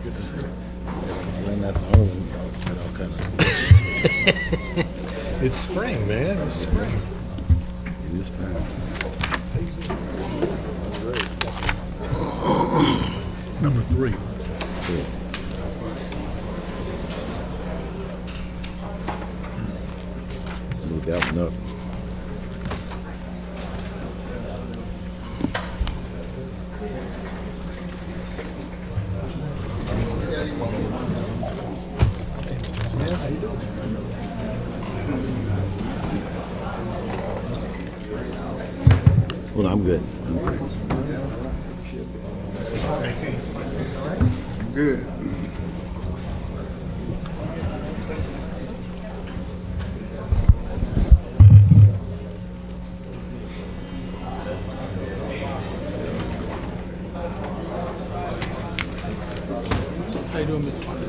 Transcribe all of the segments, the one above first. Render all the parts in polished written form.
Good to see you. When that home, had all kind of. It's spring, man. It's spring. It is time. Number 3. Move that one up. Well, I'm good. I'm good. Good. How you doing, Mr. Parker?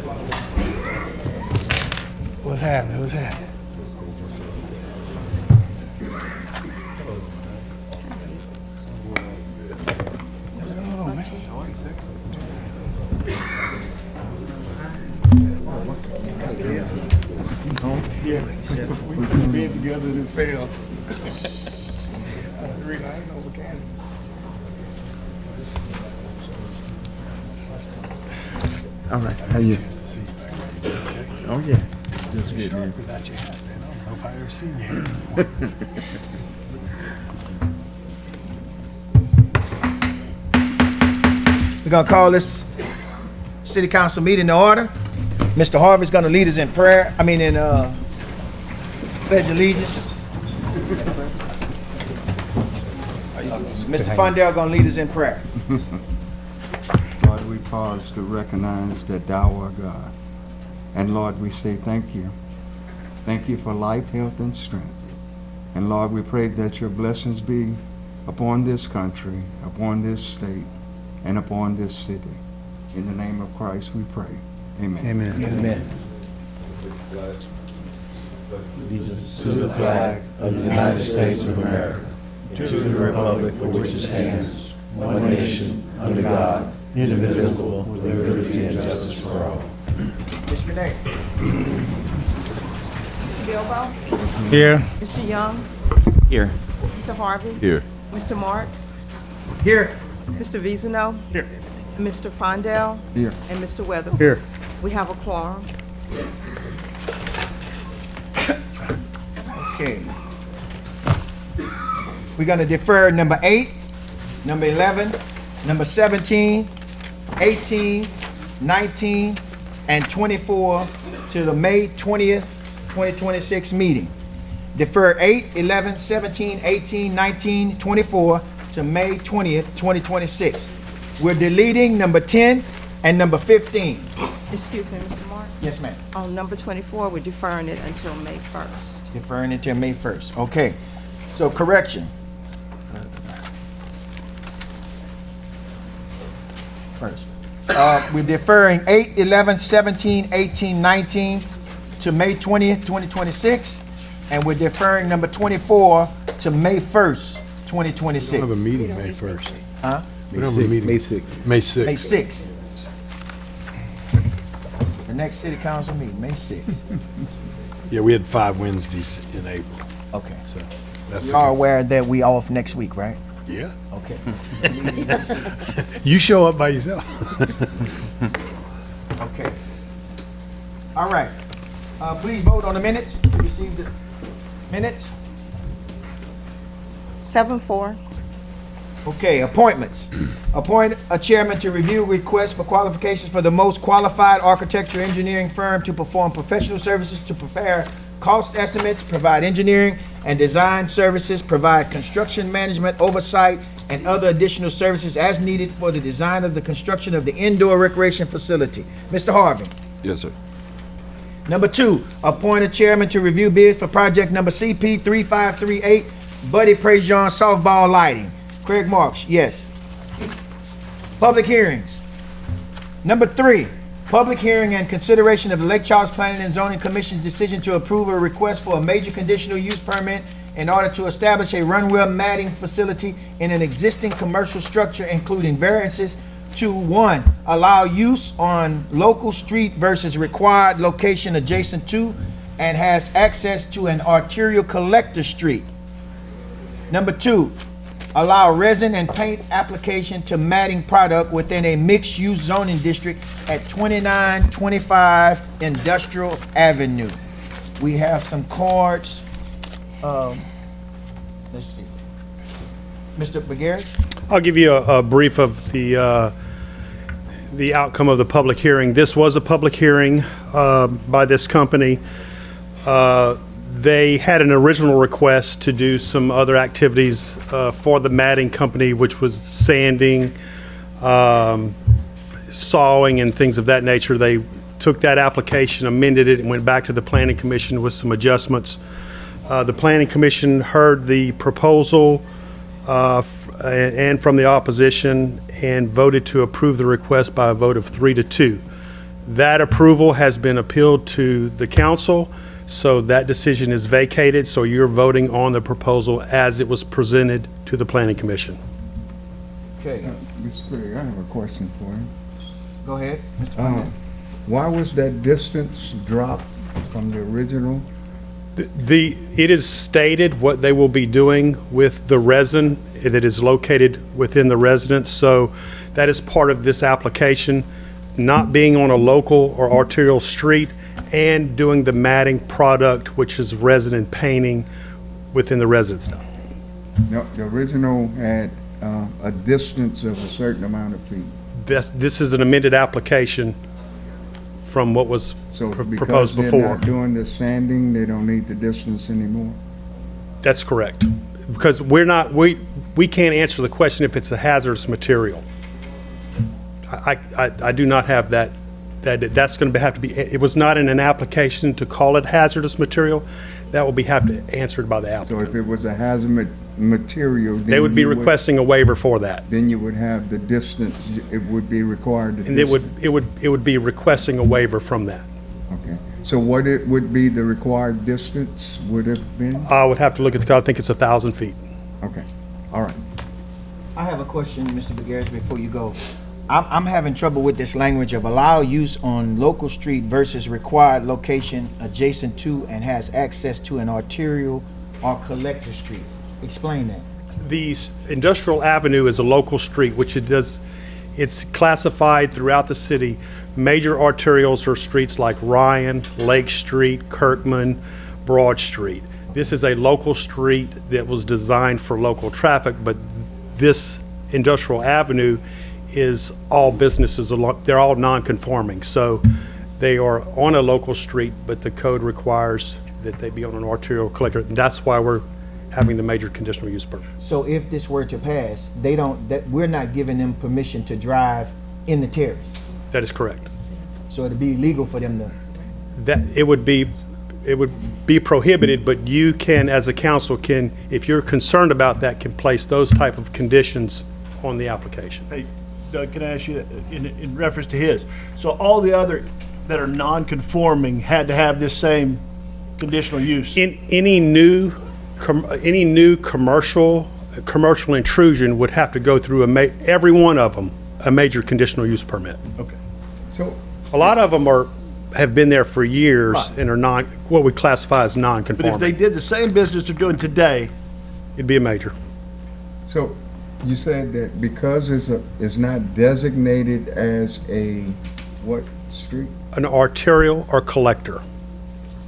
What's happening? What's happening? Yeah, we could be together and fail. That's the reason I ain't no mechanic. All right. How you? Oh yeah. Just getting in. Without your hat, man, I don't know if I ever seen you. We're going to call this city council meeting to order. Mr. Harvey's going to lead us in prayer, pledge allegiance. Mr. Fundell going to lead us in prayer. Lord, we pause to recognize that thou art God. And Lord, we say thank you. Thank you for life, health, and strength. And Lord, we pray that your blessings be upon this country, upon this state, and upon this city. In the name of Christ we pray. Amen. Amen. Allegiance to the flag of the United States of America, to the republic for which it stands, one nation, under God, indivisible, with liberty and justice for all. Ms. Renee. Mr. Bilbo? Here. Mr. Young? Here. Mr. Harvey? Here. Mr. Marks? Here. Mr. Vizino? Here. Mr. Fondell? Here. And Mr. Weatherford? Here. We have a quorum. Okay. We're going to defer number 8, number 11, number 17, 18, 19, and 24 to the May 20th, 2026 meeting. Defer 8, 11, 17, 18, 19, 24 to May 20th, 2026. We're deleting number 10 and number 15. Excuse me, Mr. Marks? Yes, ma'am. On number 24, we're deferring it until May 1st. Deferring until May 1st. Okay. So correction. First. We're deferring 8, 11, 17, 18, 19 to May 20th, 2026. And we're deferring number 24 to May 1st, 2026. We don't have a meeting May 1st. Huh? We don't have a meeting. May 6th. May 6th. May 6th. The next city council meeting, May 6th. Yeah, we had 5 Wednesdays in April, Okay. so that's You are aware that we off next week, right? yeah. Okay. You show up by yourself. Okay. All right. Please vote on the minutes. You received the minutes. 7-4. Okay, appointments. Appoint a chairman to review requests for qualifications for the most qualified architecture engineering firm to perform professional services, to prepare cost estimates, provide engineering and design services, provide construction management oversight, and other additional services as needed for the design of the construction of the indoor recreation facility. Mr. Harvey. Yes, sir. Number 2, appoint a chairman to review bids for project number CP 3538, Buddy Prejean softball lighting. Craig Marks, yes. Public hearings. Number 3, public hearing and consideration of the Lake Charles Planning and Zoning Commission's decision to approve a request for a major conditional use permit in order to establish a runway matting facility in an existing commercial structure, including variances 1, allow use on local street versus required location adjacent to and has access to an arterial collector street. Number 2, allow resin and paint application to matting product within a mixed-use zoning district at 2925 Industrial Avenue. We have some cards. Let's see. Mr. Begary? I'll give you a brief of the outcome of the public hearing. This was a public hearing by this company. They had an original request to do some other activities for the matting company, which was sanding, sawing, and things of that nature. They took that application, amended it, and went back to the Planning Commission with some adjustments. The Planning Commission heard the proposal and from the opposition and voted to approve the request by a vote of 3-2. That approval has been appealed to the council, so that decision is vacated, so you're voting on the proposal as it was presented to the Planning Commission. Okay, Mr. Craig, I have a question for you. go ahead, Mr. Fonda. Why was that distance dropped from the original? It is stated what they will be doing with the resin that is located within the residence, so that is part of this application, not being on a local or arterial street and doing the matting product, which is resin and painting within the residence. No, the original had a distance of a certain amount of feet. This is an amended application from what was So because proposed they're before. not doing the sanding, they don't need the distance anymore? That's correct. Because we can't answer the question if it's a hazardous material. I do not have that that's going to have to be, it was not in an application to call it hazardous material. That will have to be answered by the So applicant. if it was a hazardous material, then They would be you requesting a waiver for that. then you would have the distance, it would be required. And it would be requesting a waiver from that. Okay, so what it would be the required distance would have been? I would have to look at the code. I think it's 1,000 feet. Okay, all right. I have a question, Mr. Begary, before you go. I'm having trouble with this language of allow use on local street versus required location adjacent to and has access to an arterial or collector street. Explain that. The Industrial Avenue is a local street, which it's classified throughout the city. Major arterials are streets like Ryan, Lake Street, Kirkman, Broad Street. This is a local street that was designed for local traffic, but this Industrial Avenue is all businesses, they're all non-conforming. So they are on a local street, but the code requires that they be on an arterial collector. And that's why we're having the major conditional use permit. So if this were to pass, we're not giving them permission to drive in the terrace. That is correct. So it'd be illegal for them to, That it would be prohibited, but you can, as a council, if you're concerned about that, can place those type of conditions on the application. Hey, Doug, can I ask you, in reference to his, so all the other that are non-conforming had to have this same conditional use? In any new commercial intrusion would have to go through every one of them a major conditional use permit. Okay. So, A lot of them have been there for years Right. and are what we classify as But if they non-conforming. did the same business they're doing today, It'd be a major. so you said that because it's not designated as a what street? An arterial or collector.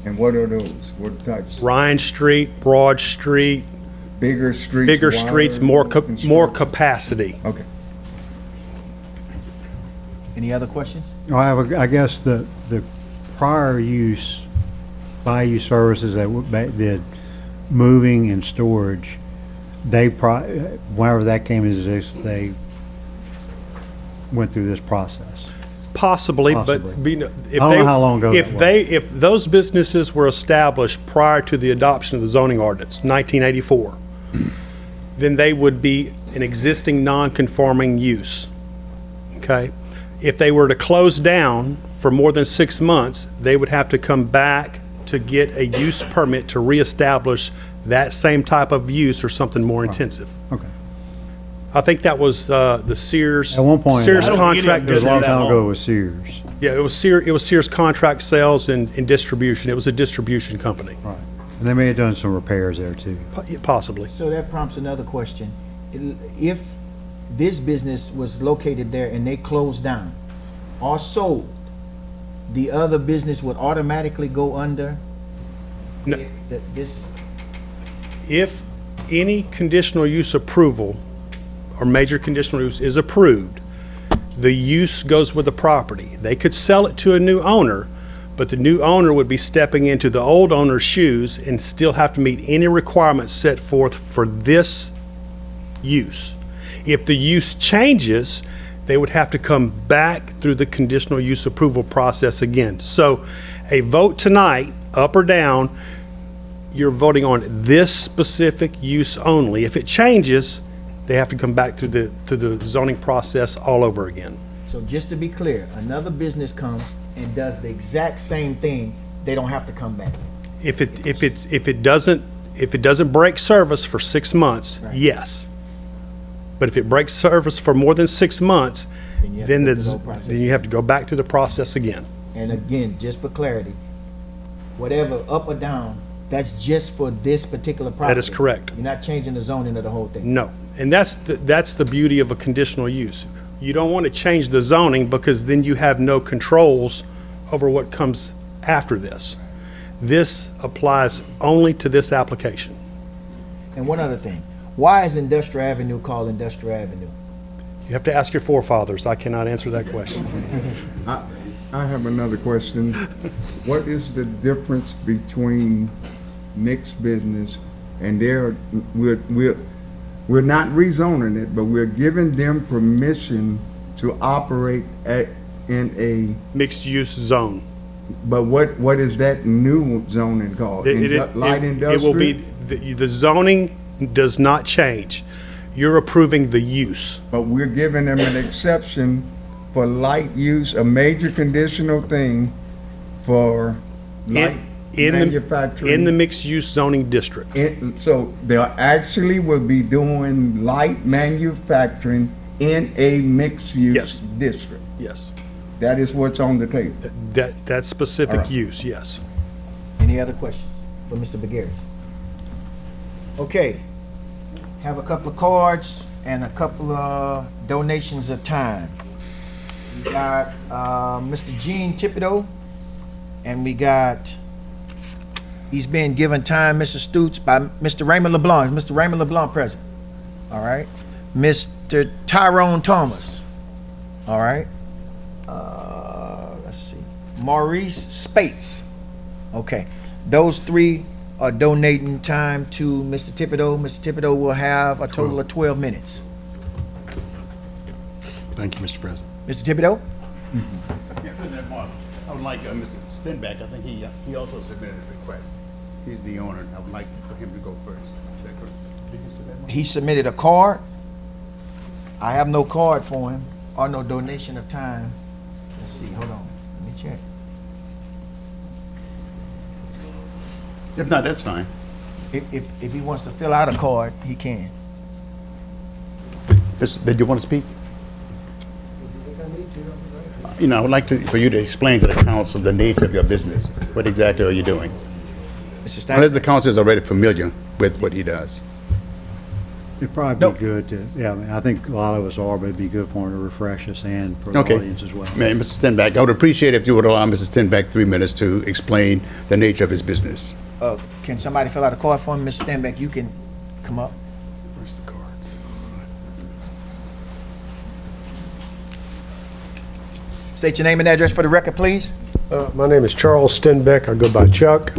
And what are those? What types? Ryan Street, Broad Street, Bigger streets? bigger streets, wider more construction? capacity. Okay. any other questions? I guess the prior use, Bayou Services that did moving and storage, whenever that came into existence, they went through this process. Possibly, but Possibly. if I don't know how long ago that was. if those businesses were established prior to the adoption of the zoning ordinance, 1984, then they would be an existing non-conforming use. Okay? If they were to close down for more than 6 months, they would have to come back to get a use permit to reestablish that same type of use or something more intensive. Okay. I think that was the Sears. At one point, Sears I don't think any of contract. them It was a long that time long. ago with Sears. Yeah, it was Sears contract sales and distribution. It was a distribution company, Right. And they may have done some repairs there too. Possibly. So that prompts another question. If this business was located there and they closed down or sold, the other business would automatically go under No. this? If any conditional use approval or major conditional use is approved, the use goes with the property. They could sell it to a new owner, but the new owner would be stepping into the old owner's shoes and still have to meet any requirements set forth for this use. If the use changes, they would have to come back through the conditional use approval process again. So a vote tonight, up or down, you're voting on this specific use only. If it changes, they have to come back through the zoning process all over again. So just to be clear, another business comes and does the exact same thing, they don't have to come back. If it doesn't break service for 6 months, Right. yes. But if it breaks service for more than 6 months, Then you have to then go through the whole process. then you have to go back through the process again. And again, just for clarity, whatever up or down, that's just for this particular property. That is correct. You're not changing the zoning of the whole thing. No, and that's the beauty of a conditional use. You don't want to change the zoning because then you have no controls over what comes after this. This applies only to this application. And one other thing, why is Industrial Avenue called Industrial Avenue? You have to ask your forefathers. I cannot answer that question. I have another question. What is the difference between mixed business and we're not rezoning it, but we're giving them permission to operate in a, Mixed-use zone. but what is that new zoning called? Light It will be, industrial? the zoning does not change. You're approving the use. But we're giving them an exception for light use, a major conditional thing for light manufacturing. In the mixed-use zoning district. So they actually will be doing light manufacturing in a mixed-use Yes. district. Yes. That is what's on the table. That specific All right. use, yes. Any other questions for Mr. Begaris? Okay, have a couple of cards and a couple of donations of time. We got Mr. Gene Thibodeau, and we got, he's being given time, Mr. Stutes, by Mr. Raymond LeBlanc. Is Mr. Raymond LeBlanc present? All right. Mr. Tyrone Thomas. All right. Let's see. Maurice Spates. Okay. Those three are donating time to Mr. Thibodeau. Mr. Thibodeau will have a total of 12 minutes. Thank you, Mr. President. Mr. Thibodeau? Yeah, President Mark, I would like Mr. Stenback, I think he also submitted a request. He's the owner. I would like for him to go first. Is that correct? Did you submit one? He submitted a card. I have no card for him or no donation of time. Let's see, hold on, let me check. If not, that's fine. If he wants to fill out a card, he can. Did you want to speak? You know, I would like for you to explain to the council the nature of your business. What exactly are you doing? Mr. Unless Stein? the council is already familiar with what he does. It'd probably Nope. be good to, yeah, I mean, I think a lot of us are, but it'd be good for him to refresh us and for the Okay. audience as well. Man, Mr. Stenback, I would appreciate if you would allow Mr. Stenback 3 minutes to explain the nature of his business. Can somebody fill out a card for him? Ms. Stenbeck, you can come up. Where's the cards? State your name and address for the record, please. My name is Charles Stenbeck. I go by Chuck.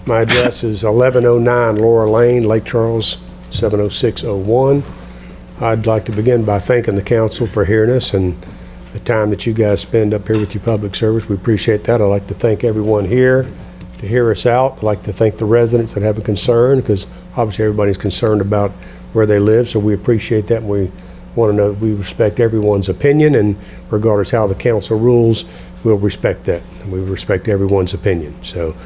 My address is 1109 Laura Lane, Lake Charles, 70601. I'd like to begin by thanking the council for hearing us and the time that you guys spend up here with your public service. We appreciate that. I'd like to thank everyone here to hear us out. I'd like to thank the residents that have a concern, because obviously everybody's concerned about where they live, so we appreciate that. And we want to know that we respect everyone's opinion, and regardless how the council rules, we'll respect that. And we respect everyone's opinion. So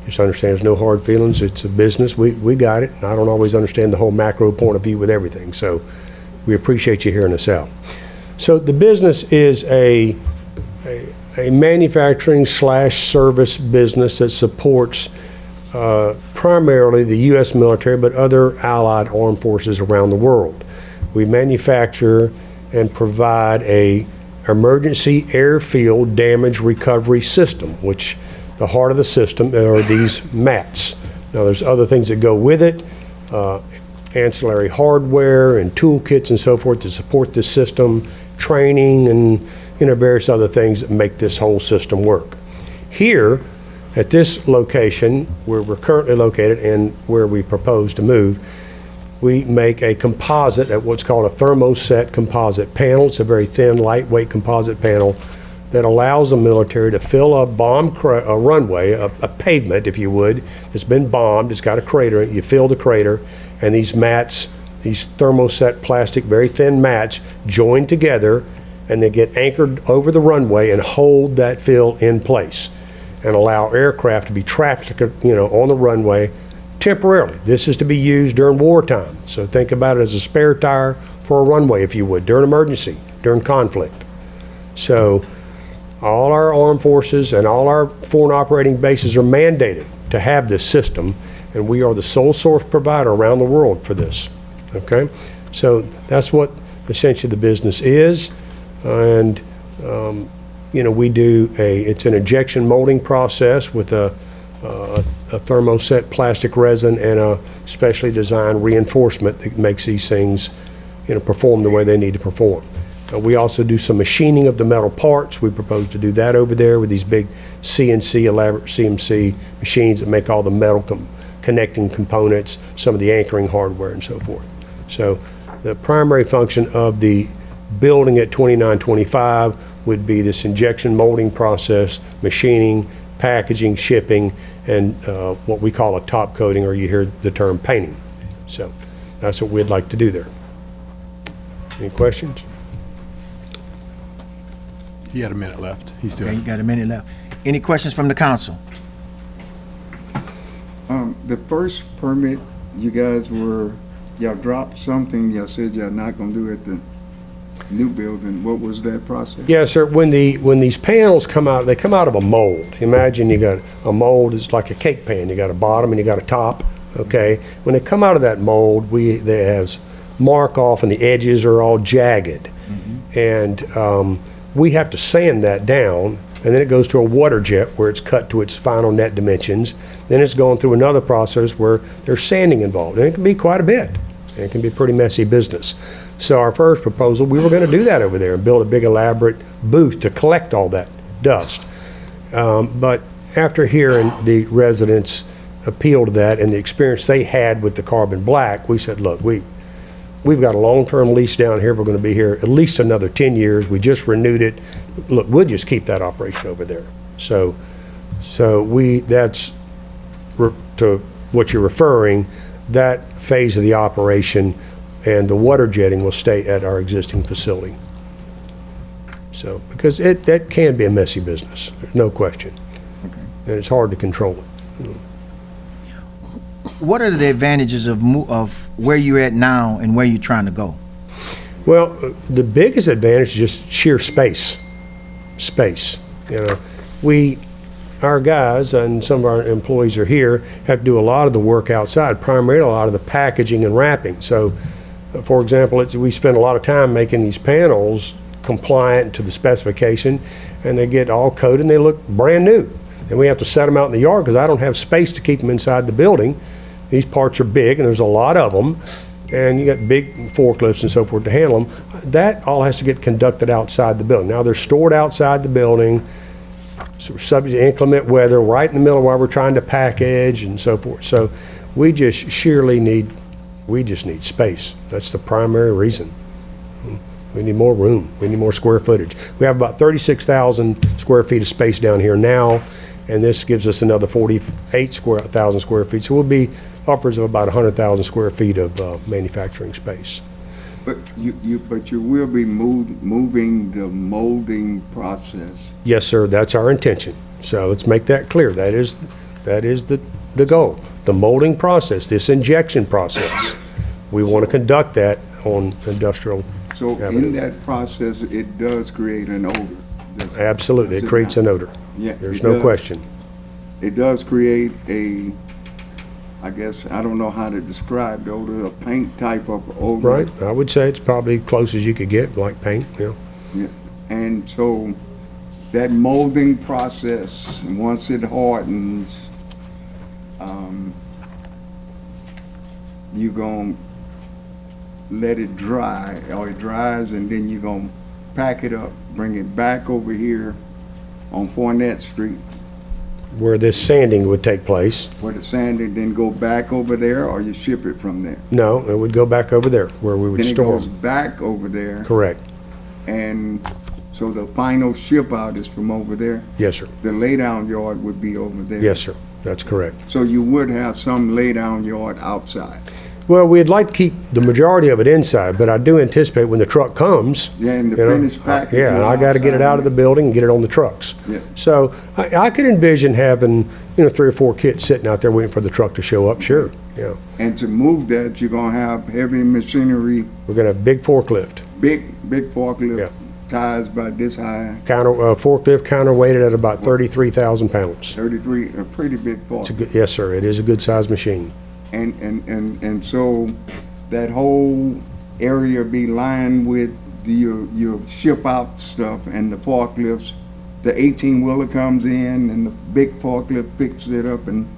just understand there's no hard feelings. It's a business. We got it. And I don't always understand the whole macro point of view with everything. So we appreciate you hearing us out. So the business is a manufacturing / service business that supports primarily the U.S. military, but other allied armed forces around the world. We manufacture and provide a emergency airfield damage recovery system, which the heart of the system are these mats. Now, there's other things that go with it, ancillary hardware and toolkits and so forth to support this system, training and various other things that make this whole system work. Here, at this location, where we're currently located and where we propose to move, we make a composite at what's called a thermoset composite panel. It's a very thin, lightweight composite panel that allows the military to fill a runway, a pavement, if you would, that's been bombed. It's got a crater in it. You fill the crater, and these mats, these thermoset plastic, very thin mats, join together, and they get anchored over the runway and hold that fill in place and allow aircraft to be trafficked, on the runway temporarily. This is to be used during wartime. So think about it as a spare tire for a runway, if you would, during emergency, during conflict. So all our armed forces and all our foreign operating bases are mandated to have this system, and we are the sole source provider around the world for this. Okay? So that's what essentially the business is. And we do it's an injection molding process with a thermoset plastic resin and a specially designed reinforcement that makes these things, perform the way they need to perform. We also do some machining of the metal parts. We propose to do that over there with these big elaborate CNC machines that make all the metal connecting components, some of the anchoring hardware and so forth. So the primary function of the building at 2925 would be this injection molding process, machining, packaging, shipping, and what we call a top coating, or you hear the term painting. So that's what we'd like to do there. Any questions? He had a minute left. He's still. Okay, you got a minute left. Any questions from the council? The first permit, y'all dropped something, y'all said y'all not gonna do at the new building. What was that process? Yes, sir. When these panels come out, they come out of a mold. Imagine you got a mold, it's like a cake pan. You got a bottom and you got a top, okay? When they come out of that mold, they have mark off and the edges are all jagged. And we have to sand that down, and then it goes to a water jet where it's cut to its final net dimensions. Then it's going through another process where there's sanding involved, and it can be quite a bit. And it can be a pretty messy business. So our first proposal, we were going to do that over there and build a big elaborate booth to collect all that dust. But after hearing the residents appeal to that and the experience they had with the carbon black, we said, look, we've got a long-term lease down here. We're going to be here at least another 10 years. We just renewed it. Look, we'll just keep that operation over there. So that's to what you're referring, that phase of the operation and the water jetting will stay at our existing facility. So, because that can be a messy business, there's no question. Okay. And it's hard to control it. What are the advantages of where you're at now and where you're trying to go? Well, the biggest advantage is just sheer space. Space. Our guys and some of our employees are here, have to do a lot of the work outside, primarily a lot of the packaging and wrapping. So, for example, we spend a lot of time making these panels compliant to the specification, and they get all coated and they look brand new. And we have to set them out in the yard because I don't have space to keep them inside the building. These parts are big, and there's a lot of them, and you got big forklifts and so forth to handle them. That all has to get conducted outside the building. Now, they're stored outside the building, subject to inclement weather, right in the middle while we're trying to package and so forth. So we just need space. That's the primary reason. We need more room. We need more square footage. We have about 36,000 square feet of space down here now, and this gives us another 48,000 square feet. So we'll be upwards of about 100,000 square feet of manufacturing space. But you will be moving the molding process. Yes, sir. That's our intention. So let's make that clear. That is the goal. The molding process, this injection process, we want to conduct that on Industrial So in Avenue. that process, it does create an odor. Absolutely, it creates an odor. Yeah, There's it no does. question. It does create a, I guess, I don't know how to describe the odor, a paint type of odor. Right, I would say it's probably close as you could get, like paint, yeah. Yeah. And so that molding process, once it hardens, you gonna let it dry, or it dries, and then you gonna pack it up, bring it back over here on Fournette Street, Where this sanding would take place. where the sanding, then go back over there, or you ship it from there? No, it would go back over there where we would Then it store goes them. back over there, Correct. and so the final ship out is from over there? Yes, sir. The laydown yard would be over there? Yes, sir. That's correct. So you would have some laydown yard outside? Well, we'd like to keep the majority of it inside, but I do anticipate when the truck comes. Yeah, and the you know, finished package. Yeah, and I got to get it out of the building and get it on the trucks. Yeah. So I could envision having, 3 or 4 kids sitting out there waiting for the truck to show up, sure, yeah. And to move that, you're gonna have heavy machinery, We're going to have a big forklift, big forklift, Yeah. tires about this high, forklift counterweighted at about 33,000 pounds. 33, a pretty big It's a forklift. good, yes, sir, it is a good-sized machine. And so that whole area be lined with your ship out stuff and the forklifts. The 18-wheeler comes in and the big forklift picks it up and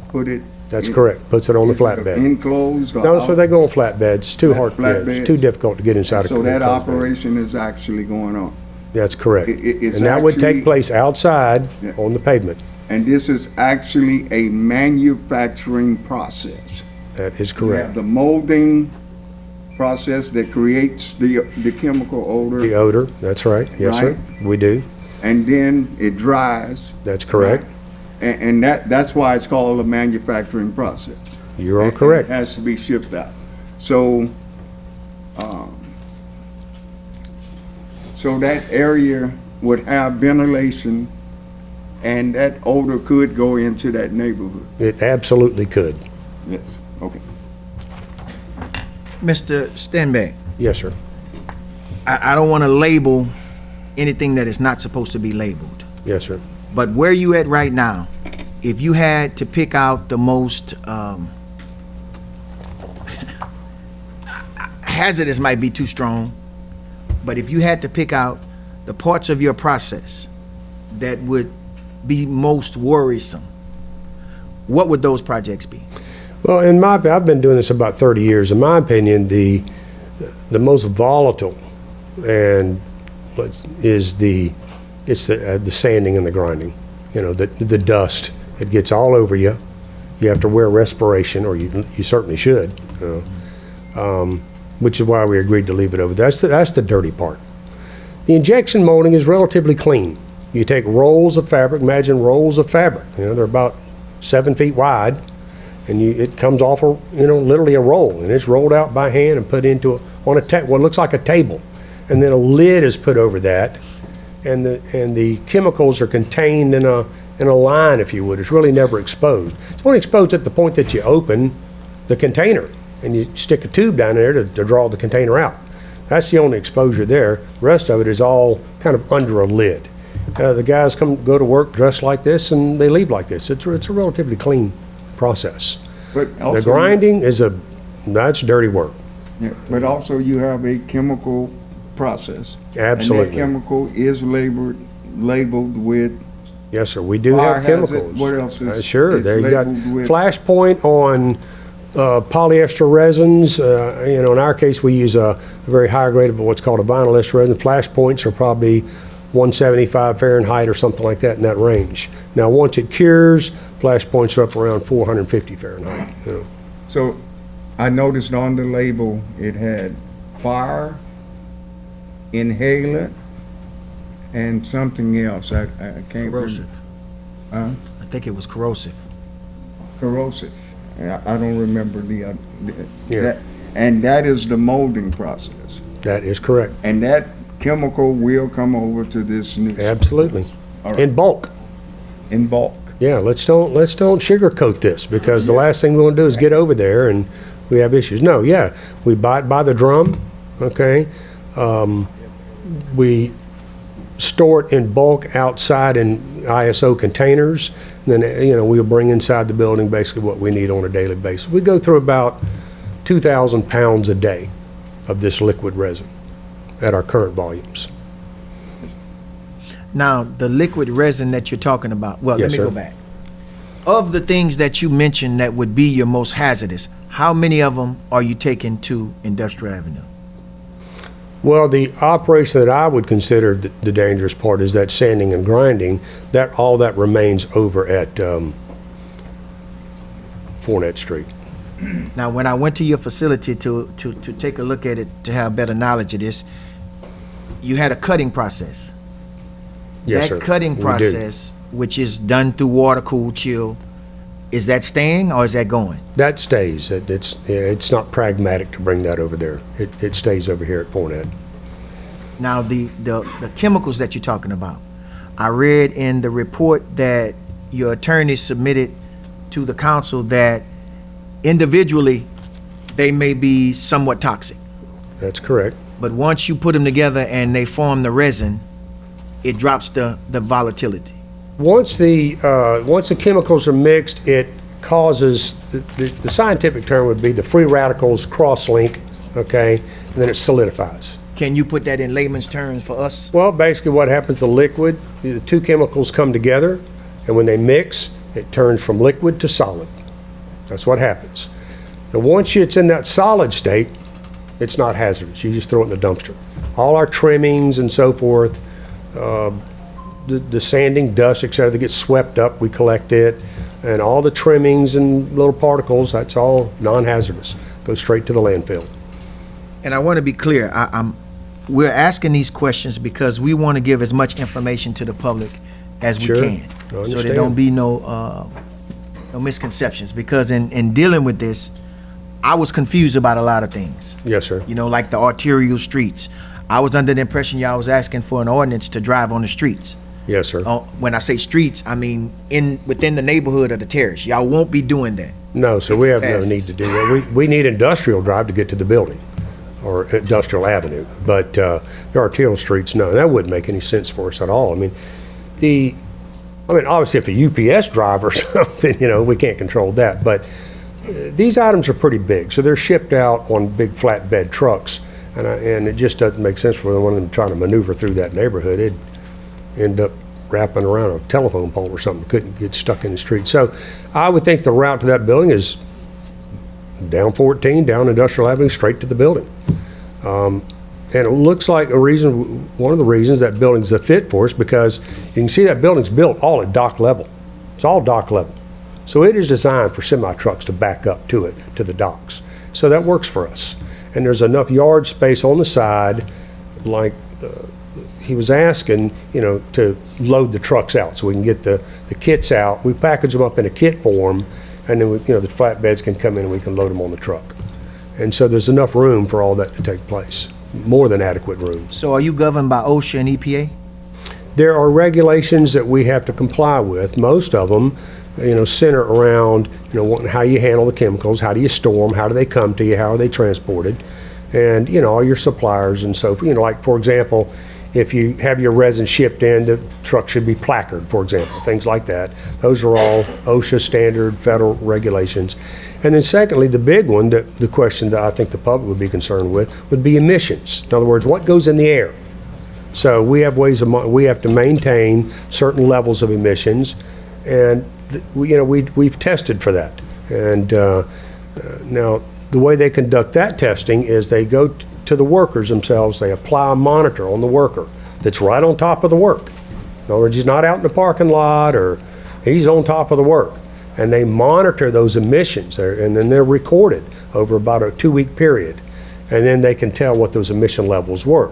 put it. That's correct, puts it on the Is it flatbed. Enclosed or No, so out? they go on flatbeds, it's too hard, yeah, Flatbeds. it's too difficult to get inside a So that enclosed bed. operation is actually going on. That's correct. it's And that would actually- take place outside Yeah. on the pavement. And this is actually a manufacturing process. That is You have correct. the molding process that creates the chemical The odor, odor, that's right, yes, sir, we do, and then it dries. that's correct. And that's why it's called a manufacturing process. You are And correct. it has to be shipped out. So, so that area would have ventilation, and that odor could go into that neighborhood. It absolutely could, Yes, okay. Mr. Stenbeck, yes, sir. I don't want to label anything that is not supposed to be labeled. Yes, sir. But where you at right now, if you had to pick out the most, hazardous might be too strong, but if you had to pick out the parts of your process that would be most worrisome, what would those projects be? Well, I've been doing this about 30 years. In my opinion, the most volatile and is the sanding and the grinding. The dust. It gets all over you. You have to wear respiration, or you certainly should. Which is why we agreed to leave it over. That's the dirty part. The injection molding is relatively clean. You take rolls of fabric. Imagine rolls of fabric. They're about 7 feet wide. And it comes off, literally a roll, and it's rolled out by hand and put into what looks like a table, and then a lid is put over that, and the chemicals are contained in a line, if you would. It's really never exposed. It's only exposed at the point that you open the container and you stick a tube down there to draw the container out. That's the only exposure there. The rest of it is all kind of under a lid. The guys go to work dressed like this, and they leave like this. It's a relatively clean process. But The also, grinding that's dirty work. yeah, but also you have a chemical process. Absolutely. And that chemical is labeled with, Yes, sir. We do Fire have hazard, chemicals. what else is- Sure. it's They got labeled with? Flashpoint on polyester resins. In our case, we use a very high grade of what's called a vinyl ester resin. Flashpoints are probably 175 Fahrenheit or something like that in that range. Now, once it cures, flashpoints are up around 450 Fahrenheit. so I noticed on the label, it had fire, inhalant, and something else. I can't remember. Corrosive. Huh? I think it was corrosive. Corrosive. I don't remember Yeah. that. And that is the molding process. That is correct. And that chemical will come over to this new Absolutely. All right. In bulk. in bulk. Yeah, let's don't sugarcoat this, because the last thing we want to do is get over there and we have issues. No, yeah, we buy it by the drum, okay? We store it in bulk outside in ISO containers. Then, we'll bring inside the building basically what we need on a daily basis. We go through about 2,000 pounds a day of this liquid resin at our current volumes. Now, the liquid resin that you're talking about, well, let Yes, me go sir. back. Of the things that you mentioned that would be your most hazardous, how many of them are you taking to Industrial Avenue? Well, the operation that I would consider the dangerous part is that sanding and grinding. All that remains over at Fournette Street. Now, when I went to your facility to take a look at it, to have better knowledge of this, you had a cutting process. Yes, sir. That cutting We do. process, which is done through water cool chill, is that staying or is that going? That stays. It's not pragmatic to bring that over there. It stays over here at Fournette. Now, the chemicals that you're talking about, I read in the report that your attorney submitted to the council that individually they may be somewhat toxic, That's correct. but once you put them together and they form the resin, it drops the volatility. Once the chemicals are mixed, it causes, the scientific term would be the free radicals cross-link, okay, and then it solidifies. Can you put that in layman's terms for us? Well, basically what happens, the liquid, the two chemicals come together, and when they mix, it turns from liquid to solid. That's what happens. Now, once it's in that solid state, it's not hazardous. You just throw it in the dumpster. All our trimmings and so forth, the sanding, dust, et cetera, that gets swept up, we collect it, and all the trimmings and little particles, that's all non-hazardous. Goes straight to the landfill. And I want to be clear, we're asking these questions because we want to give as much information to the public as we Sure. can. I So understand. there don't be no misconceptions, because in dealing with this, I was confused about a lot of things. Yes, sir. Like the arterial streets. I was under the impression y'all was asking for an ordinance to drive on the streets. Yes, sir. When I say streets, I mean within the neighborhood of the terrace. Y'all won't be doing that. No, so we have no Passes. need to do that. We need industrial drive to get to the building, or industrial avenue, but the arterial streets, no, that wouldn't make any sense for us at all. I mean, obviously if a UPS driver or something, we can't control that, but these items are pretty big, so they're shipped out on big flatbed trucks, and it just doesn't make sense for one of them trying to maneuver through that neighborhood. It'd end up wrapping around a telephone pole or something, couldn't get stuck in the street. So I would think the route to that building is down 14, down Industrial Avenue, straight to the building. And it looks like one of the reasons that building's a fit for us, because you can see that building's built all at dock level. It's all dock level. So it is designed for semi-trucks to back up to it, to the docks. So that works for us. And there's enough yard space on the side, like he was asking, to load the trucks out so we can get the kits out. We package them up in a kit form, and then the flatbeds can come in and we can load them on the truck. And so there's enough room for all that to take place, more than adequate room. So are you governed by OSHA and EPA? There are regulations that we have to comply with. Most of them, center around, how you handle the chemicals, how do you store them, how do they come to you, how are they transported, and, all your suppliers and so forth. Like, for example, if you have your resin shipped in, the truck should be placarded, for example, things like that. Those are all OSHA standard federal regulations. And then secondly, the big one, the question that I think the public would be concerned with, would be emissions. In other words, what goes in the air? So we have we have to maintain certain levels of emissions, and we've tested for that. And now the way they conduct that testing is they go to the workers themselves. They apply a monitor on the worker that's right on top of the work. In other words, he's not out in the parking lot, or he's on top of the work. And they monitor those emissions, and then they're recorded over about a 2-week period. And then they can tell what those emission levels were.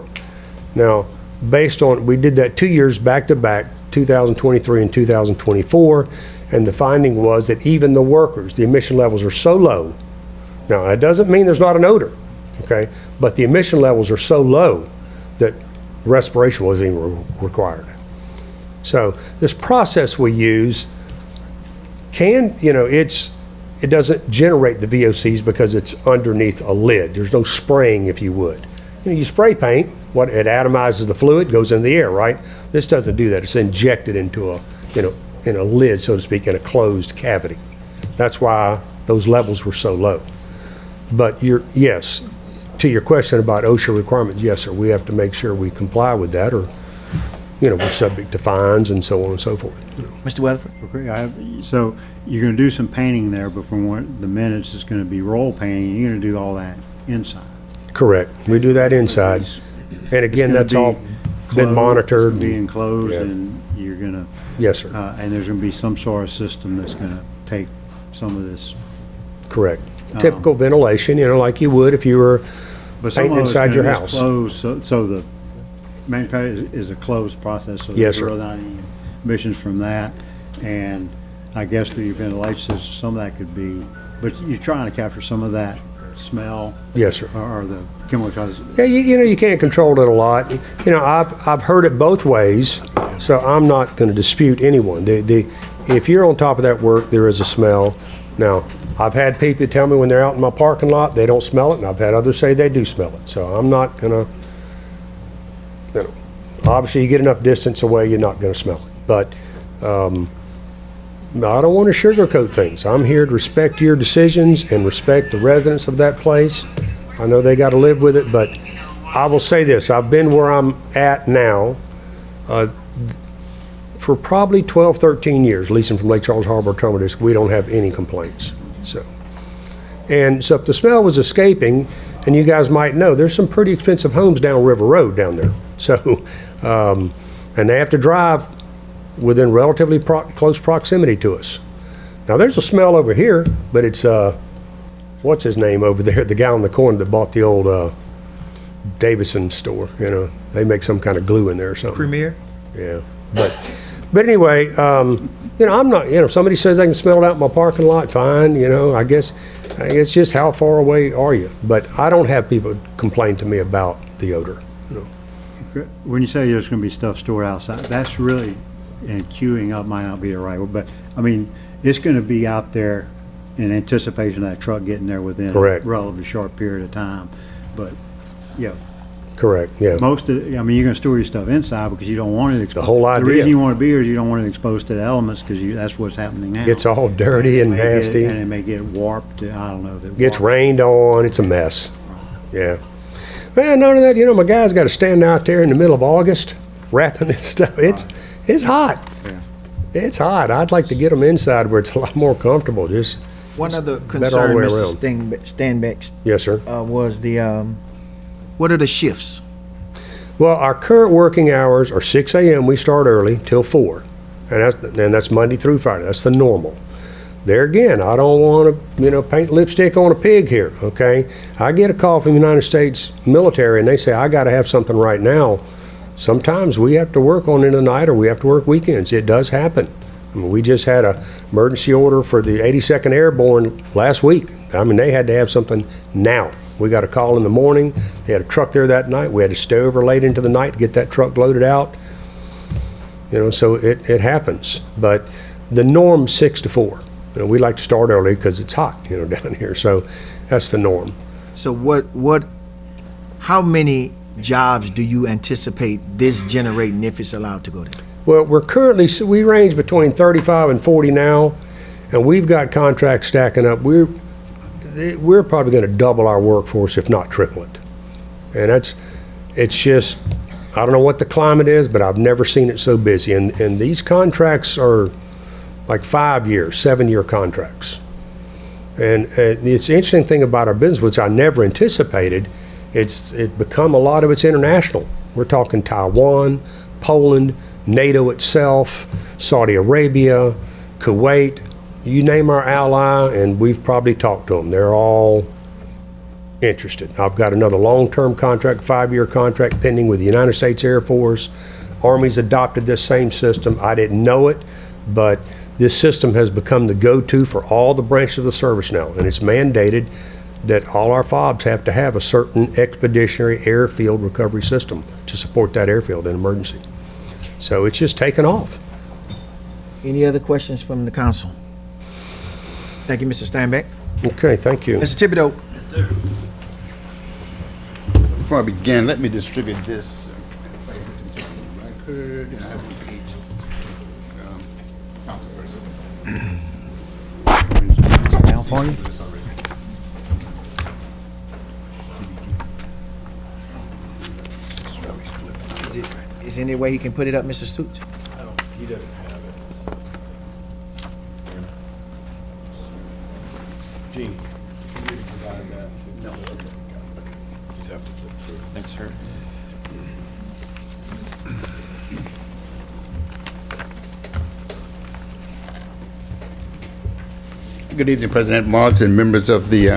Now, we did that 2 years back to back, 2023 and 2024, and the finding was that even the workers, the emission levels are so low. Now, that doesn't mean there's not an odor, okay? But the emission levels are so low that respiration wasn't even required. So this process we use it's it doesn't generate the VOCs because it's underneath a lid. There's no spraying, if you would. You spray paint, what it atomizes the fluid, goes in the air, right? This doesn't do that. It's injected into a, in a lid, so to speak, in a closed cavity. That's why those levels were so low. But yes, to your question about OSHA requirements, yes, sir, we have to make sure we comply with that, or, we're subject to fines and so on and so forth. Mr. Weatherford? Okay, so you're gonna do some painting there, but from the minutes, it's gonna be roll painting, you're gonna do all that inside. Correct. We do that inside. And again, It's that's gonna all be been closed, monitored. It's gonna be enclosed, Yeah. and you're gonna, Yes, sir. and there's gonna be some sort of system that's gonna take some of this. Correct. Typical ventilation, like you would if you were But some painting of it's inside your gonna be house. closed, so the manufacturer is a closed process, so Yes, there's sir. really not any emissions from that. And I guess through your ventilation system, some of that could be, but you're trying to capture some of that smell Yes, sir. or the chemical causes. Yeah, you can't control it a lot. I've heard it both ways, so I'm not going to dispute anyone. If you're on top of that work, there is a smell. Now, I've had people tell me when they're out in my parking lot, they don't smell it, and I've had others say they do smell it. So I'm not going to, obviously you get enough distance away, you're not going to smell it. But I don't want to sugarcoat things. I'm here to respect your decisions and respect the residents of that place. I know they got to live with it, but I will say this, I've been where I'm at now for probably 12, 13 years, leasing from Lake Charles Harbor Terminal District. We don't have any complaints. So if the smell was escaping, and you guys might know, there's some pretty expensive homes down River Road down there. So, and they have to drive within relatively close proximity to us. Now, there's a smell over here, but it's, what's his name over there? The guy on the corner that bought the old Davison store. They make some kind of glue in there or something. Premier? Yeah. But anyway, I'm not, if somebody says I can smell it out in my parking lot, fine, I guess it's just how far away are you? But I don't have people complain to me about the odor. When you say there's gonna be stuff stored outside, that's really, and queuing up might not be the right word, but, I mean, it's gonna be out there in anticipation of that truck getting there within Correct. a relatively short period of time. But, Correct, yeah. most of, you're gonna store your stuff inside because you don't want it exposed. The whole The idea. reason you want it be here is you don't want it exposed to the elements because that's what's happening now. It's all dirty and It may get- nasty. And it may get warped, I don't know if it Gets warped. rained on, it's a mess. Yeah. Well, none of that, my guy's got to stand out there in the middle of August wrapping this stuff. It's hot. Yeah. It's hot. I'd like to get them inside where it's a lot more comfortable. Just, One other better all concern, the way Mr. around. Stanbeck, yes, sir. was what are the shifts? Well, our current working hours are 6 a.m. We start early till 4. And that's Monday through Friday. That's the normal. There again, I don't want to, paint lipstick on a pig here, okay? I get a call from the United States military and they say, I got to have something right now. Sometimes we have to work on it at night or we have to work weekends. It does happen. I mean, we just had an emergency order for the 82nd Airborne last week. I mean, they had to have something now. We got a call in the morning. They had a truck there that night. We had to stay over late into the night to get that truck loaded out. So it happens. But the norm's 6 to 4. We like to start early because it's hot, down here. So that's the norm. So how many jobs do you anticipate this generating if it's allowed to go there? Well, we range between 35 and 40 now, and we've got contracts stacking up. We're probably going to double our workforce, if not triple it. And it's just, I don't know what the climate is, but I've never seen it so busy. And these contracts are like 5-year, 7-year contracts. And it's the interesting thing about our business, which I never anticipated, it's become a lot of it's international. We're talking Taiwan, Poland, NATO itself, Saudi Arabia, Kuwait, you name our ally, and we've probably talked to them. They're all interested. I've got another long-term contract, 5-year contract pending with the United States Air Force. Army's adopted this same system. I didn't know it, but this system has become the go-to for all the branches of the service now, and it's mandated that all our FOBs have to have a certain expeditionary airfield recovery system to support that airfield in emergency. So it's just taken off. Any other questions from the council? Thank you, Mr. Steinbeck. Okay, thank you. Mr. Thibodeau. Before I begin, let me distribute this. Record, and I have one for each council person. Down for you? Is there any way he can put it up, Mr. Stoops? He doesn't have it. Gene, can you provide that? No. Okay, got it, okay. Just have to flip through. Thanks, sir. Good evening, President Marks and members of the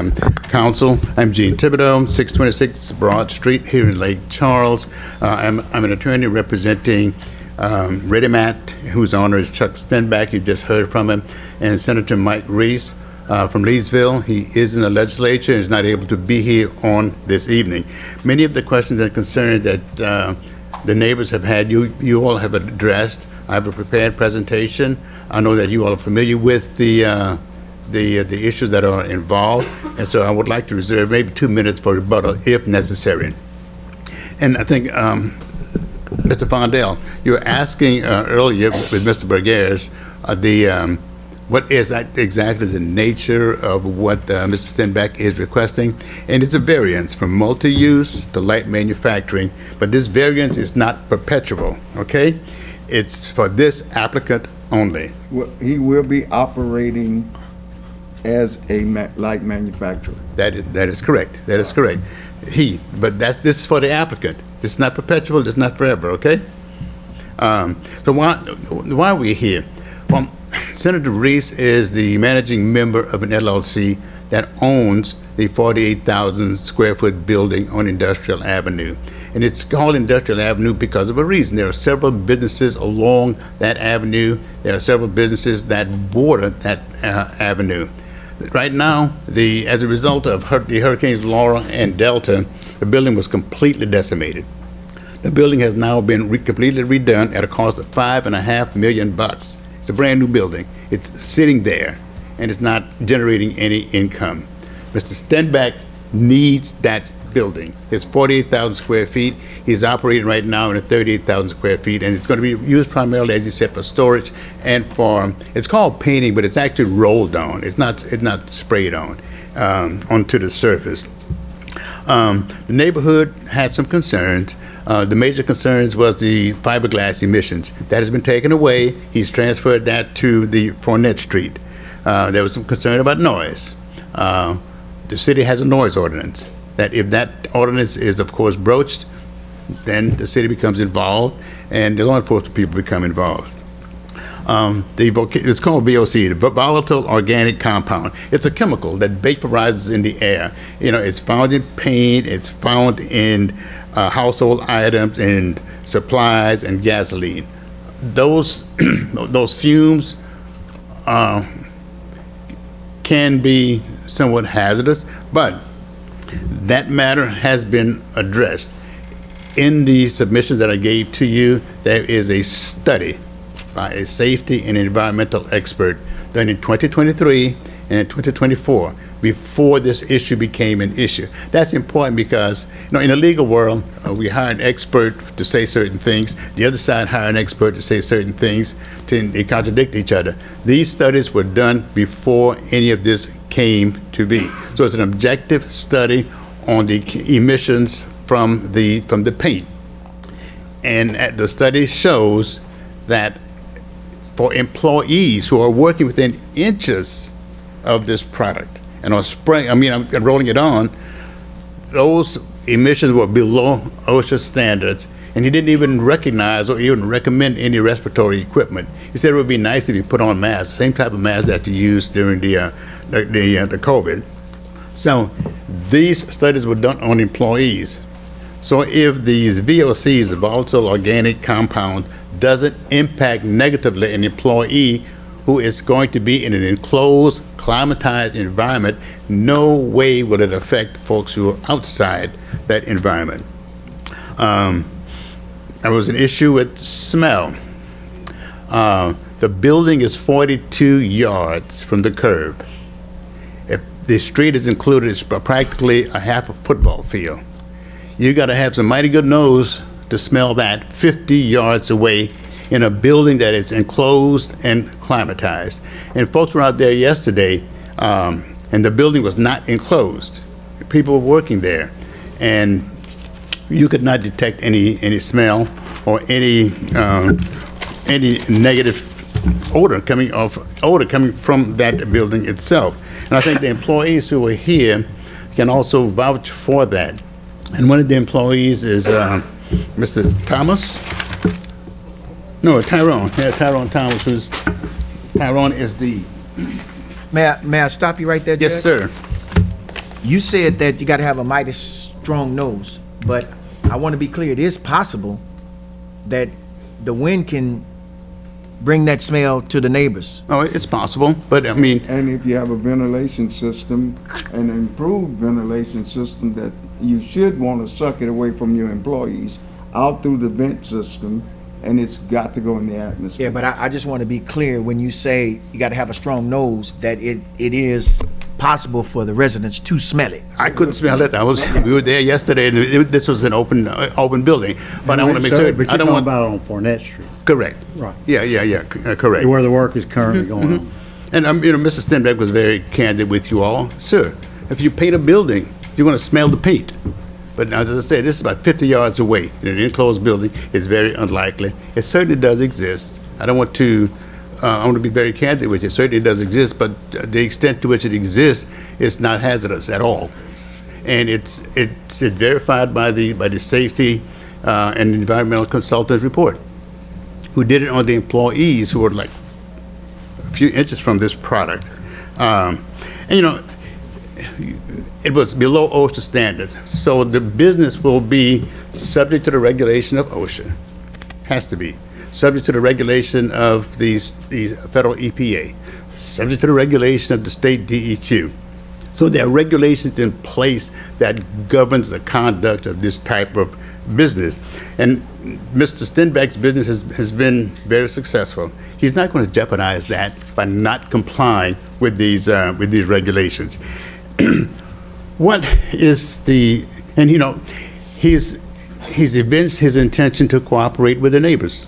council. I'm Gene Thibodeau, 626 Broad Street here in Lake Charles. I'm an attorney representing Redimat, whose owner is Chuck Stenback. You just heard from him, and Senator Mike Reese from Leesville. He is in the legislature and is not able to be here on this evening. Many of the questions and concerns that the neighbors have had, you all have addressed. I have a prepared presentation. I know that you all are familiar with the issues that are involved, and so I would like to reserve maybe 2 minutes for rebuttal if necessary. And I think, Mr. Fondell, you were asking earlier with Mr. Bergers, what is exactly the nature of what Mr. Stenback is requesting, and it's a variance from multi-use to light manufacturing, but this variance is not perpetual, okay? It's for this applicant only. He will be operating as a light manufacturer. That is correct. That is correct. This is for the applicant. This is not perpetual. This is not forever. Okay. So why are we here? Well, Senator Reese is the managing member of an LLC that owns the 48,000 square foot building on Industrial Avenue. And it's called Industrial Avenue because of a reason. There are several businesses along that avenue. There are several businesses that border that avenue. Right now, as a result of the hurricanes Laura and Delta, the building was completely decimated. The building has now been completely redone at a cost of $5.5 million. It's a brand new building. It's sitting there, and it's not generating any income. Mr. Stenback needs that building. It's 48,000 square feet. He's operating right now in a 38,000 square feet, and it's going to be used primarily, as he said, for storage and for, it's called painting, but it's actually rolled on. It's not sprayed on onto the surface. The neighborhood had some concerns. The major concerns was the fiberglass emissions. That has been taken away. He's transferred that to the Fournette Street. There was some concern about noise. The city has a noise ordinance, that if that ordinance is, of course, broached, then the city becomes involved and the law enforcement people become involved. It's called VOC, the volatile organic compound. It's a chemical that vaporizes in the air. You know, it's found in paint, it's found in household items and supplies and gasoline. Those fumes can be somewhat hazardous, but that matter has been addressed. In the submissions that I gave to you, there is a study by a safety and environmental expert done in 2023 and in 2024 before this issue became an issue. That's important because, in the legal world, we hire an expert to say certain things. The other side hire an expert to say certain things. They contradict each other. These studies were done before any of this came to be. So it's an objective study on the emissions from the paint. And the study shows that for employees who are working within inches of this product and are spraying, I'm rolling it on, those emissions were below OSHA standards, and he didn't even recognize or even recommend any respiratory equipment. He said it would be nice if you put on masks, the same type of mask that you used during the COVID. So these studies were done on employees. So if these VOCs, the volatile organic compound, doesn't impact negatively an employee who is going to be in an enclosed, climatized environment, no way will it affect folks who are outside that environment. There was an issue with smell. The building is 42 yards from the curb. the street is included, it's practically a half a football field. You got to have some mighty good nose to smell that 50 yards away in a building that is enclosed and climatized. And folks were out there yesterday, and the building was not enclosed. People were working there, and you could not detect any smell or any negative odor coming from that building itself. And I think the employees who were here can also vouch for that. And one of the employees is Mr. Thomas. No, Tyrone. Yeah, Tyrone Thomas. Tyrone is the. May I stop you right there, Judge? Yes, sir. You said that you got to have a mighty strong nose, but I want to be clear. It is possible that the wind can bring that smell to the neighbors. Oh, it's possible, but I mean, And if you have a ventilation system, an improved ventilation system, that you should want to suck it away from your employees out through the vent system, and it's got to go in the atmosphere. Yeah, but I just want to be clear when you say you got to have a strong nose, that it is possible for the residents to smell it. I couldn't smell it. We were there yesterday, and this was an open building. But I want to make sure. But I you're don't talking want. about on Fournette Street, Correct. right, Yeah. Correct. where the work is currently going on. And Mr. Stenbeck was very candid with you all. Sir, if you paint a building, you're going to smell the paint. But as I said, this is about 50 yards away in an enclosed building. It's very unlikely. It certainly does exist. I want to be very candid with you. It certainly does exist, but the extent to which it exists is not hazardous at all. And it's verified by the safety and environmental consultant report, who did it on the employees who were like a few inches from this product. And it was below OSHA standards. So the business will be subject to the regulation of OSHA. Has to be. Subject to the regulation of these federal EPA. Subject to the regulation of the state DEQ. So there are regulations in place that governs the conduct of this type of business. And Mr. Stenbeck's business has been very successful. He's not going to jeopardize that by not complying with these regulations. What is he's evinced his intention to cooperate with the neighbors.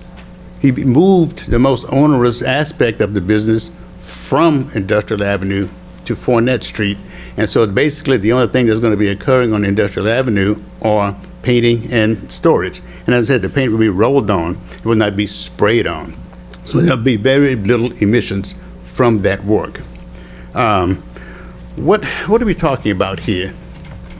He moved the most onerous aspect of the business from Industrial Avenue to Fournette Street. And so basically the only thing that's going to be occurring on Industrial Avenue are painting and storage. And as I said, the paint will be rolled on, it will not be sprayed on. So there'll be very little emissions from that work. What are we talking about here?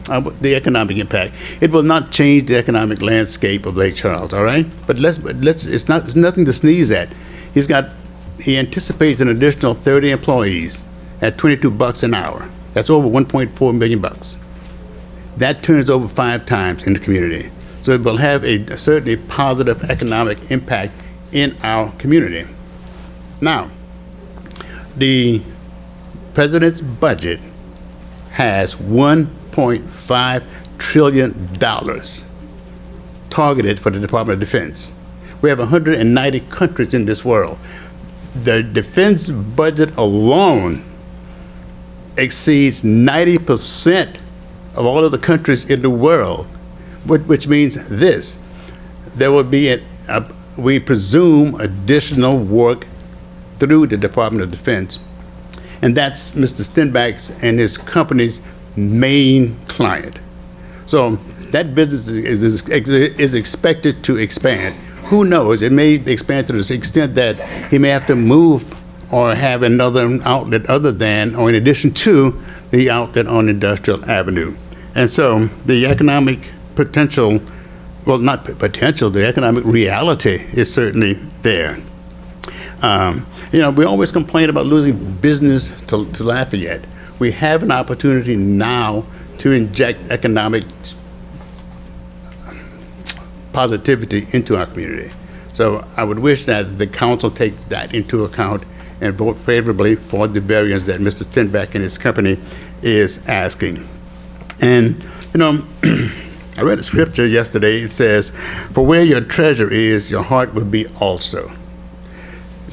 The economic impact. It will not change the economic landscape of Lake Charles, all right? But it's nothing to sneeze at. He anticipates an additional 30 employees at $22 an hour. That's over $1.4 million. That turns over 5 times in the community. So it will have a certainly positive economic impact in our community. Now, the president's budget has $1.5 trillion targeted for the Department of Defense. We have 190 countries in this world. The defense budget alone exceeds 90% of all of the countries in the world, which means this: there will be, we presume, additional work through the Department of Defense. And that's Mr. Stenbeck's and his company's main client. So that business is expected to expand. Who knows? It may expand to the extent that he may have to move or have another outlet other than, or in addition to, the outlet on Industrial Avenue. And so the economic potential, well, not potential, the economic reality is certainly there. We always complain about losing business to Lafayette. We have an opportunity now to inject economic positivity into our community. So I would wish that the council take that into account and vote favorably for the variance that Mr. Stenbeck and his company is asking. And, I read a scripture yesterday. It says, "For where your treasure is, your heart will be also."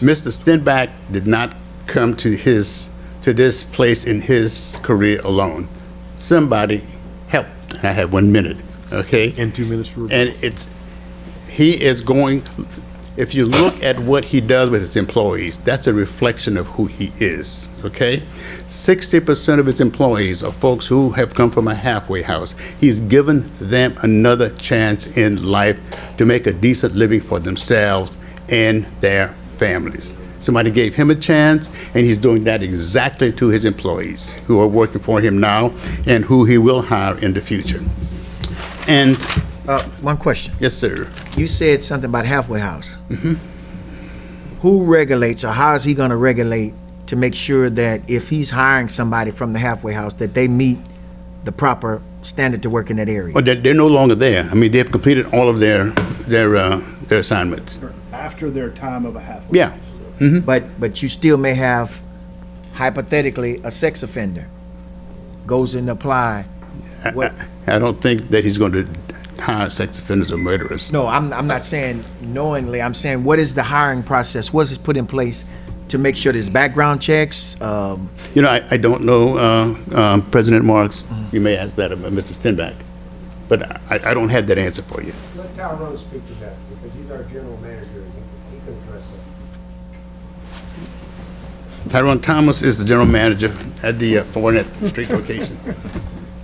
Mr. Stenbeck did not come to to this place in his career alone. Somebody help. I have 1 minute, okay? And 2 minutes for. And he is going, if you look at what he does with his employees, that's a reflection of who he is, okay? 60% of his employees are folks who have come from a halfway house. He's given them another chance in life to make a decent living for themselves and their families. Somebody gave him a chance, and he's doing that exactly to his employees who are working for him now and who he will hire in the future. And, One question. yes, sir. You said something about halfway house. Who regulates, or how is he gonna regulate to make sure that if he's hiring somebody from the halfway house, that they meet the proper standard to work in that area? Well, they're no longer there. I mean, they've completed all of their assignments. After their time of a halfway. Yeah. But you still may have, hypothetically, a sex offender goes and apply. What? I don't think that he's going to hire sex offenders or murderers. No, I'm not saying knowingly. I'm saying, what is the hiring process? What is put in place to make sure there's background checks? You know, I don't know, President Marks. You may ask that of Mr. Stenback. But I don't have that answer for you. Let Tyrone speak to that, because he's our general manager, and he can address that. Tyrone Thomas is the general manager at the 4th Street location.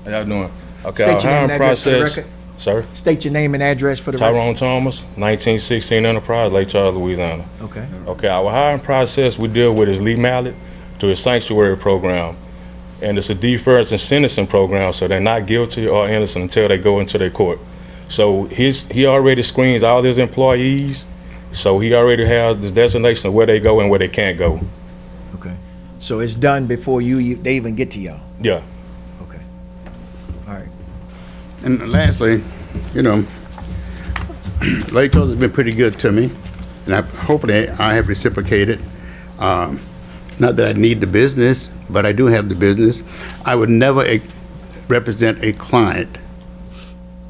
How y'all doing? Okay, State our your name hiring and address for the process. record. Sir, State your name and address for the record. Tyrone Thomas, 1916 Enterprise, Lake Charles, Louisiana. Okay. Okay, our hiring process we deal with is Lee Mallet to his sanctuary program. And it's a deference and sentencing program, so they're not guilty or innocent until they go into their court. So he already screens all his employees, so he already has the designation of where they go and where they can't go. Okay. So it's done before they even get to y'all? Yeah. Okay. All right. And lastly, you know, Lake Charles has been pretty good to me, and hopefully I have reciprocated. Not that I need the business, but I do have the business. I would never represent a client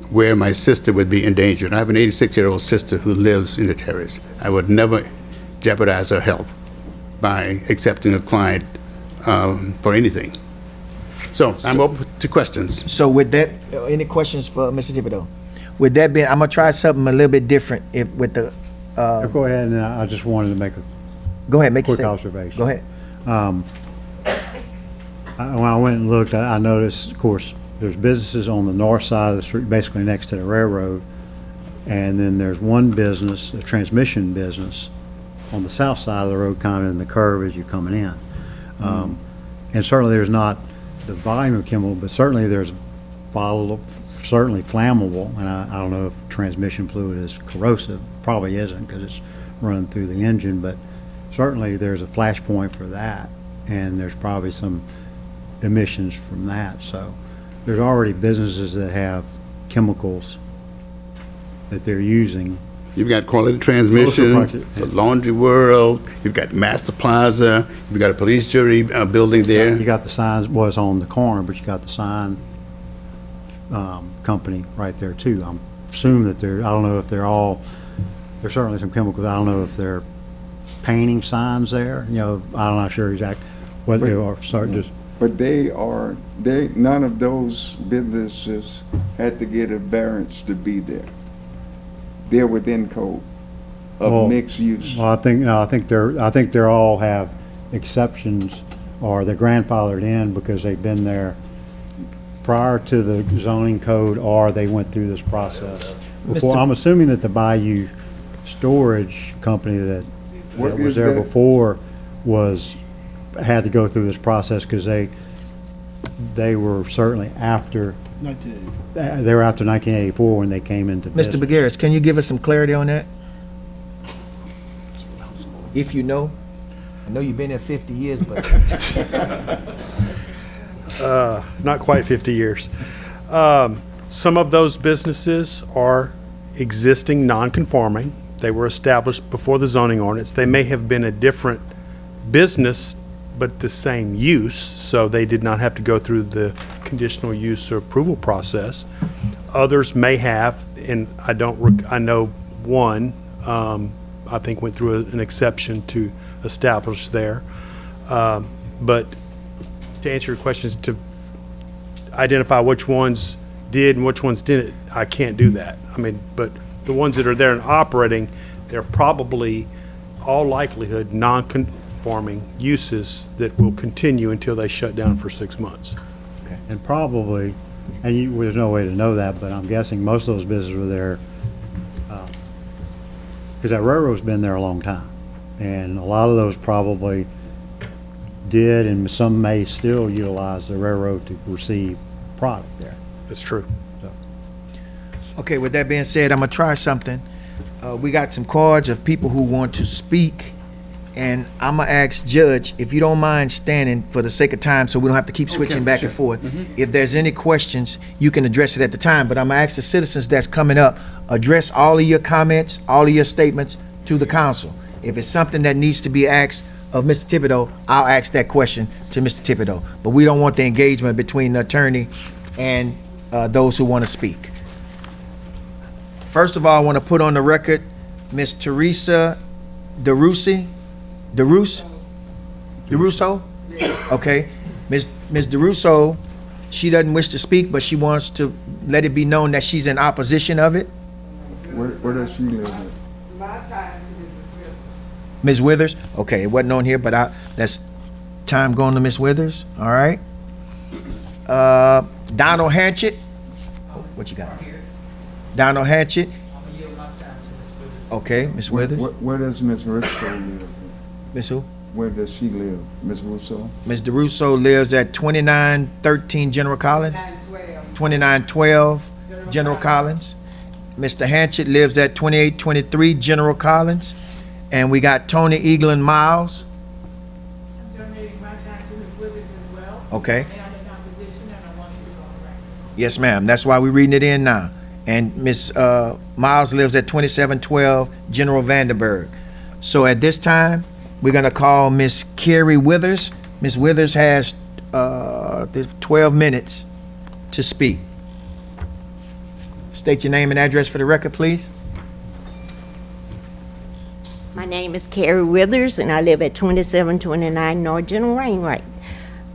where my sister would be endangered. I have an 86-year-old sister who lives in the terrace. I would never jeopardize her health by accepting a client for anything. So I'm open to questions. So with that, any questions for Mr. Thibodeau? With that being, I'm gonna try something a little bit different with the, Go ahead, and I just wanted to make a go ahead, make your quick statement. observation. Go ahead. When I went and looked, I noticed, of course, there's businesses on the north side of the street, basically next to the railroad, and then there's one business, a transmission business, on the south side of the road, kind of in the curve as you're coming in. And certainly there's not the volume of chemical, but certainly there's volatile, certainly flammable, and I don't know if transmission fluid is corrosive, probably isn't, because it's running through the engine, but certainly there's a flash point for that, and there's probably some emissions from that. So there's already businesses that have chemicals that they're using. You've got Quality Transmission, the Laundry World, you've got Master Plaza, you've got a police jury building there. You got the signs, was on the corner, but you got the sign company right there too. I'm assuming that I don't know if they're all, there's certainly some chemicals. I don't know if they're painting signs there, you know, I'm not sure exactly what they are, just. But none of those businesses had to get a variance to be there. They're within code of mixed use. Well, I think they're all have exceptions, or they're grandfathered in because they've been there prior to the zoning code, or they went through this process before. I'm assuming that the Bayou Storage Company that was there before had to go through this process because they were certainly after 1984. they were after 1984 when they came into Mr. business. Begaris, can you give us some clarity on that? If you know. I know you've been there 50 years, but Not quite 50 years. Some of those businesses are existing non-conforming. They were established before the zoning ordinance. They may have been a different business, but the same use, so they did not have to go through the conditional use or approval process. Others may have, and I know one, I think went through an exception to establish there. But to answer your questions, to identify which ones did and which ones didn't, I can't do that. I mean, but the ones that are there and operating, they're probably, all likelihood, non-conforming uses that will continue until they shut down for 6 months. And probably, and there's no way to know that, but I'm guessing most of those businesses were there, because that railroad's been there a long time. And a lot of those probably did, and some may still utilize the railroad to receive product there. That's true. Okay, with that being said, I'm gonna try something. We got some cards of people who want to speak, and I'm gonna ask Judge, if you don't mind standing for the sake of time, so we don't have to keep switching back and forth. If there's any questions, you can address it at the time, but I'm gonna ask the citizens that's coming up, address all of your comments, all of your statements to the council. If it's something that needs to be asked of Mr. Thibodeau, I'll ask that question to Mr. Thibodeau. But we don't want the engagement between the attorney and those who want to speak. First of all, I want to put on the record Miss Teresa DeRusso? Okay. Miss DeRusso, she doesn't wish to speak, but she wants to let it be known that she's in opposition of it. Where does she live at? Ms. Withers? Okay, it wasn't on here, but that's time going to Ms. Withers, all right? Donald Hatchett? What you got? Donald Hatchett? Okay, Ms. Withers? Where does Ms. Russo live? Ms. who? Where does she live? Ms. Russo? Ms. DeRusso lives at 2913 General Collins? 2912 General Collins. Mr. Hatchett lives at 2823 General Collins. And we got Tony Eaglin Miles. I'm donating my time to Ms. Withers as well. Okay. And I'm in opposition and I wanted to go on record. Yes, ma'am. That's why we're reading it in now. And Ms. Miles lives at 2712 General Vandenberg. So at this time, we're gonna call Ms. Carrie Withers. Ms. Withers has 12 minutes to speak. State your name and address for the record, please. My name is Carrie Withers, and I live at 2729 North General Wainwright.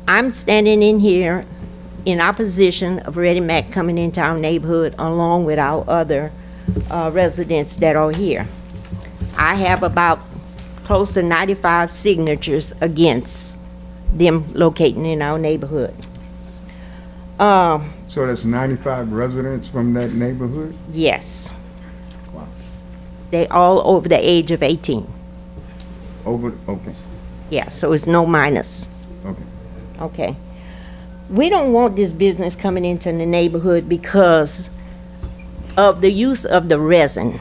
I'm standing in here in opposition of Reddy Mac coming into our neighborhood along with our other residents that are here. I have about close to 95 signatures against them locating in our neighborhood. So that's 95 residents from that neighborhood? Yes. They all over the age of 18. Okay, Yeah, so it's no minus. okay. Okay. We don't want this business coming into the neighborhood because of the use of the resin.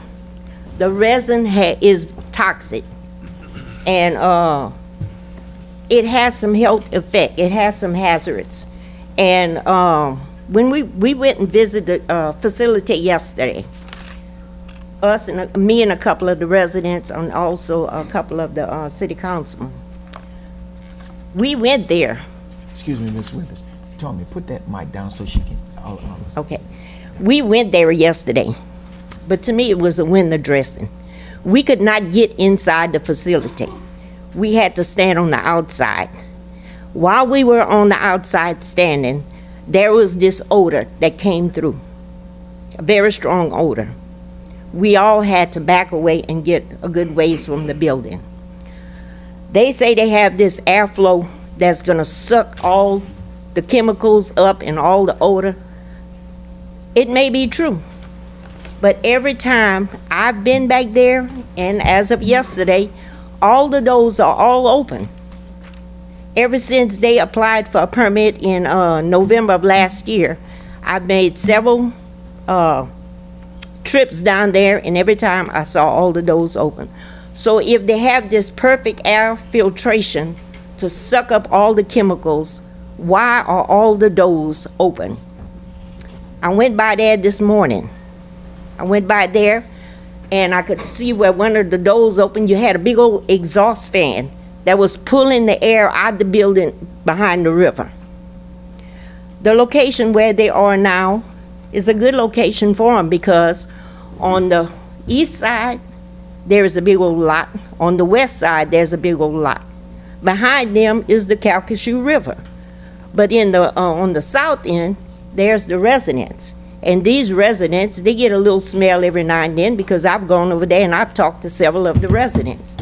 The resin is toxic, and it has some health effect. It has some hazards. And when we went and visited the facility yesterday, me and a couple of the residents and also a couple of the city councilmen, we went there. Excuse me, Ms. Withers. Tommy, put that mic down so she can. Okay. We went there yesterday, but to me it was a window dressing. We could not get inside the facility. We had to stand on the outside. While we were on the outside standing, there was this odor that came through, a very strong odor. We all had to back away and get a good ways from the building. They say they have this airflow that's gonna suck all the chemicals up and all the odor. It may be true, but every time I've been back there, and as of yesterday, all the doors are all open. Ever since they applied for a permit in November of last year, I've made several trips down there, and every time I saw all the doors open. So if they have this perfect air filtration to suck up all the chemicals, why are all the doors open? I went by there this morning. I went by there and I could see where one of the doors open, you had a big old exhaust fan that was pulling the air out of the building behind the river. The location where they are now is a good location for them because on the east side, there is a big old lot. On the west side, there's a big old lot. Behind them is the Calcasieu River. But on the south end, there's the residents. And these residents, they get a little smell every now and then because I've gone over there and I've talked to several of the residents.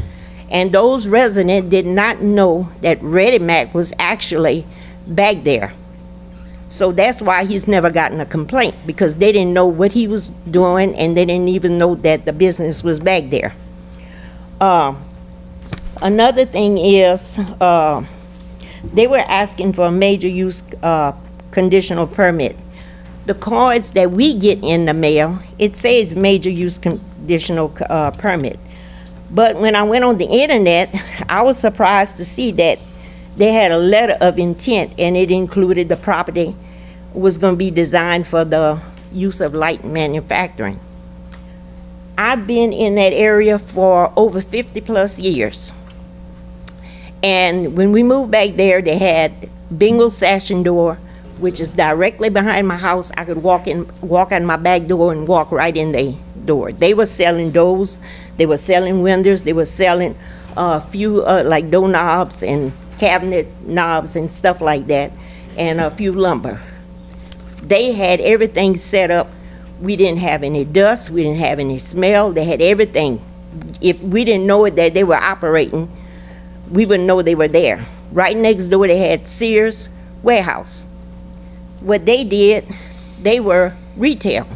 And those residents did not know that Reddy Mac was actually back there. So that's why he's never gotten a complaint, because they didn't know what he was doing and they didn't even know that the business was back there. Another thing is, they were asking for a major use conditional permit. The cards that we get in the mail, it says major use conditional permit. But when I went on the internet, I was surprised to see that they had a letter of intent, and it included the property was going to be designed for the use of light manufacturing. I've been in that area for over 50 plus years. And when we moved back there, they had Bingle Sash and Door, which is directly behind my house. I could walk out my back door and walk right in the door. They were selling doors, they were selling windows, they were selling a few like doorknobs and cabinet knobs and stuff like that, and a few lumber. They had everything set up. We didn't have any dust, we didn't have any smell. They had everything. If we didn't know it that they were operating, we wouldn't know they were there. Right next door they had Sears warehouse. What they did, they were retail.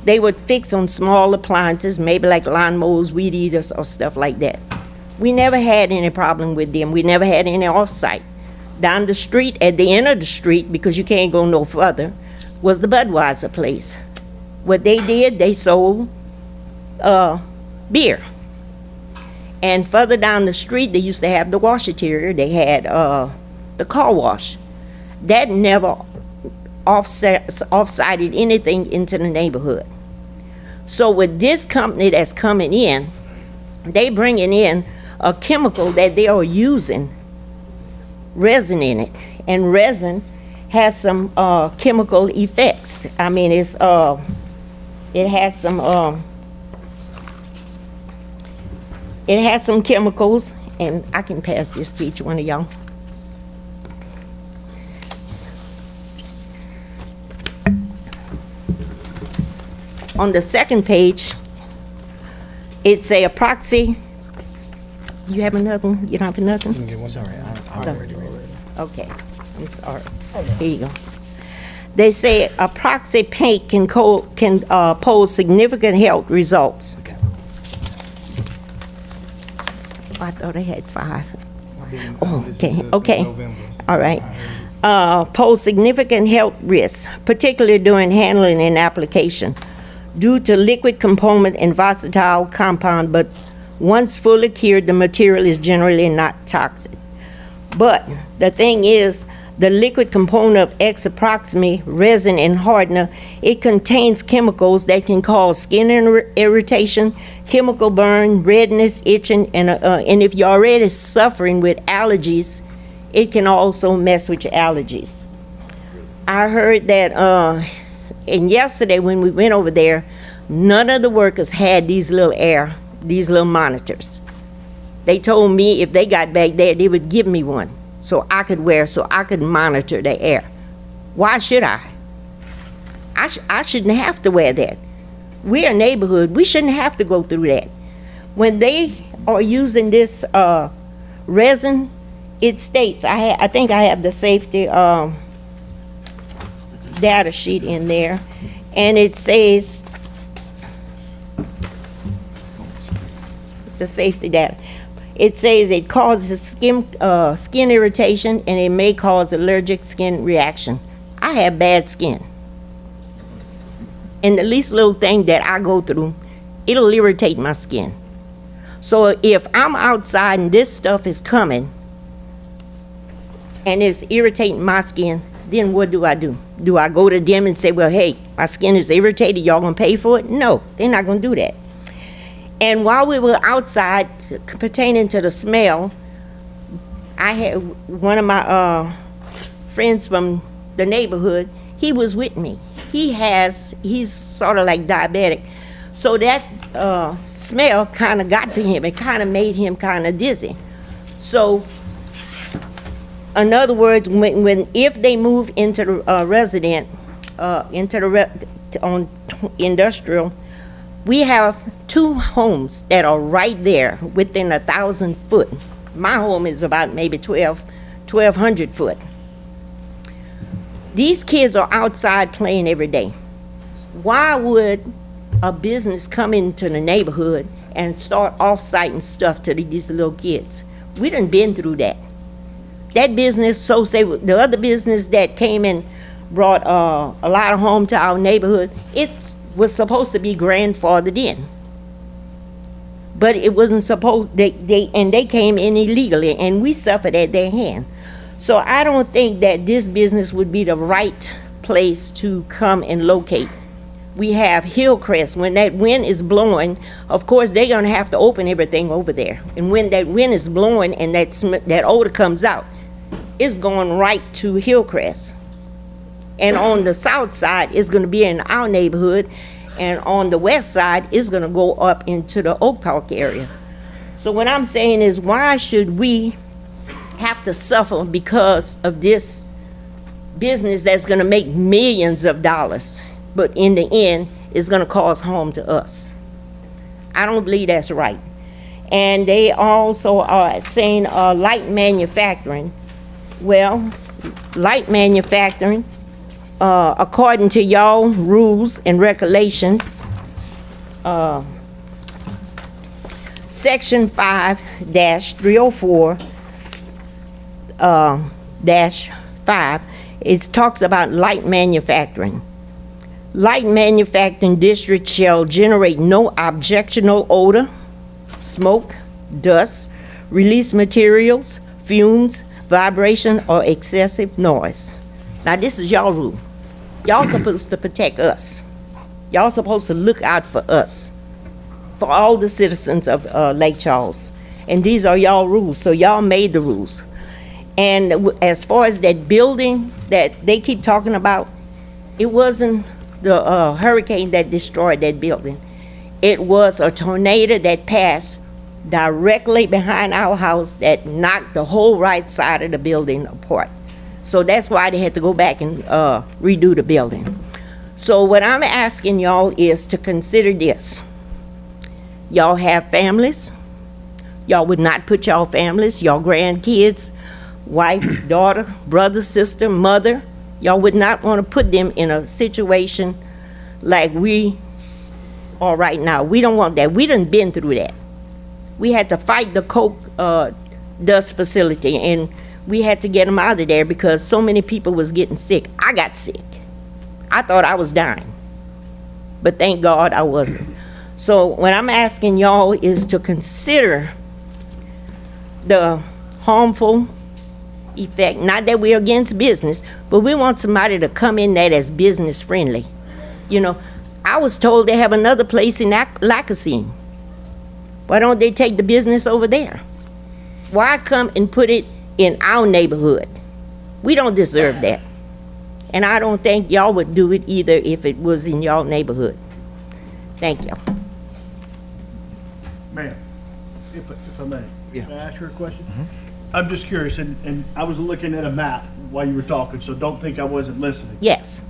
They would fix on small appliances, maybe like lawnmowers, weed eaters, or stuff like that. We never had any problem with them. We never had any off-site. Down the street, at the end of the street, because you can't go no further, was the Budweiser place. What they did, they sold beer. And further down the street, they used to have the washateria. They had the car wash. That never off-sited anything into the neighborhood. So with this company that's coming in, they bringing in a chemical that they are using resin in it, and resin has some chemical effects. I mean, it has some chemicals, and I can pass this to each one of y'all. On the second page, it's a proxy. You have another one? You don't have another one? Sorry, I already read it. Okay, I'm sorry. Here you go. They say a proxy paint can pose significant health results. Okay. I thought I had 5. Oh, okay. All right. Pose significant health risks, particularly during handling and application, due to liquid component and versatile compound, but once fully cured, the material is generally not toxic. But the thing is, the liquid component of X-epoxy resin and hardener, it contains chemicals that can cause skin irritation, chemical burn, redness, itching, and if you're already suffering with allergies, it can also mess with your allergies. I heard that, and yesterday when we went over there, none of the workers had these little monitors. They told me if they got back there, they would give me one so I could wear, so I could monitor the air. Why should I? I shouldn't have to wear that. We're a neighborhood. We shouldn't have to go through that. When they are using this resin, it states, I think I have the safety data sheet in there, and it says, the safety data. It says it causes skin irritation, and it may cause allergic skin reaction. I have bad skin. And the least little thing that I go through, it'll irritate my skin. So if I'm outside and this stuff is coming and it's irritating my skin, then what do? Do I go to them and say, well, hey, my skin is irritated, y'all gonna pay for it? No, they're not gonna do that. And while we were outside, pertaining to the smell, I had one of my friends from the neighborhood, he was with me. He's sort of like diabetic. So that smell kind of got to him. It kind of made him kind of dizzy. So In other words, if they move into the resident, on industrial, we have 2 homes that are right there within 1,000 foot. My home is about maybe 1,200 foot. These kids are outside playing every day. Why would a business come into the neighborhood and start off-siting stuff to these little kids? We done been through that. That business, so say the other business that came and brought a lot of home to our neighborhood, it was supposed to be grandfathered in. But it wasn't supposed, they came in illegally, and we suffered at their hand. So I don't think that this business would be the right place to come and locate. We have Hillcrest. When that wind is blowing, of course, they're gonna have to open everything over there. And when that wind is blowing and that odor comes out, it's going right to Hillcrest. And on the south side, it's gonna be in our neighborhood, and on the west side, it's gonna go up into the Oak Park area. So what I'm saying is, why should we have to suffer because of this business that's gonna make millions of dollars, but in the end, it's gonna cause harm to us? I don't believe that's right. And they also are saying light manufacturing. Well, light manufacturing, according to y'all rules and regulations, Section 5-304 -5, it talks about light manufacturing. Light manufacturing district shall generate no objectionable odor, smoke, dust, release materials, fumes, vibration, or excessive noise. Now, this is y'all rule. Y'all supposed to protect us. Y'all supposed to look out for us, for all the citizens of Lake Charles. And these are y'all rules, so y'all made the rules. And as far as that building that they keep talking about, it wasn't the hurricane that destroyed that building. It was a tornado that passed directly behind our house that knocked the whole right side of the building apart. So that's why they had to go back and redo the building. So what I'm asking y'all is to consider this. Y'all have families. Y'all would not put y'all families, y'all grandkids, wife, daughter, brother, sister, mother, y'all would not want to put them in a situation like we are right now. We don't want that. We done been through that. We had to fight the coke dust facility, and we had to get them out of there because so many people was getting sick. I got sick. I thought I was dying, but thank God I wasn't. So what I'm asking y'all is to consider the harmful effect. Not that we're against business, but we want somebody to come in that is business friendly. You know, I was told they have another place in Lacassine. Why don't they take the business over there? Why come and put it in our neighborhood? We don't deserve that. And I don't think y'all would do it either if it was in y'all neighborhood. Thank you. Ma'am, if I may, may I ask her a question? I'm just curious, and I was looking at a map while you were talking, so don't think I wasn't listening. Yes.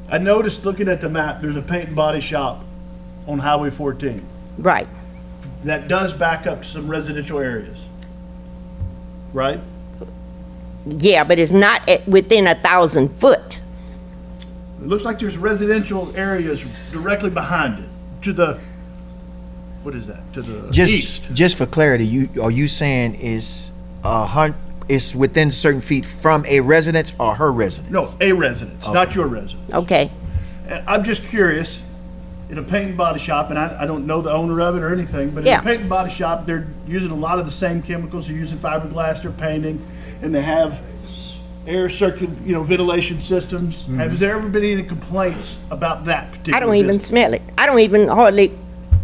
I noticed looking at the map, there's a paint and body shop on Highway 14. Right. That does back up to some residential areas, right? Yeah, but it's not within 1,000 foot. It looks like there's residential areas directly behind it, to the, what is that, to the east? Just for clarity, are you saying it's within certain feet from a residence or her residence? No, a residence, not your residence. Okay. And I'm just curious, in a paint and body shop, and I don't know the owner of it or anything, but in Yeah. a paint and body shop, they're using a lot of the same chemicals. They're using fiberglass, they're painting, and they have air ventilation systems. Has there ever been any complaints about that particular I don't even business? smell it. I don't even hardly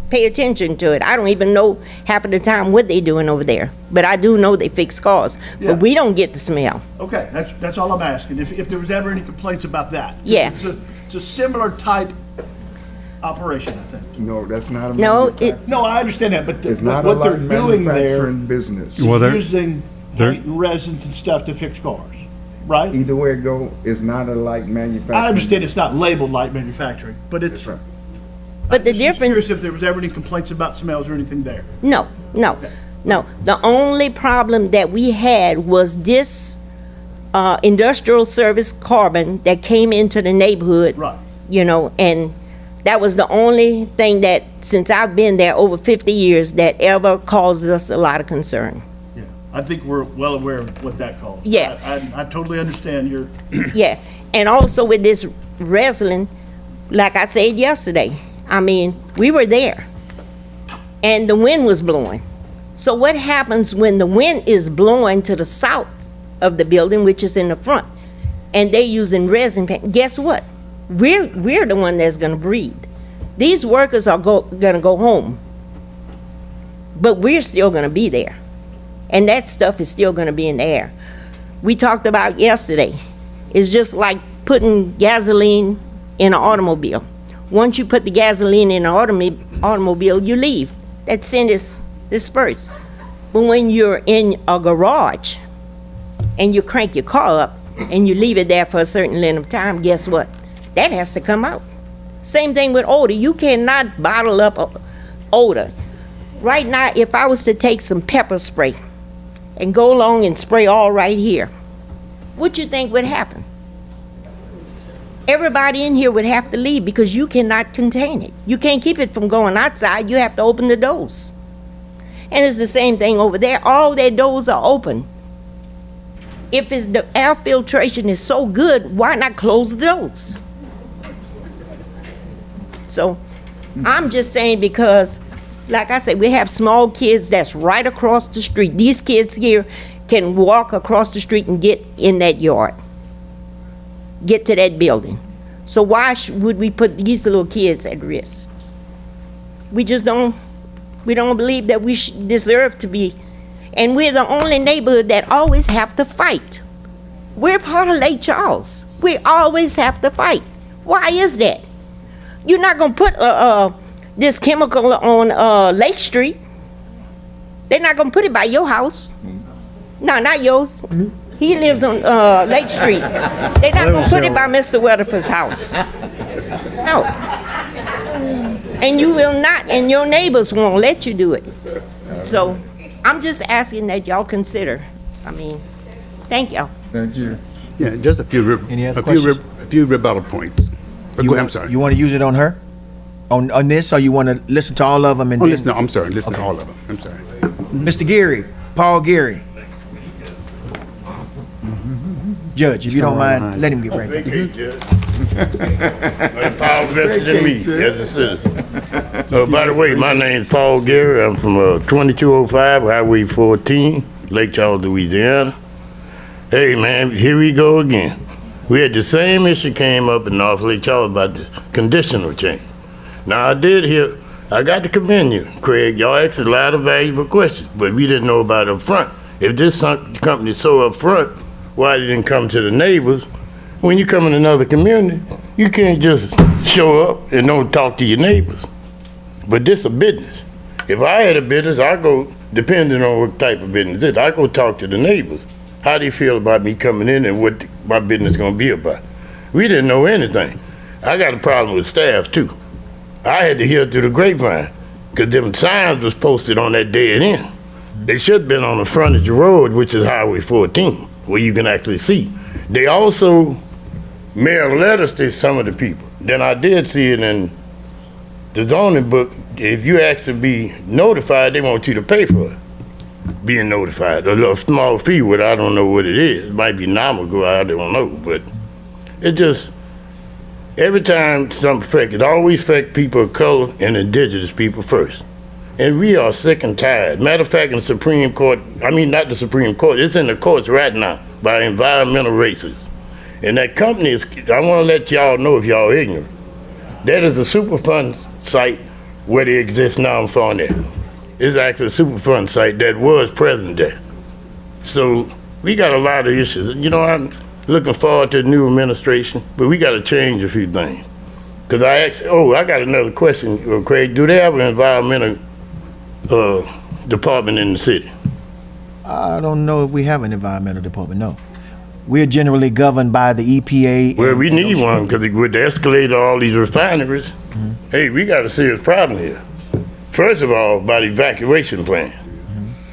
pay attention to it. I don't even know half of the time what they doing over there. But I do know they fix cars. Yeah. But we don't get the smell. Okay, that's all I'm asking. If there was ever any complaints about that. Yeah. It's a similar type operation, I think. No, that's not a No, manufacturing. No, I understand that, but It's not a what they're light doing there manufacturing business. Well, is they're- using There- paint and resins and stuff to fix cars, right? Either way it go, it's not a light manufacturing. I understand it's not labeled light manufacturing, but it's. Right. But the Just difference. curious if there was ever any complaints about smells or anything there. No, no, no. The only problem that we had was this industrial service carbon that came into the neighborhood. Right. You know, and that was the only thing that, since I've been there over 50 years, that ever caused us a lot of concern. Yeah, I think we're well aware of what that calls. Yeah. I totally understand your, Yeah, and also with this wrestling, like I said yesterday, I mean, we were there, and the wind was blowing. So what happens when the wind is blowing to the south of the building, which is in the front, and they using resin paint? Guess what? We're the one that's gonna breathe. These workers are gonna go home, but we're still gonna be there, and that stuff is still gonna be in the air. We talked about yesterday. It's just like putting gasoline in an automobile. Once you put the gasoline in an automobile, you leave. That scent is dispersed. But when you're in a garage and you crank your car up and you leave it there for a certain length of time, guess what? That has to come out. Same thing with odor. You cannot bottle up odor. Right now, if I was to take some pepper spray and go along and spray all right here, what you think would happen? Everybody in here would have to leave because you cannot contain it. You can't keep it from going outside. You have to open the doors. And it's the same thing over there. All their doors are open. If the air filtration is so good, why not close the doors? So I'm just saying, because, like I said, we have small kids that's right across the street. These kids here can walk across the street and get in that yard, get to that building. So why would we put these little kids at risk? We just don't believe that we deserve to be. And we're the only neighborhood that always have to fight. We're part of Lake Charles. We always have to fight. Why is that? You're not gonna put this chemical on Lake Street. They're not gonna put it by your house. No, not yours. He lives on Lake Street. They're not gonna put it by Mr. Weatherford's house. No. And you will not, and your neighbors won't let you do it. So I'm just asking that y'all consider. I mean, thank y'all. Thank you. Yeah, just a few, Any other questions? a few rebuttal points. Go ahead, I'm sorry. You want to use it on her? On this, or you want to listen to all of them and Oh, then? listen, no, I'm sorry, listen to all of them, I'm sorry. Mr. Geary, Paul Geary. Judge, if you don't mind, let him get right back. Power vested in me as a citizen. By the way, my name's Paul Gary. I'm from 2205 Highway 14, Lake Charles, Louisiana. Hey, man, here we go again. We had the same issue came up in North Lake Charles about this conditional change. Now, I got to commend you, Craig. Y'all asked a lot of valuable questions, but we didn't know about it up front. If this company is so up front, why they didn't come to the neighbors? When you come in another community, you can't just show up and don't talk to your neighbors. But this a business. If I had a business, I go, depending on what type of business it is, I go talk to the neighbors. How they feel about me coming in and what my business gonna be about. We didn't know anything. I got a problem with staff too. I had to hear through the grapevine, because them signs was posted on that dead end. They should have been on the frontage road, which is Highway 14, where you can actually see. They also mail letters to some of the people. Then I did see it in the zoning book. If you ask to be notified, they want you to pay for it, being notified. A little small fee, what I don't know what it is. It might be nominal, I don't know, but it just, every time something affects, it always affects people of color and indigenous people first. And we are sick and tired. Matter of fact, in the Supreme Court, I mean, not the Supreme Court, it's in the courts right now by environmental racists. And that company is, I want to let y'all know if y'all ignorant, that is a Superfund site where they exist now on there. It's actually a Superfund site that was present there. So we got a lot of issues. You know, I'm looking forward to the new administration, but we got to change a few things. Because I asked, I got another question, Craig. Do they have an environmental department in the city? I don't know if we have an environmental department, no. We're generally governed by the EPA. Well, we need one, because with the escalator, all these refineries, hey, we got a serious problem here. First of all, about evacuation plan.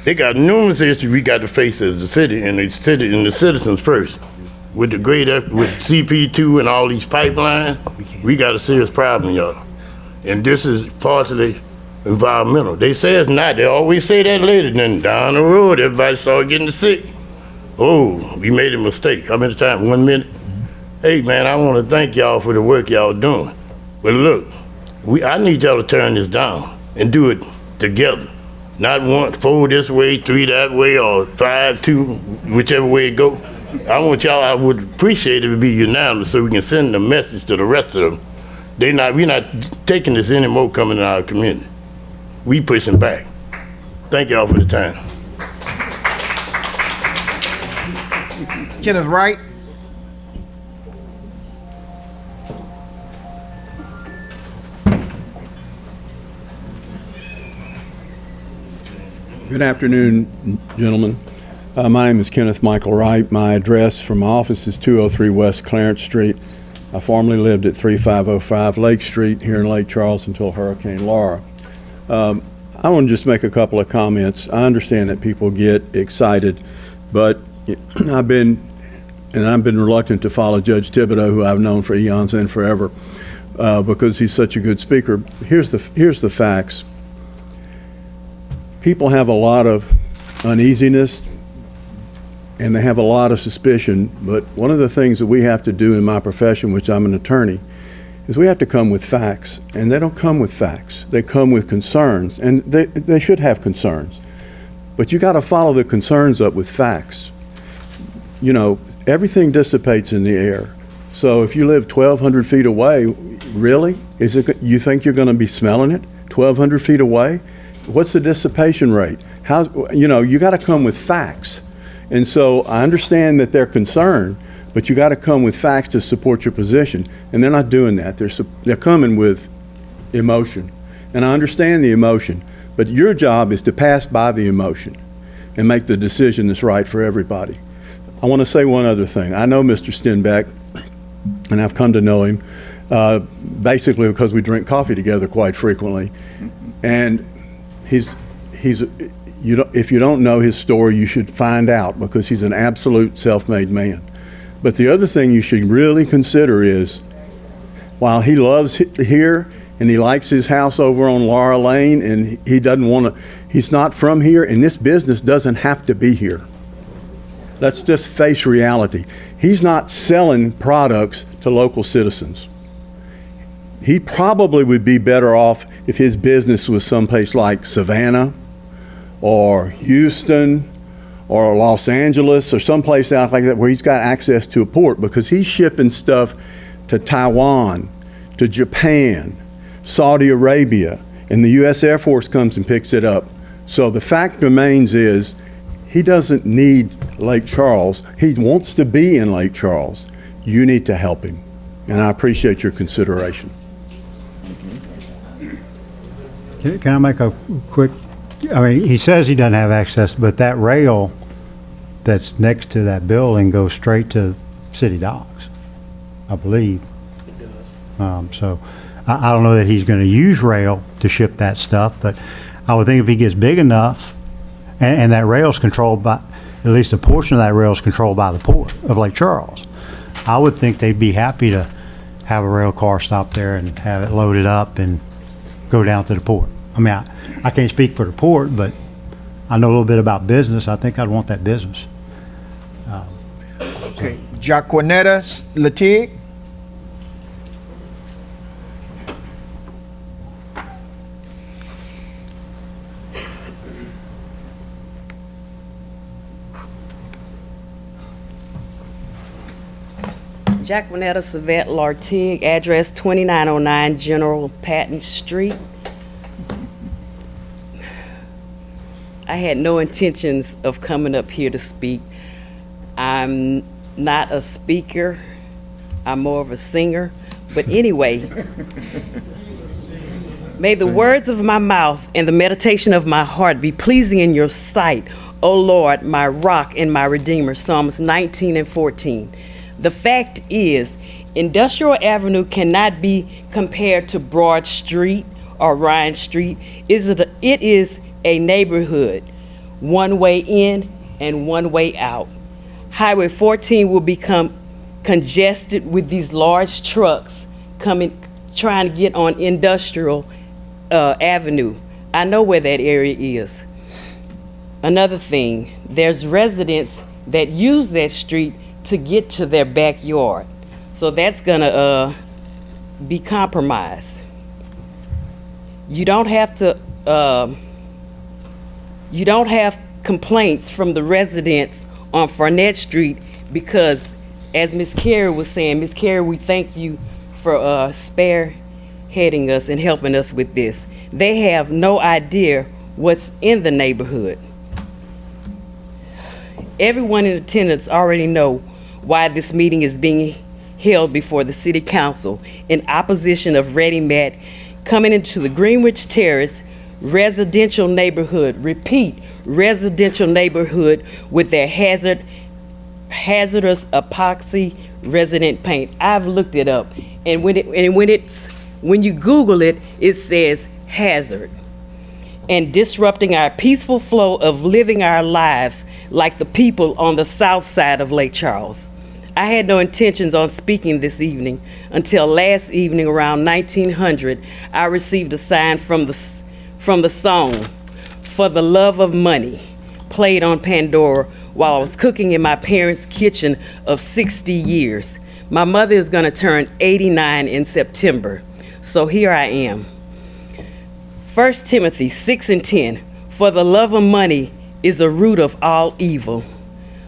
They got numerous issues we got to face as a city, and the citizens first. With the with CP2 and all these pipelines, we got a serious problem, y'all. And this is partially environmental. They say it's not. They always say that later. Then down the road, everybody started getting sick. Oh, we made a mistake. How many times? 1 minute? Hey, man, I want to thank y'all for the work y'all doing. But look, I need y'all to turn this down and do it together. Not 4 this way, 3 that way, or 5, 2, whichever way it go. I would appreciate it if it be unanimous so we can send a message to the rest of them. We're not taking this anymore coming in our community. We pushing back. Thank y'all for the time. Kenneth Wright. Good afternoon, gentlemen. My name is Kenneth Michael Wright. My address from my office is 203 West Clarence Street. I formerly lived at 3505 Lake Street here in Lake Charles until Hurricane Laura. I want to just make a couple of comments. I understand that people get excited, but I've been reluctant to follow Judge Thibodeau, who I've known for eons and forever, because he's such a good speaker. Here's the facts. People have a lot of uneasiness and they have a lot of suspicion, but one of the things that we have to do in my profession, which I'm an attorney, is we have to come with facts, and they don't come with facts. They come with concerns, and they should have concerns. But you got to follow the concerns up with facts. You know, everything dissipates in the air. So if you live 1,200 feet away, really? You think you're going to be smelling it 1,200 feet away? What's the dissipation rate? You got to come with facts. And so I understand that they're concerned, but you got to come with facts to support your position. And they're not doing that. They're coming with emotion. And I understand the emotion, but your job is to pass by the emotion and make the decision that's right for everybody. I want to say one other thing. I know Mr. Stenbeck, and I've come to know him basically because we drink coffee together quite frequently. And if you don't know his story, you should find out, because he's an absolute self-made man. But the other thing you should really consider is, while he loves here and he likes his house over on Laura Lane, and he's not from here, and this business doesn't have to be here. Let's just face reality. He's not selling products to local citizens. He probably would be better off if his business was someplace like Savannah or Houston or Los Angeles or someplace out like that where he's got access to a port, because he's shipping stuff to Taiwan, to Japan, Saudi Arabia, and the U.S. Air Force comes and picks it up. So the fact remains is he doesn't need Lake Charles. He wants to be in Lake Charles. You need to help him, and I appreciate your consideration. Can I make a quick, he says he doesn't have access, but that rail that's next to that building goes straight to city docks, I believe. It does. So I don't know that he's going to use rail to ship that stuff, but I would think if he gets big enough, and that rail's controlled by, at least a portion of that rail is controlled by the port of Lake Charles, I would think they'd be happy to have a rail car stop there and have it loaded up and go down to the port. I mean, I can't speak for the port, but I know a little bit about business. I think I'd want that business. Okay, Jaquanetta Latig. Jaquanetta Savette Lartigue, address 2909 General Patton Street. I had no intentions of coming up here to speak. I'm not a speaker. I'm more of a singer. But anyway, may the words of my mouth and the meditation of my heart be pleasing in your sight, O Lord, my rock and my redeemer, Psalms 19 and 14. The fact is, Industrial Avenue cannot be compared to Broad Street or Ryan Street. It is a neighborhood, one way in and one way out. Highway 14 will become congested with these large trucks trying to get on Industrial Avenue. I know where that area is. Another thing, there's residents that use that street to get to their backyard. So that's gonna be compromised. You don't have complaints from the residents on Farnett Street because, as Ms. Carey was saying, Ms. Carey, we thank you for spearheading us and helping us with this. They have no idea what's in the neighborhood. Everyone in attendance already know why this meeting is being held before the City Council in opposition of Ready Matt coming into the Greenwich Terrace residential neighborhood. Repeat, residential neighborhood with their hazardous epoxy resident paint. I've looked it up, and when you Google it, it says hazard. And disrupting our peaceful flow of living our lives like the people on the south side of Lake Charles. I had no intentions on speaking this evening until last evening around 1900. I received a sign from the song "For the Love of Money" played on Pandora while I was cooking in my parents' kitchen of 60 years. My mother is going to turn 89 in September, so here I am. 1 Timothy 6 and 10, for the love of money is a root of all evil.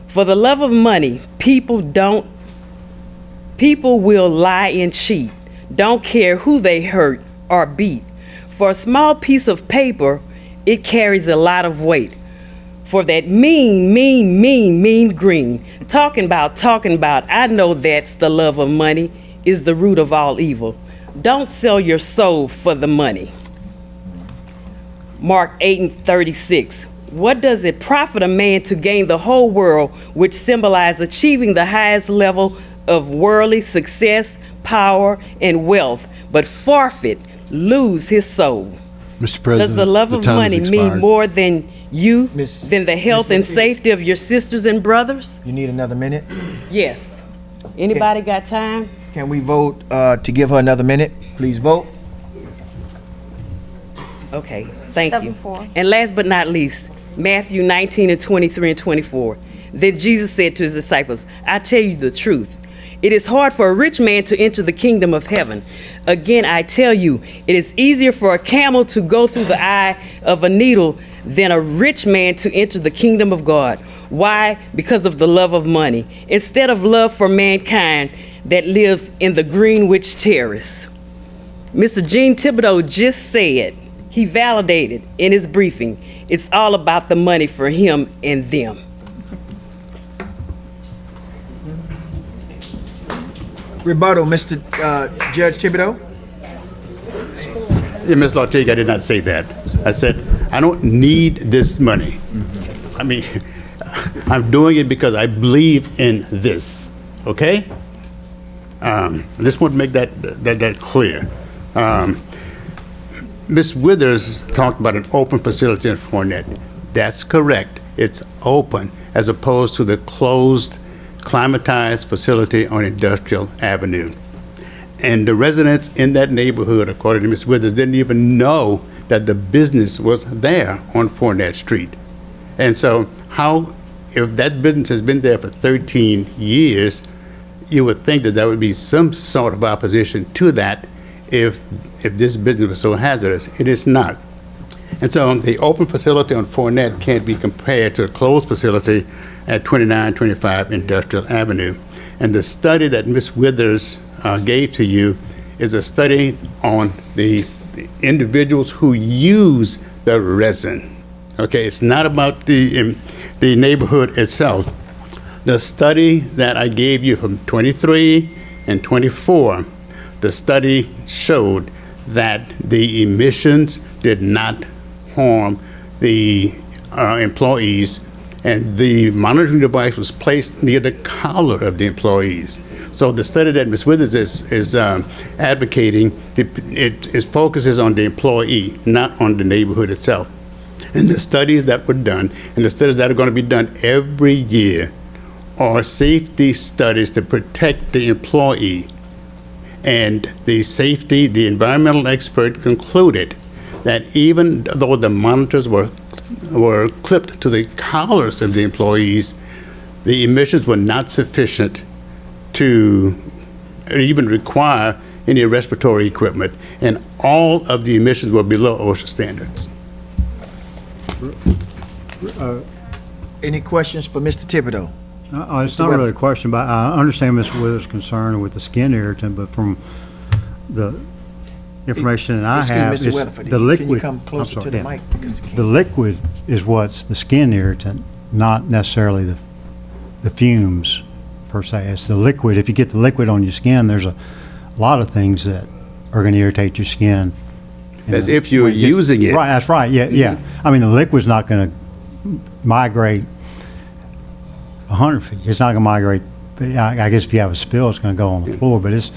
For the love of money, people will lie and cheat, don't care who they hurt or beat. For a small piece of paper, it carries a lot of weight. For that mean green, talking about, I know that's the love of money is the root of all evil. Don't sell your soul for the money. Mark 8 and 36. What does it profit a man to gain the whole world, which symbolizes achieving the highest level of worldly success, power, and wealth, but lose his soul? Mr. President, does the love of money mean more than than the health and safety of your sisters and brothers? You need another minute? Yes. Anybody got time? Can we vote to give her another minute? Please vote. Okay, thank you. 7-4. And last but not least, Matthew 19 and 23 and 24. Then Jesus said to his disciples, I tell you the truth. It is hard for a rich man to enter the kingdom of heaven. Again, I tell you, it is easier for a camel to go through the eye of a needle than a rich man to enter the kingdom of God. Why? Because of the love of money, instead of love for mankind that lives in the Greenwich Terrace. Mr. Gene Thibodeau just said, he validated in his briefing, it's all about the money for him and them. Rebuttal, Mr. Judge Thibodeau. Yeah, Ms. Ortega, I did not say that. I said, I don't need this money. I mean, I'm doing it because I believe in this, okay? I just want to make that clear. Ms. Withers talked about an open facility in Fournette. That's correct. It's open as opposed to the closed, climatized facility on Industrial Avenue. And the residents in that neighborhood, according to Ms. Withers, didn't even know that the business was there on Fournette Street. And so if that business has been there for 13 years, you would think that there would be some sort of opposition to that if this business was so hazardous. It is not. And so the open facility on Fournette can't be compared to a closed facility at 2925 Industrial Avenue. And the study that Ms. Withers gave to you is a study on the individuals who use the resin. Okay, it's not about the neighborhood itself. The study that I gave you from 23 and 24, the study showed that the emissions did not harm the employees And the monitoring device was placed near the collar of the employees. So the study that Ms. Withers is advocating, it focuses on the employee, not on the neighborhood itself. And the studies that were done, and the studies that are going to be done every year, are safety studies to protect the employee. And the environmental expert concluded that even though the monitors were clipped to the collars of the employees, the emissions were not sufficient to even require any respiratory equipment, and all of the emissions were below OSHA standards. Any questions for Mr. Thibodeau? It's not really a question, but I understand Ms. Withers' concern with the skin irritant, but from the information that I have, Excuse me, Mr. Weatherford, the liquid. can you come closer I'm sorry, to the yeah. mic? Because The liquid is what's the skin irritant, not necessarily the fumes per se. It's the liquid. If you get the liquid on your skin, there's a lot of things that are going to irritate your skin. As if you're using it. Right, that's right, yeah. I mean, the liquid's not going to migrate 100 feet. It's not going to migrate. I guess if you have a spill, it's going to go on the floor, but it's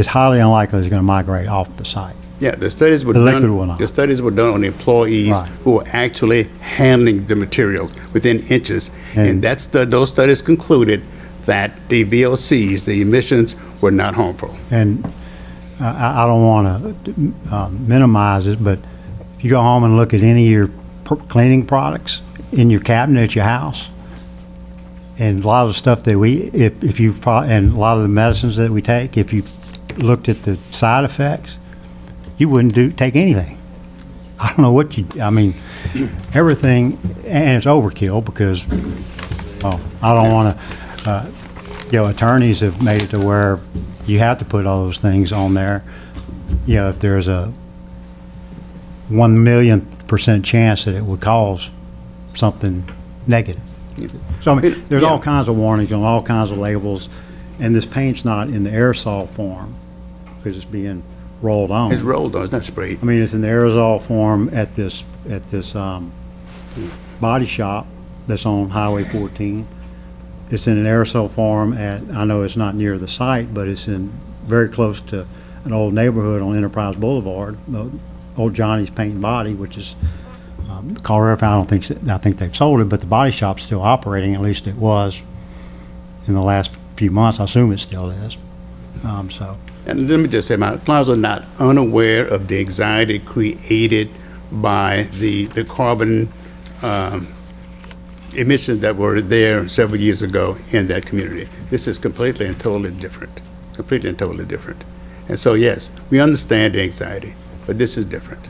highly unlikely it's going to migrate off the site. Yeah, the studies were The liquid done. will not. The studies were done on employees Right. who were actually handling the materials within inches, and And- those studies concluded that the VOCs, the emissions, were not harmful. And I don't want to minimize it, but if you go home and look at any of your cleaning products in your cabinet at your house, and a lot of the stuff that and a lot of the medicines that we take, if you looked at the side effects, you wouldn't take anything. I don't know what everything, and it's overkill because, I don't want to, attorneys have made it to where you have to put all those things on there. If there's a 1,000,000% chance that it would cause something negative. So there's all kinds of warnings and all kinds of labels, and this paint's not in the aerosol form because it's being rolled on. It's rolled on, it's not sprayed. I mean, it's in the aerosol form at this body shop that's on Highway 14. It's in an aerosol form I know it's not near the site, but it's in very close to an old neighborhood on Enterprise Boulevard, Old Johnny's Paint and Body, which is Colorado. I think they've sold it, but the body shop's still operating. At least it was in the last few months. I assume it still is. And let me just say, my clients are not unaware of the anxiety created by the carbon emissions that were there several years ago in that community. This is completely and totally different. Completely and totally different. And so, yes, we understand the anxiety, but this is different.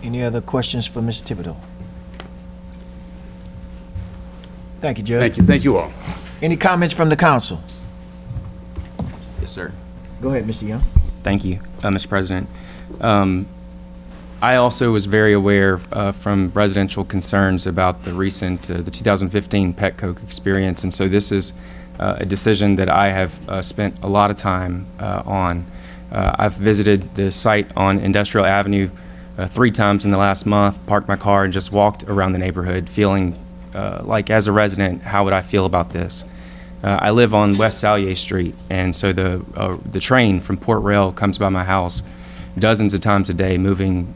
Any other questions for Mr. Thibodeau? Thank you, Judge. Thank you. Thank you all. Any comments from the council? Yes, sir. Go ahead, Mr. Young. Thank you, Mr. President. I also was very aware from residential concerns about the recent, the 2015 pet coke experience, and so this is a decision that I have spent a lot of time on. I've visited the site on Industrial Avenue 3 times in the last month, parked my car, and just walked around the neighborhood feeling like, as a resident, how would I feel about this? I live on West Sallier Street, and so the train from Port Rail comes by my house dozens of times a day, moving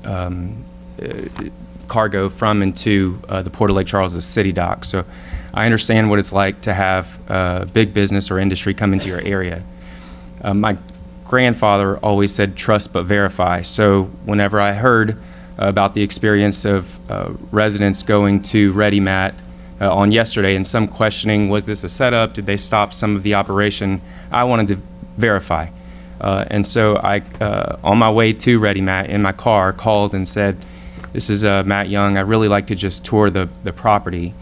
cargo from and to the Port of Lake Charles' city dock. So I understand what it's like to have big business or industry come into your area. My grandfather always said, trust but verify. So whenever I heard about the experience of residents going to Ready Mat on yesterday and some questioning, was this a setup? Did they stop some of the operation? I wanted to verify. And so I, on my way to Ready Mat in my car, called and said, this is Matt Young. I'd really like to just tour the property.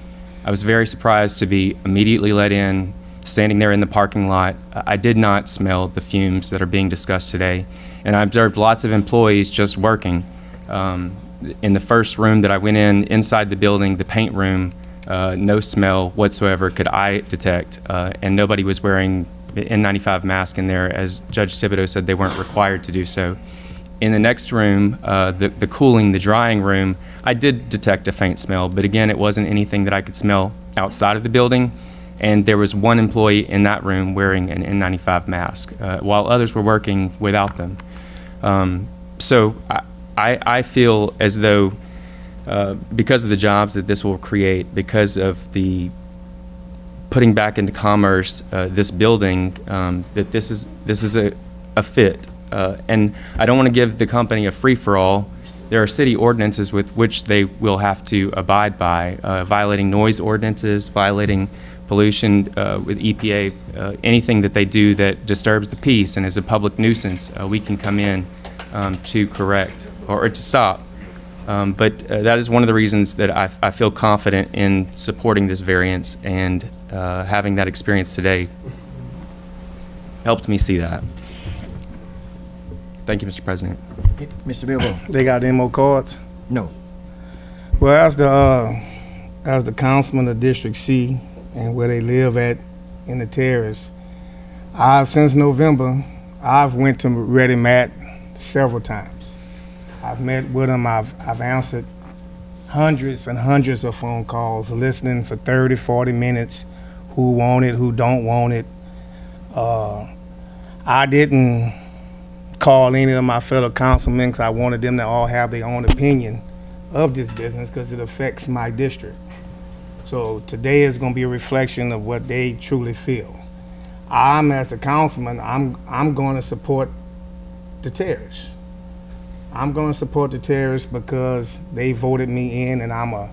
I was very surprised to be immediately let in, standing there in the parking lot. I did not smell the fumes that are being discussed today. And I observed lots of employees just working. In the first room that I went in, inside the building, the paint room, no smell whatsoever could I detect. And nobody was wearing N95 mask in there. As Judge Thibodeau said, they weren't required to do so. In the next room, the cooling, the drying room, I did detect a faint smell, but again, it wasn't anything that I could smell outside of the building. And there was one employee in that room wearing an N95 mask, while others were working without them. So I feel as though because of the jobs that this will create, because of the putting back into commerce this building, that this is a fit. And I don't want to give the company a free-for-all. There are city ordinances with which they will have to abide by, violating noise ordinances, violating pollution with EPA, anything that they do that disturbs the peace and is a public nuisance, we can come in to correct or to stop. But that is one of the reasons that I feel confident in supporting this variance, and having that experience today helped me see that. Thank you, Mr. President. Mr. Bilbo? They got any more cards? No. Well, as the councilman of District C and where they live at in the terrace, since November, I've went to Ready Matt several times. I've met with them. I've answered hundreds and hundreds of phone calls, listening for 30, 40 minutes, who want it, who don't want it. I didn't call any of my fellow councilmen because I wanted them to all have their own opinion of this business because it affects my district. So today is going to be a reflection of what they truly feel. As the councilman, I'm going to support the terrace. I'm going to support the terrace because they voted me in and I'm a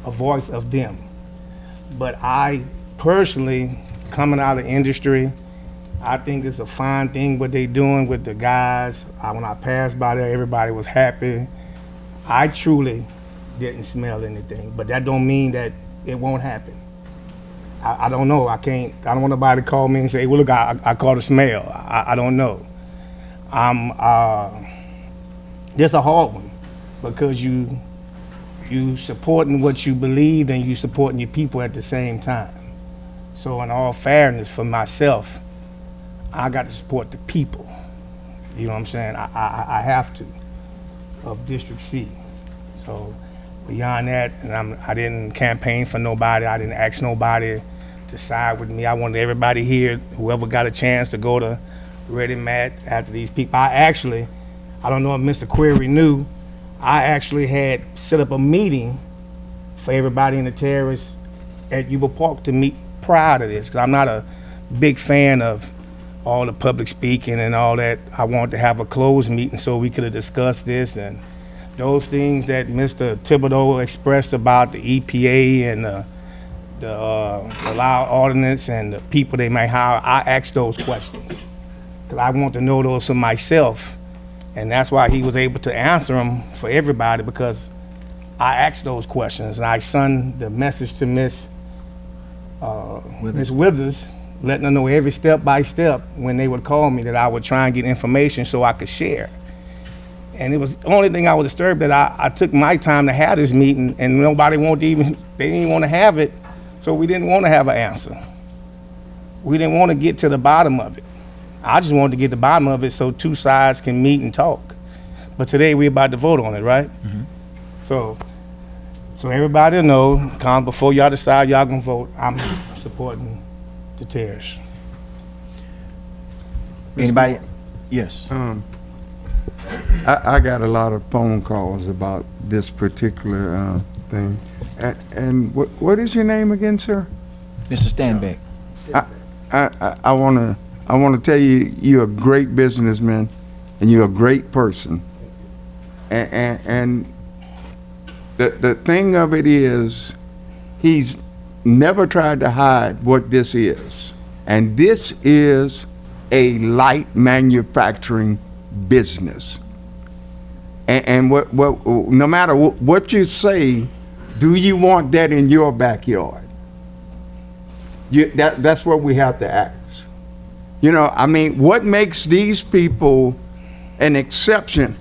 voice of them. But I personally, coming out of industry, I think it's a fine thing what they doing with the guys. When I passed by there, everybody was happy. I truly didn't smell anything, but that don't mean that it won't happen. I don't know. I don't want nobody to call me and say, well, look, I caught a smell. I don't know. It's a hard one because you supporting what you believe and you supporting your people at the same time. So in all fairness, for myself, I got to support the people. You know what I'm saying? I have to, of District C. So beyond that, and I didn't campaign for nobody. I didn't ask nobody to side with me. I wanted everybody here, whoever got a chance to go to Ready Matt after these people. I don't know if Mr. Query knew, I actually had set up a meeting for everybody in the terrace at Yuba Park to meet prior to this, because I'm not a big fan of all the public speaking and all that. I wanted to have a closed meeting so we could have discussed this, and those things that Mr. Thibodeau expressed about the EPA and the loud ordinance and the people they may hire, I asked those questions because I want to know those for myself, and that's why he was able to answer them for everybody, because I asked those questions and I sent the message to Miss Withers, letting her know every step by step when they would call me that I would try and get information so I could share. And it was the only thing I was disturbed that I took my time to have this meeting and nobody they didn't even want to have it, so we didn't want to have an answer. We didn't want to get to the bottom of it. I just wanted to get to the bottom of it so two sides can meet and talk. But today we're about to vote on it, right? Mm-hmm. So everybody will know, before y'all decide y'all gonna vote, I'm supporting the terrace. Anybody? Yes. I got a lot of phone calls about this particular thing. And what is your name again, sir? Mr. Stanbeck. I want to tell you, you're a great businessman and you're a great person. And the thing of it is, he's never tried to hide what this is. And this is a light manufacturing business. And no matter what you say, do you want that in your backyard? That's what we have to ask. What makes these people an exception?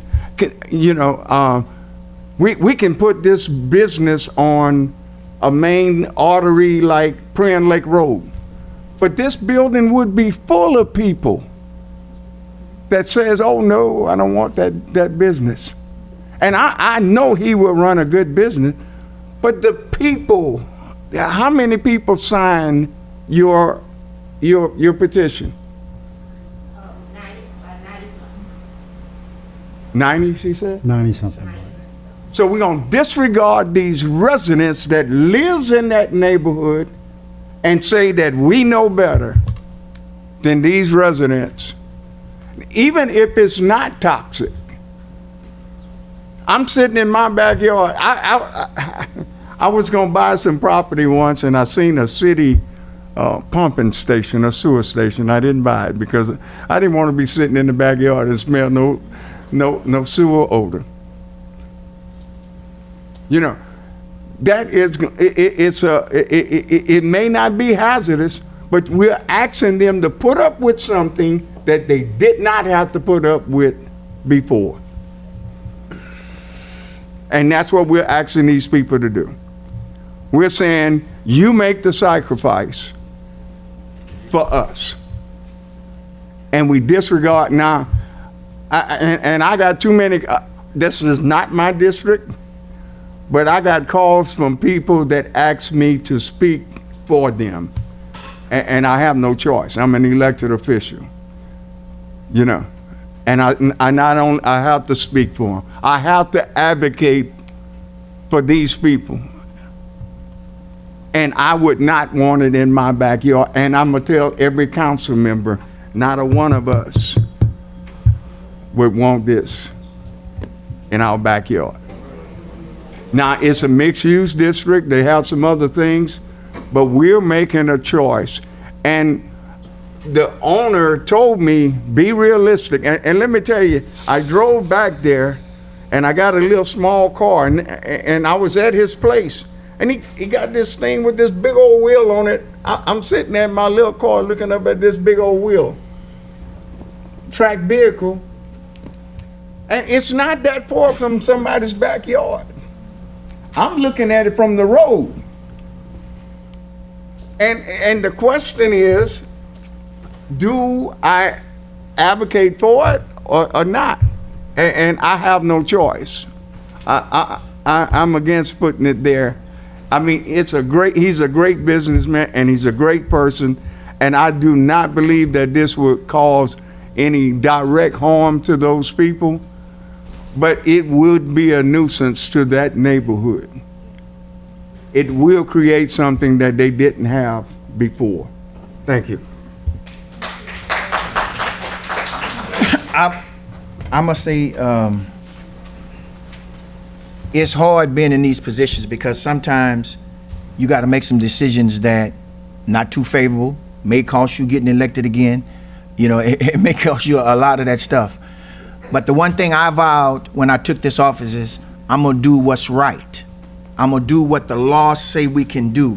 We can put this business on a main artery like Prairie Lake Road, but this building would be full of people. that says, oh, no, I don't want that business. And I know he will run a good business, but the people, how many people signed your petition? 90, she said? 90-something. So we're going to disregard these residents that lives in that neighborhood and say that we know better than these residents, even if it's not toxic. I'm sitting in my backyard. I was going to buy some property once, and I seen a city pumping station, a sewer station. I didn't buy it because I didn't want to be sitting in the backyard and smell no sewer odor. You know, that is, it may not be hazardous, but we're asking them to put up with something that they did not have to put up with before. And that's what we're asking these people to do. We're saying, you make the sacrifice for us. And we disregard now, I got too many, this is not my district, but I got calls from people that ask me to speak for them. And I have no choice. I'm an elected official, you know. And I not only, I have to speak for them. I have to advocate for these people. And I would not want it in my backyard. And I'm gonna tell every council member, not a one of us would want this in our backyard. Now, it's a mixed-use district. They have some other things, but we're making a choice. And the owner told me, be realistic. And let me tell you, I drove back there, and I got a little small car, and I was at his place. And he got this thing with this big old wheel on it. I'm sitting there in my little car looking up at this big old wheel. Track vehicle. And it's not that far from somebody's backyard. I'm looking at it from the road. And the question is, do I advocate for it or not? And I have no choice. I'm against putting it there. I mean, he's a great businessman and he's a great person. And I do not believe that this would cause any direct harm to those people. But it would be a nuisance to that neighborhood. It will create something that they didn't have before. Thank you. I must say, it's hard being in these positions because sometimes you got to make some decisions that not too favorable, may cost you getting elected again. You know, it may cost you a lot of that stuff. But the one thing I vowed when I took this office is I'm gonna do what's right. I'm gonna do what the laws say we can do.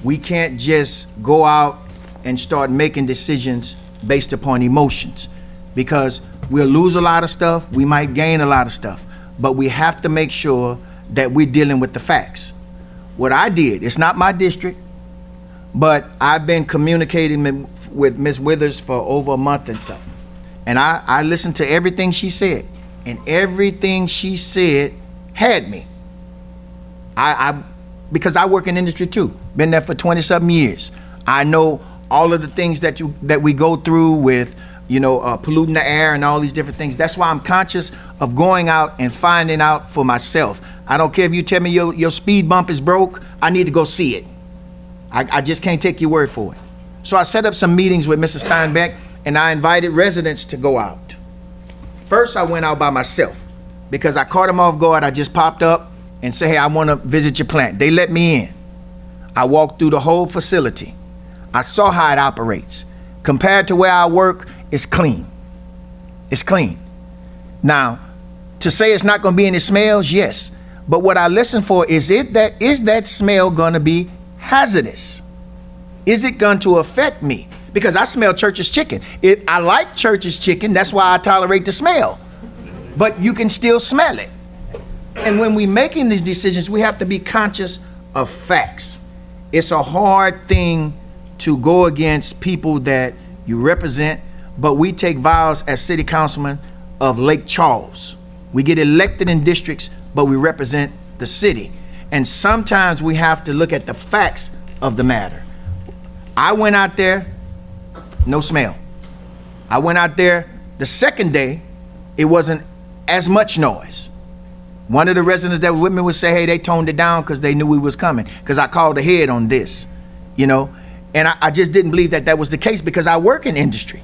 We can't just go out and start making decisions based upon emotions because we'll lose a lot of stuff, we might gain a lot of stuff, but we have to make sure that we're dealing with the facts. What I did, it's not my district, but I've been communicating with Ms. Withers for over a month and something. And I listened to everything she said, and everything she said had me. Because I work in industry too, been there for 20-something years. I know all of the things that we go through with, you know, polluting the air and all these different things. That's why I'm conscious of going out and finding out for myself. I don't care if you tell me your speed bump is broke, I need to go see it. I just can't take your word for it. So I set up some meetings with Mrs. Steinbeck, and I invited residents to go out. First, I went out by myself because I caught them off guard. I just popped up and said, hey, I want to visit your plant. They let me in. I walked through the whole facility. I saw how it operates. Compared to where I work, it's clean. It's clean. Now, to say it's not going to be any smells, yes. But what I listen for is that smell going to be hazardous? Is it going to affect me? Because I smell Church's chicken. I like Church's chicken, that's why I tolerate the smell. But you can still smell it. And when we're making these decisions, we have to be conscious of facts. It's a hard thing to go against people that you represent, but we take vows as city councilmen of Lake Charles. We get elected in districts, but we represent the city. And sometimes we have to look at the facts of the matter. I went out there, no smell. I went out there the second day, it wasn't as much noise. One of the residents that was with me would say, hey, they toned it down because they knew we was coming, because I called ahead on this, you know? And I just didn't believe that that was the case because I work in industry.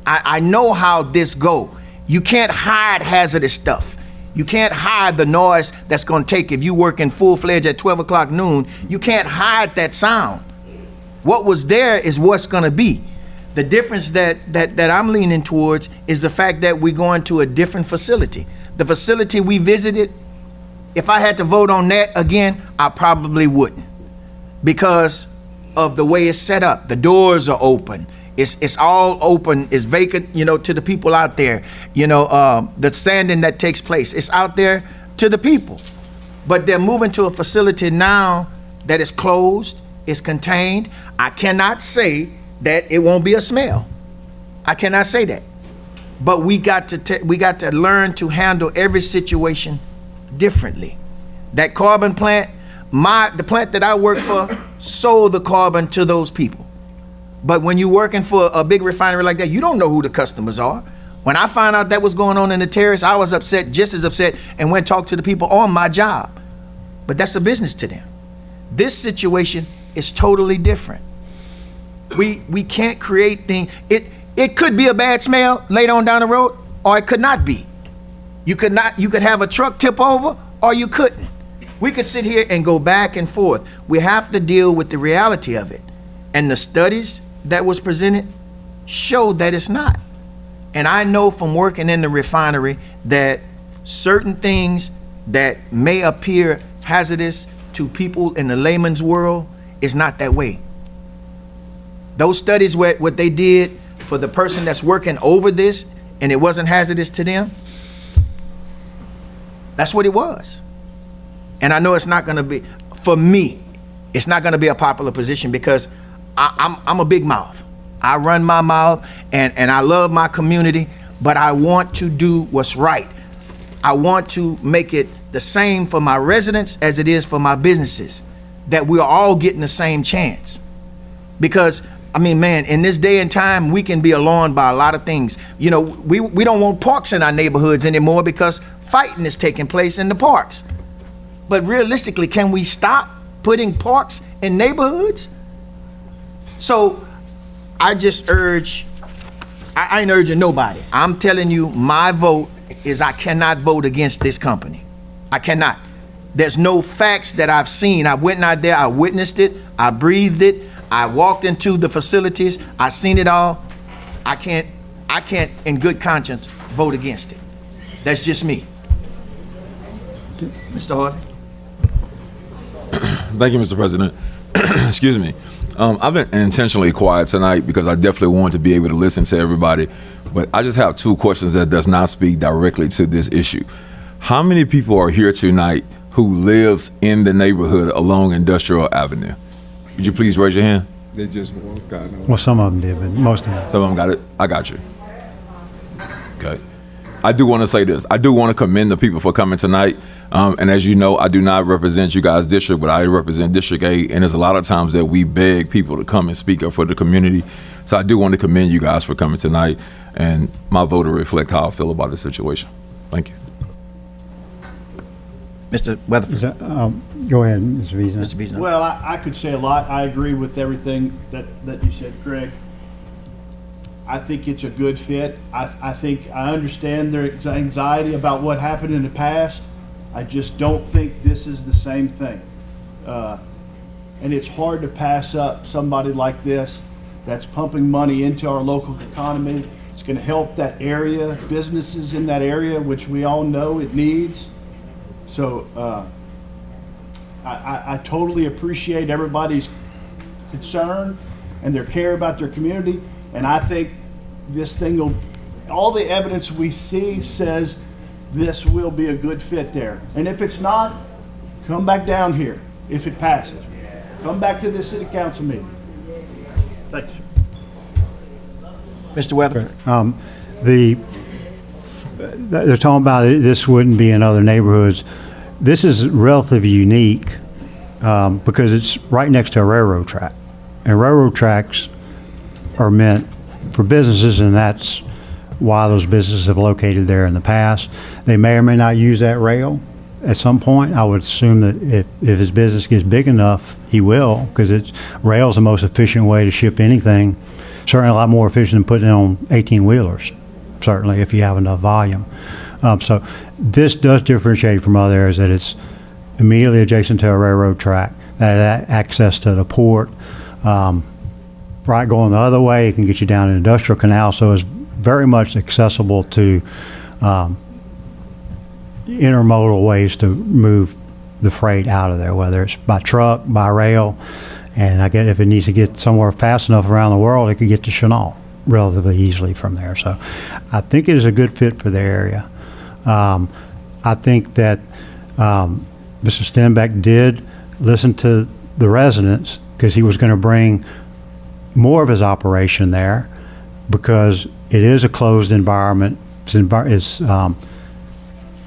I know how this go. You can't hide hazardous stuff. You can't hide the noise that's gonna take if you work in full-fledged at 12 o'clock noon. You can't hide that sound. What was there is what's gonna be. The difference that I'm leaning towards is the fact that we're going to a different facility. The facility we visited, if I had to vote on that again, I probably wouldn't, because of the way it's set up. The doors are open. It's all open. It's vacant, you know, to the people out there. You know, the standing that takes place, it's out there to the people. But they're moving to a facility now that is closed, is contained. I cannot say that it won't be a smell. I cannot say that. But we got to learn to handle every situation differently. That carbon plant, the plant that I work for sold the carbon to those people. But when you're working for a big refinery like that, you don't know who the customers are. When I found out that was going on in the terrace, I was upset, just as upset, and went and talked to the people on my job. But that's a business to them. This situation is totally different. We can't create things. It could be a bad smell later on down the road, or it could not be. You could have a truck tip over, or you couldn't. We could sit here and go back and forth. We have to deal with the reality of it. And the studies that was presented showed that it's not. And I know from working in the refinery that certain things that may appear hazardous to people in the layman's world is not that way. Those studies, what they did for the person that's working over this and it wasn't hazardous to them, that's what it was. And I know it's not gonna be, for me, it's not gonna be a popular position because I'm a big mouth. I run my mouth and I love my community, but I want to do what's right. I want to make it the same for my residents as it is for my businesses, that we're all getting the same chance. Because, I mean, man, in this day and time, we can be alarmed by a lot of things. You know, we don't want parks in our neighborhoods anymore because fighting is taking place in the parks. But realistically, can we stop putting parks in neighborhoods? So I just urge, I ain't urging nobody. I'm telling you, my vote is I cannot vote against this company. I cannot. There's no facts that I've seen. I went out there, I witnessed it, I breathed it, I walked into the facilities, I seen it all. I can't in good conscience vote against it. That's just me. Mr. Hardy. Thank you, Mr. President. Excuse me. I've been intentionally quiet tonight because I definitely want to be able to listen to everybody, but I just have two questions that does not speak directly to this issue. How many people are here tonight who lives in the neighborhood along Industrial Avenue? Would you please raise your hand? They just walked out. Well, some of them did, but most of them. Some of them got it. I got you. Okay. I do want to say this. I do want to commend the people for coming tonight. And as you know, I do not represent you guys' district, but I represent District 8. And there's a lot of times that we beg people to come and speak up for the community. So I do want to commend you guys for coming tonight. And my vote will reflect how I feel about the situation. Thank you. Mr. Weatherford. Go ahead, Mr. Wiesner. Mr. Wiesner. Well, I could say a lot. I agree with everything that you said, Greg. I think it's a good fit. I think I understand their anxiety about what happened in the past. I just don't think this is the same thing. And it's hard to pass up somebody like this that's pumping money into our local economy. It's going to help that area, businesses in that area, which we all know it needs. So I totally appreciate everybody's concern and their care about their community. And I think this thing will, all the evidence we see says this will be a good fit there. And if it's not, come back down here if it passes. Come back to this city council meeting. Thank you. Mr. Weatherford? They're talking about this wouldn't be in other neighborhoods. This is relatively unique because it's right next to a railroad track. And railroad tracks are meant for businesses, and that's why those businesses have located there in the past. They may or may not use that rail at some point. I would assume that if his business gets big enough, he will, because rail's the most efficient way to ship anything. Certainly a lot more efficient than putting it on 18-wheelers, certainly, if you have enough volume. So this does differentiate from other areas, that it's immediately adjacent to a railroad track, that access to the port. Right, going the other way, it can get you down an industrial canal, so it's very much accessible to intermodal ways to move the freight out of there, whether it's by truck, by rail, and I guess if it needs to get somewhere fast enough around the world, it could get to Chenal relatively easily from there. So I think it is a good fit for the area. I think that Mr. Stenbeck did listen to the residents, because he was going to bring more of his operation there, because it is a closed environment. It's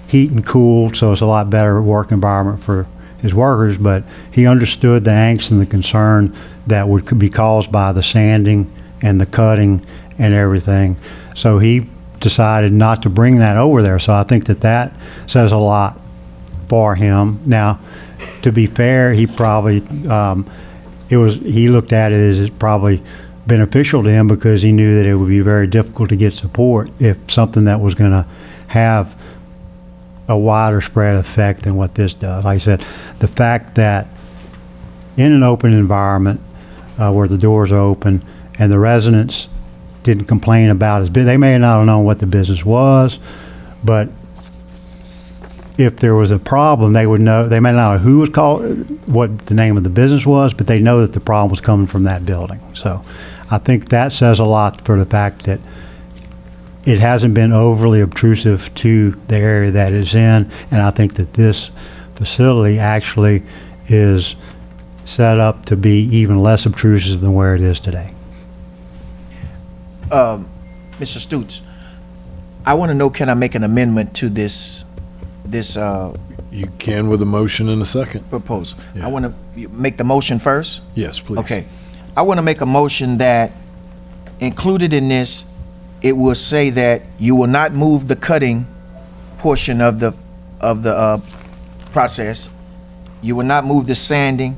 heat and cooled, so it's a lot better work environment for his workers, but he understood the angst and the concern that could be caused by the sanding and the cutting and everything. So he decided not to bring that over there. So I think that says a lot for him. Now, to be fair, he probably he looked at it as it's probably beneficial to him, because he knew that it would be very difficult to get support if something that was going to have a wider spread effect than what this does. Like I said, the fact that in an open environment where the doors are open and the residents didn't complain about his business, they may not have known what the business was, but if there was a problem, they would know. They may not know who was called, what the name of the business was, but they know that the problem was coming from that building. So I think that says a lot for the fact that it hasn't been overly obtrusive to the area that it's in, and I think that this facility actually is set up to be even less obtrusive than where it is today. Mr. Stutes, I want to know, can I make an amendment to this You can with a motion and a second. proposal? Yeah. I want to make the motion first. Yes, please. Okay. I want to make a motion that included in this, it will say that you will not move the cutting portion of the process. You will not move the sanding,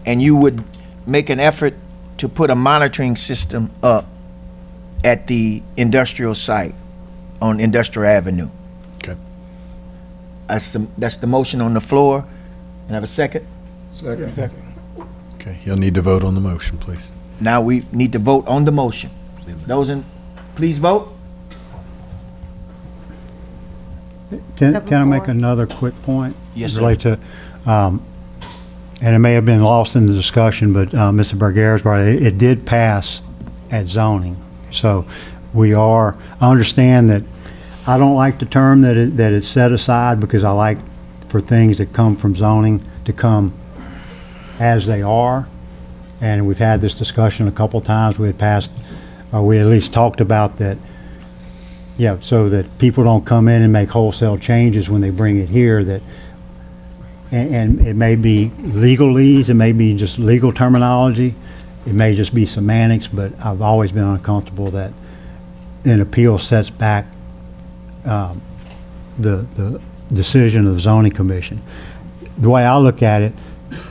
and you would make an effort to put a monitoring system up at the industrial site on Industrial Avenue. Okay. That's the motion on the floor. And I have a second? Second. Okay, you'll need to vote on the motion, please. Now we need to vote on the motion. Those in, please vote. Can I make another quick point? Yes, sir. Relate to, and it may have been lost in the discussion, but Mr. Bergera's brought it. It did pass at zoning. So I understand that I don't like the term that it's set aside, because I like for things that come from zoning to come as they are. And we've had this discussion a couple times. We had passed, or we at least talked about that, so that people don't come in and make wholesale changes when they bring it here, that, and it may be legalese, it may be just legal terminology, it may just be semantics, but I've always been uncomfortable that an appeal sets back the decision of the zoning commission. The way I look at it,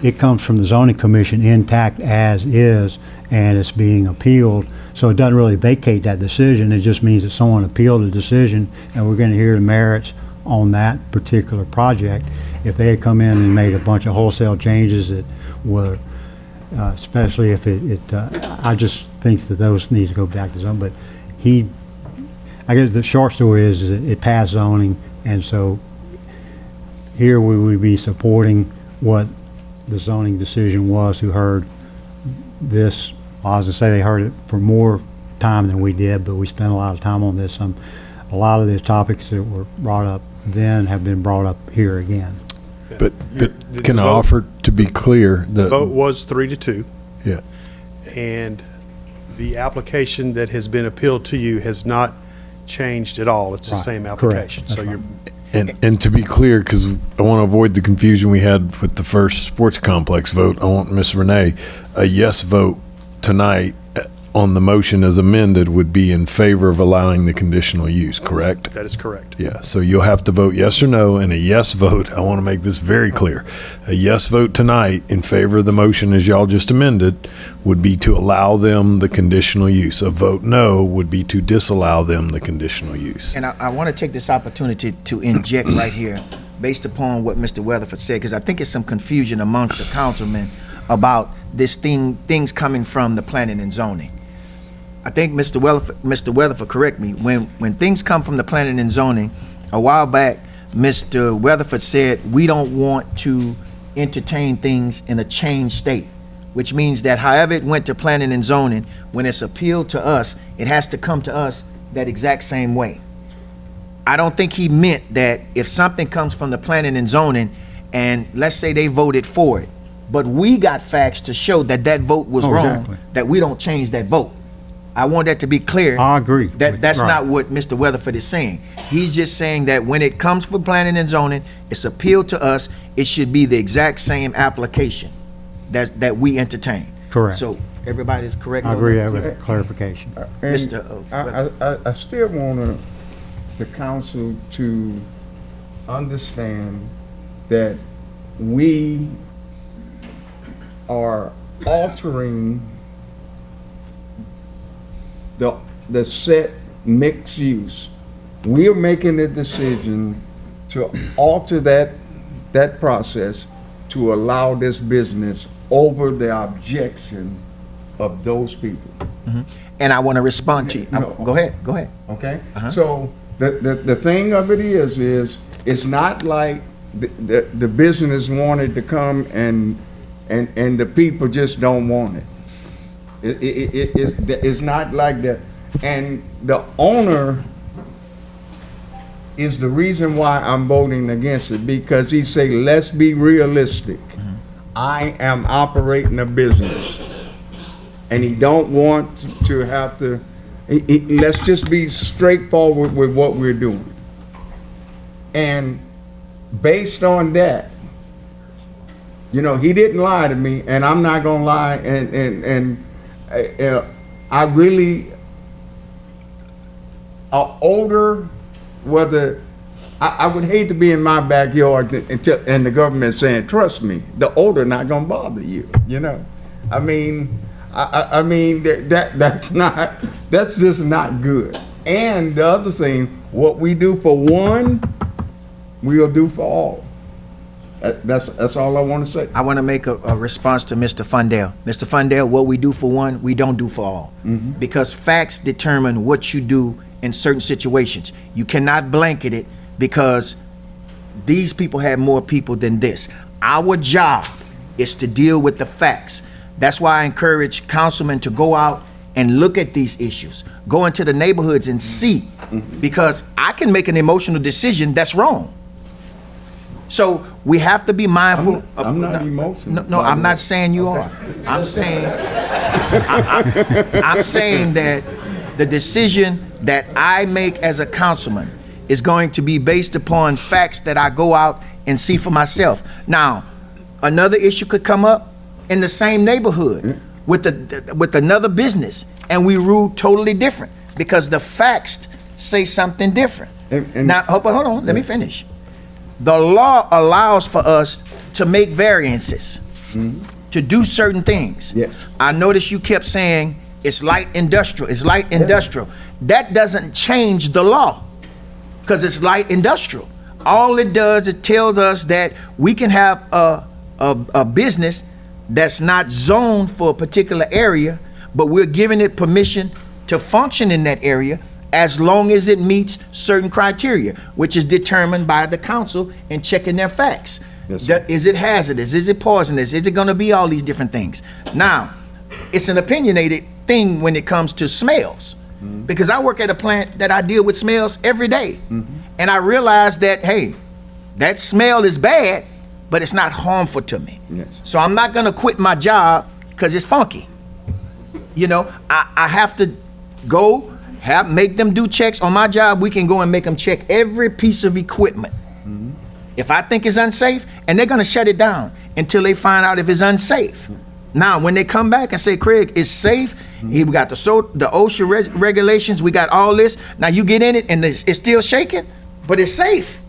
it comes from the zoning commission intact as is, and it's being appealed. So it doesn't really vacate that decision. It just means that someone appealed the decision, and we're going to hear the merits on that particular project. If they had come in and made a bunch of wholesale changes that were, especially if I just think that those need to go back to zoning. But I guess the short story is that it passed zoning, and so here we would be supporting what the zoning decision was, who heard this. I was going to say they heard it for more time than we did, but we spent a lot of time on this. A lot of the topics that were brought up then have been brought up here again. But can I offer to be clear? The vote was 3-2. Yeah. And The application that has been appealed to you has not changed at all. It's the Right. same Correct. application. That's So you're, And to be clear, because I want to avoid the confusion we had with the first sports complex vote, I want Ms. Renee, a yes vote tonight on the motion as amended would be in favor of allowing the conditional use, correct? that is correct. Yeah, so you'll have to vote yes or no, and a yes vote, I want to make this very clear. A yes vote tonight in favor of the motion as y'all just amended would be to allow them the conditional use. A vote no would be to disallow them the conditional use. And I want to take this opportunity to inject right here, based upon what Mr. Weatherford said, because I think it's some confusion amongst the councilmen about things coming from the planning and zoning. I think Mr. Weatherford, correct me, when things come from the planning and zoning, a while back, Mr. Weatherford said, we don't want to entertain things in a changed state, which means that however it went to planning and zoning, when it's appealed to us, it has to come to us that exact same way. I don't think he meant that if something comes from the planning and zoning, and let's say they voted for it, but we got facts to show that that vote was wrong, exactly. that we don't change that vote. I want that to be clear. I agree. That's Right. not what Mr. Weatherford is saying. He's just saying that when it comes for planning and zoning, it's appealed to us, it should be the exact same application that we entertain. Correct. So everybody's correct? I on agree that? with clarification. And Mr. I still want the council to understand that we are altering the set mixed use. We are making a decision to alter that process to allow this business over the objection of those people. And I want to respond to you. No. Go ahead. Okay? Uh-huh. So the thing of it is it's not like the business wanted to come and the people just don't want it. It's not like that. And the owner is the reason why I'm voting against it, because he say, let's be realistic. I am operating a business. And he don't want to have to, let's just be straightforward with what we're doing. And based on that, you know, he didn't lie to me, and I'm not gonna lie, and I really, older, whether, I would hate to be in my backyard and the government saying, trust me, the older not gonna bother you, you know? I mean, that's just not good. And the other thing, what we do for one, we'll do for all. That's all I want to say. I want to make a response to Mr. Fundell. Mr. Fundell, what we do for one, we don't do for all. Because facts determine what you do in certain situations. You cannot blanket it because these people have more people than this. Our job is to deal with the facts. That's why I encourage councilmen to go out and look at these issues. Go into the neighborhoods and see, because I can make an emotional decision that's wrong. So we have to be mindful. I'm not emotional. No, I'm not saying you are. I'm saying, I'm saying that the decision that I make as a councilman is going to be based upon facts that I go out and see for myself. Now, another issue could come up in the same neighborhood with another business, and we rule totally different because the facts say something different. Now, hold on, let me finish. The law allows for us to make variances, to do certain things. Yes. I noticed you kept saying it's light industrial, it's light industrial. That doesn't change the law because it's light industrial. All it does, it tells us that we can have a business that's not zoned for a particular area, but we're giving it permission to function in that area as long as it meets certain criteria, which is determined by the council in checking their facts. Yes, Is it hazardous? Is it poisonous? Is it gonna be all these different things? Now, it's an opinionated thing when it comes to smells, because I work at a plant that I deal with smells every day. And I realize that, hey, that smell is bad, but it's not harmful to me. Yes. So I'm not gonna quit my job because it's funky. You know, I have to go make them do checks. On my job, we can go and make them check every piece of equipment. If I think it's unsafe, and they're gonna shut it down until they find out if it's unsafe. Now, when they come back and say, Craig, it's safe, we got the OSHA regulations, we got all this. Now you get in it and it's still shaking, but it's safe.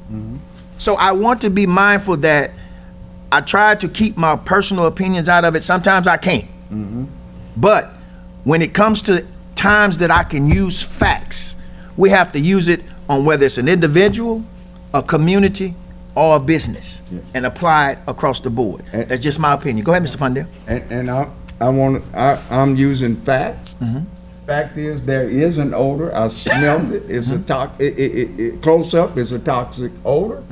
So I want to be mindful that I try to keep my personal opinions out of it. Sometimes I can't. But when it comes to times that I can use facts, we have to use it on whether it's an individual, a community, or a business, and apply it across the board. That's just my opinion. Go ahead, Mr. Fundale. And I'm using facts. Fact is, there is an odor. I smelled it. It's a close up. It's a toxic odor.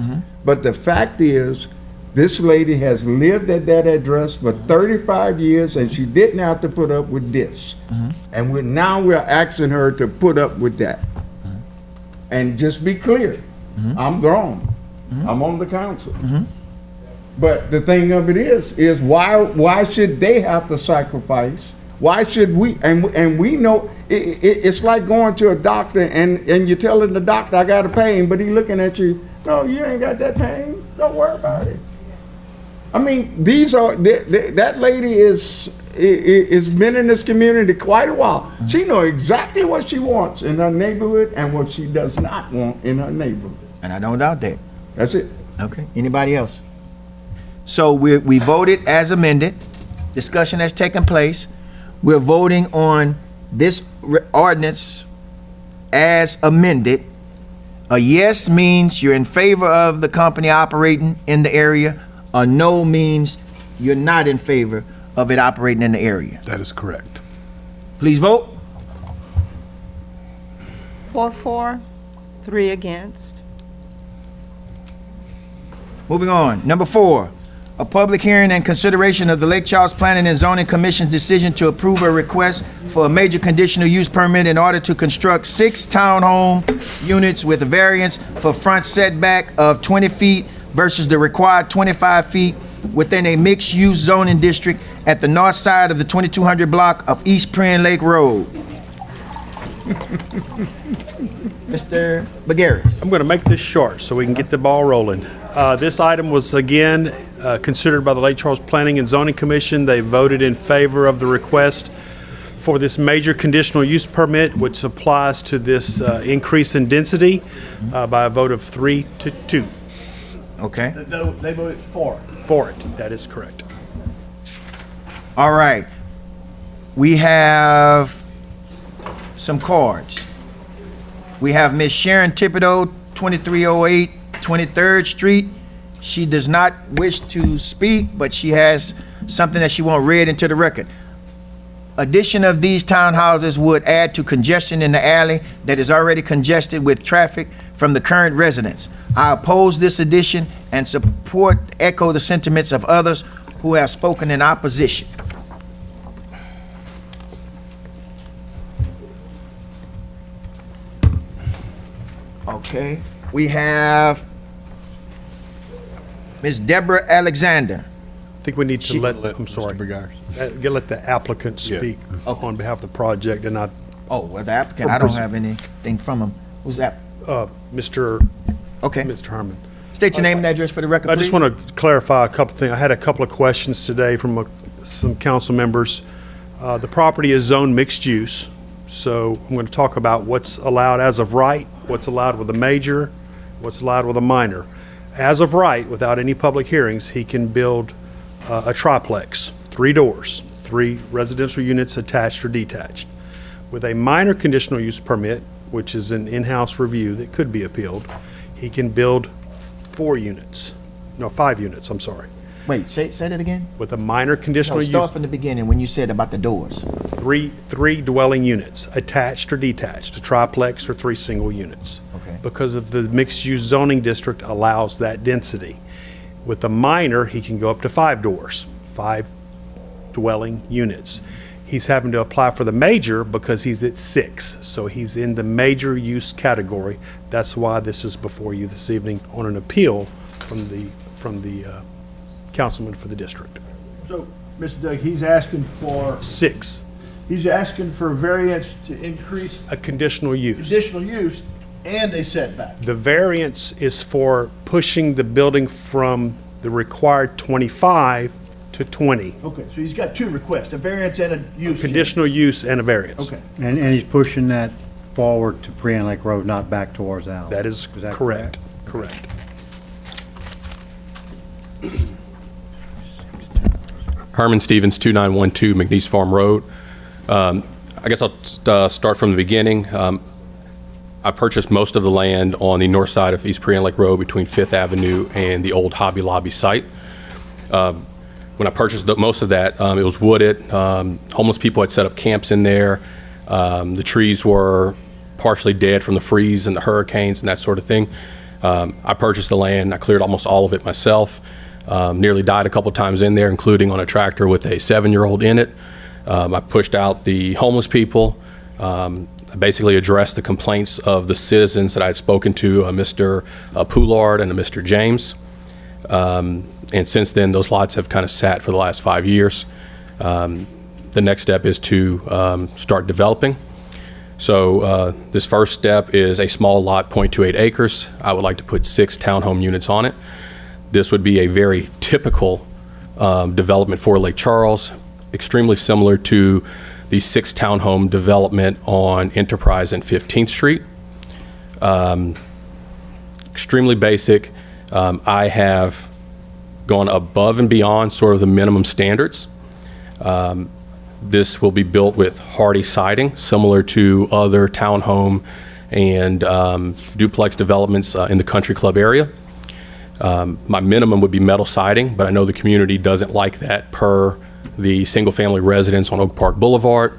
But the fact is, this lady has lived at that address for 35 years, and she didn't have to put up with this. And now we're asking her to put up with that. And just be clear, I'm grown. I'm on the council. But the thing of it is why should they have to sacrifice? Why should we? And we know it's like going to a doctor and you're telling the doctor I got a pain, but he looking at you. No, you ain't got that pain. Don't worry about it. I mean, that lady is been in this community quite a while. She knows exactly what she wants in her neighborhood and what she does not want in her neighborhood. And I don't doubt that. That's it. Okay. Anybody else? So we voted as amended. Discussion has taken place. We're voting on this ordinance as amended. A yes means you're in favor of the company operating in the area. A no means you're not in favor of it operating in the area. That is correct. Please vote. 4 for, 3 against. Moving on. Number 4, a public hearing and consideration of the Lake Charles Planning and Zoning Commission's decision to approve a request for a major conditional use permit in order to construct 6 townhome units with a variance for front setback of 20 feet versus the required 25 feet within a mixed-use zoning district at the north side of the 2200 block of East Prairie Lake Road. Mr. Begaris. I'm going to make this short so we can get the ball rolling. This item was again considered by the Lake Charles Planning and Zoning Commission. They voted in favor of the request for this major conditional use permit, which applies to this increase in density by a vote of 3-2. Okay. They voted for it. For it, that is correct. All right. We have some cards. We have Miss Sharon Thibodeau, 2308 23rd Street. She does not wish to speak, but she has something that she wants read into the record. Addition of these townhouses would add to congestion in the alley that is already congested with traffic from the current residents. I oppose this addition and echo the sentiments of others who have spoken in opposition. Okay, we have Ms. Deborah Alexander. I think we need to let the applicant speak on behalf of the project, and I. Oh, well, the applicant, I don't have anything from him. Who's that? Mr. Okay. Mr. Herman. State your name and address for the record, I please. just want to clarify a couple things. I had a couple of questions today from some council members. The property is zoned mixed use, so I'm going to talk about what's allowed as of right, what's allowed with a major, what's allowed with a minor. As of right, without any public hearings, he can build a triplex, 3 doors, 3 residential units attached or detached. With a minor conditional use permit, which is an in-house review that could be appealed, he can build 5 units, I'm sorry. Wait, say that again? With a minor conditional use. Start from the beginning when you said about the doors. 3 dwelling units, attached or detached, a triplex or 3 single units. Okay. Because of the mixed-use zoning district allows that density. With the minor, he can go up to 5 doors, 5 dwelling units. He's having to apply for the major because he's at 6, so he's in the major use category. That's why this is before you this evening on an appeal from the councilman for the district. So, Mr. Doug, he's asking for 6. He's asking for a variance to increase A conditional use. additional use and a setback. The variance is for pushing the building from the required 25 to 20. Okay, so he's got two requests, a variance and a use. Conditional use and a variance. Okay. And he's pushing that forward to Prian Lake Road, not back towards the alley. That is that correct. Correct. Herman Stevens, 2912 McNeese Farm Road. I guess I'll start from the beginning. I purchased most of the land on the north side of East Prian Lake Road between 5th Avenue and the old Hobby Lobby site. When I purchased most of that, it was wooded. Homeless people had set up camps in there. The trees were partially dead from the freeze and the hurricanes and that sort of thing. I purchased the land. I cleared almost all of it myself. Nearly died a couple times in there, including on a tractor with a 7-year-old in it. I pushed out the homeless people. I basically addressed the complaints of the citizens that I had spoken to, Mr. Poulard and Mr. James. And since then, those lots have kind of sat for the last 5 years. The next step is to start developing. So this first step is a small lot, 0.28 acres. I would like to put 6 townhome units on it. This would be a very typical development for Lake Charles, extremely similar to the 6 townhome development on Enterprise and 15th Street. Extremely basic. I have gone above and beyond sort of the minimum standards. This will be built with hardy siding, similar to other townhome and duplex developments in the country club area. My minimum would be metal siding, but I know the community doesn't like that per the single-family residence on Oak Park Boulevard.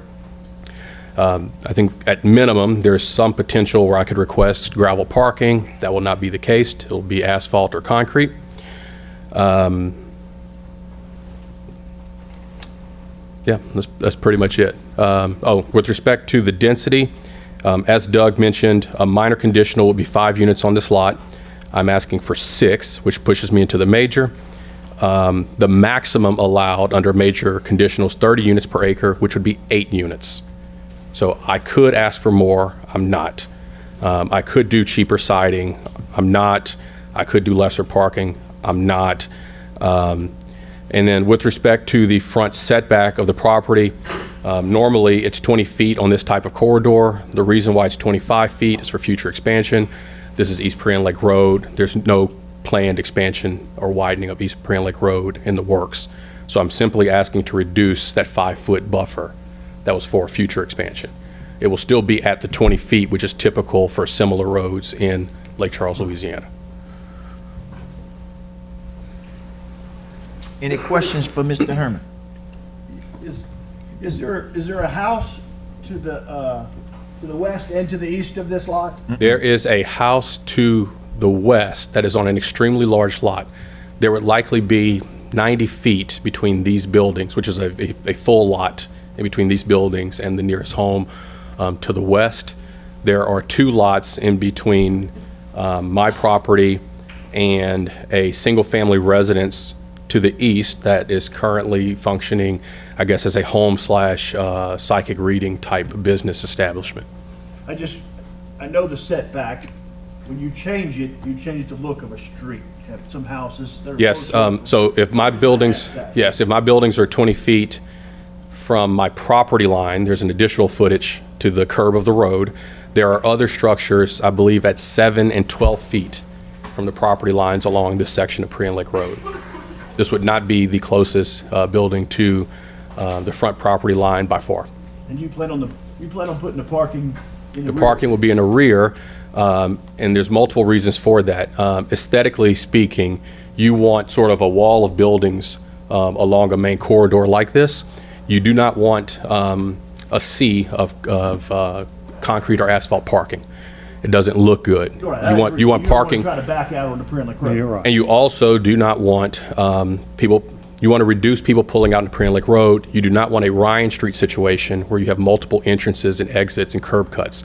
I think at minimum, there's some potential where I could request gravel parking. That will not be the case. It'll be asphalt or concrete. Yeah, that's pretty much it. With respect to the density, as Doug mentioned, a minor conditional would be 5 units on this lot. I'm asking for 6, which pushes me into the major. The maximum allowed under major conditional is 30 units per acre, which would be 8 units. So I could ask for more. I'm not. I could do cheaper siding. I'm not. I could do lesser parking. I'm not. And then with respect to the front setback of the property, normally it's 20 feet on this type of corridor. The reason why it's 25 feet is for future expansion. This is East Prian Lake Road. There's no planned expansion or widening of East Prian Lake Road in the works. So I'm simply asking to reduce that 5-foot buffer that was for future expansion. It will still be at the 20 feet, which is typical for similar roads in Lake Charles, Louisiana. Any questions for Mr. Herman? Is there a house to the west and to the east of this lot? There is a house to the west that is on an extremely large lot. There would likely be 90 feet between these buildings, which is a full lot in between these buildings and the nearest home to the west. There are 2 lots in between my property and a single-family residence to the east that is currently functioning, I guess, as a home / psychic reading type business establishment. I know the setback. When you change the look of a street. You have some houses that are. Yes, so if my buildings, if my buildings are 20 feet from my property line, there's an additional footage to the curb of the road. There are other structures, I believe, at 7 and 12 feet from the property lines along this section of Prian Lake Road. This would not be the closest building to the front property line by far. And you plan on putting the parking in the rear? The parking will be in the rear, and there's multiple reasons for that. Aesthetically speaking, you want sort of a wall of buildings along a main corridor like this. You do not want a sea of concrete or asphalt parking. It doesn't look good. Right, you want parking. You don't want to try to back out on the Prian Lake Road. You're right. And you also do not want people, you want to reduce people pulling out into Prian Lake Road. You do not want a Ryan Street situation where you have multiple entrances and exits and curb cuts.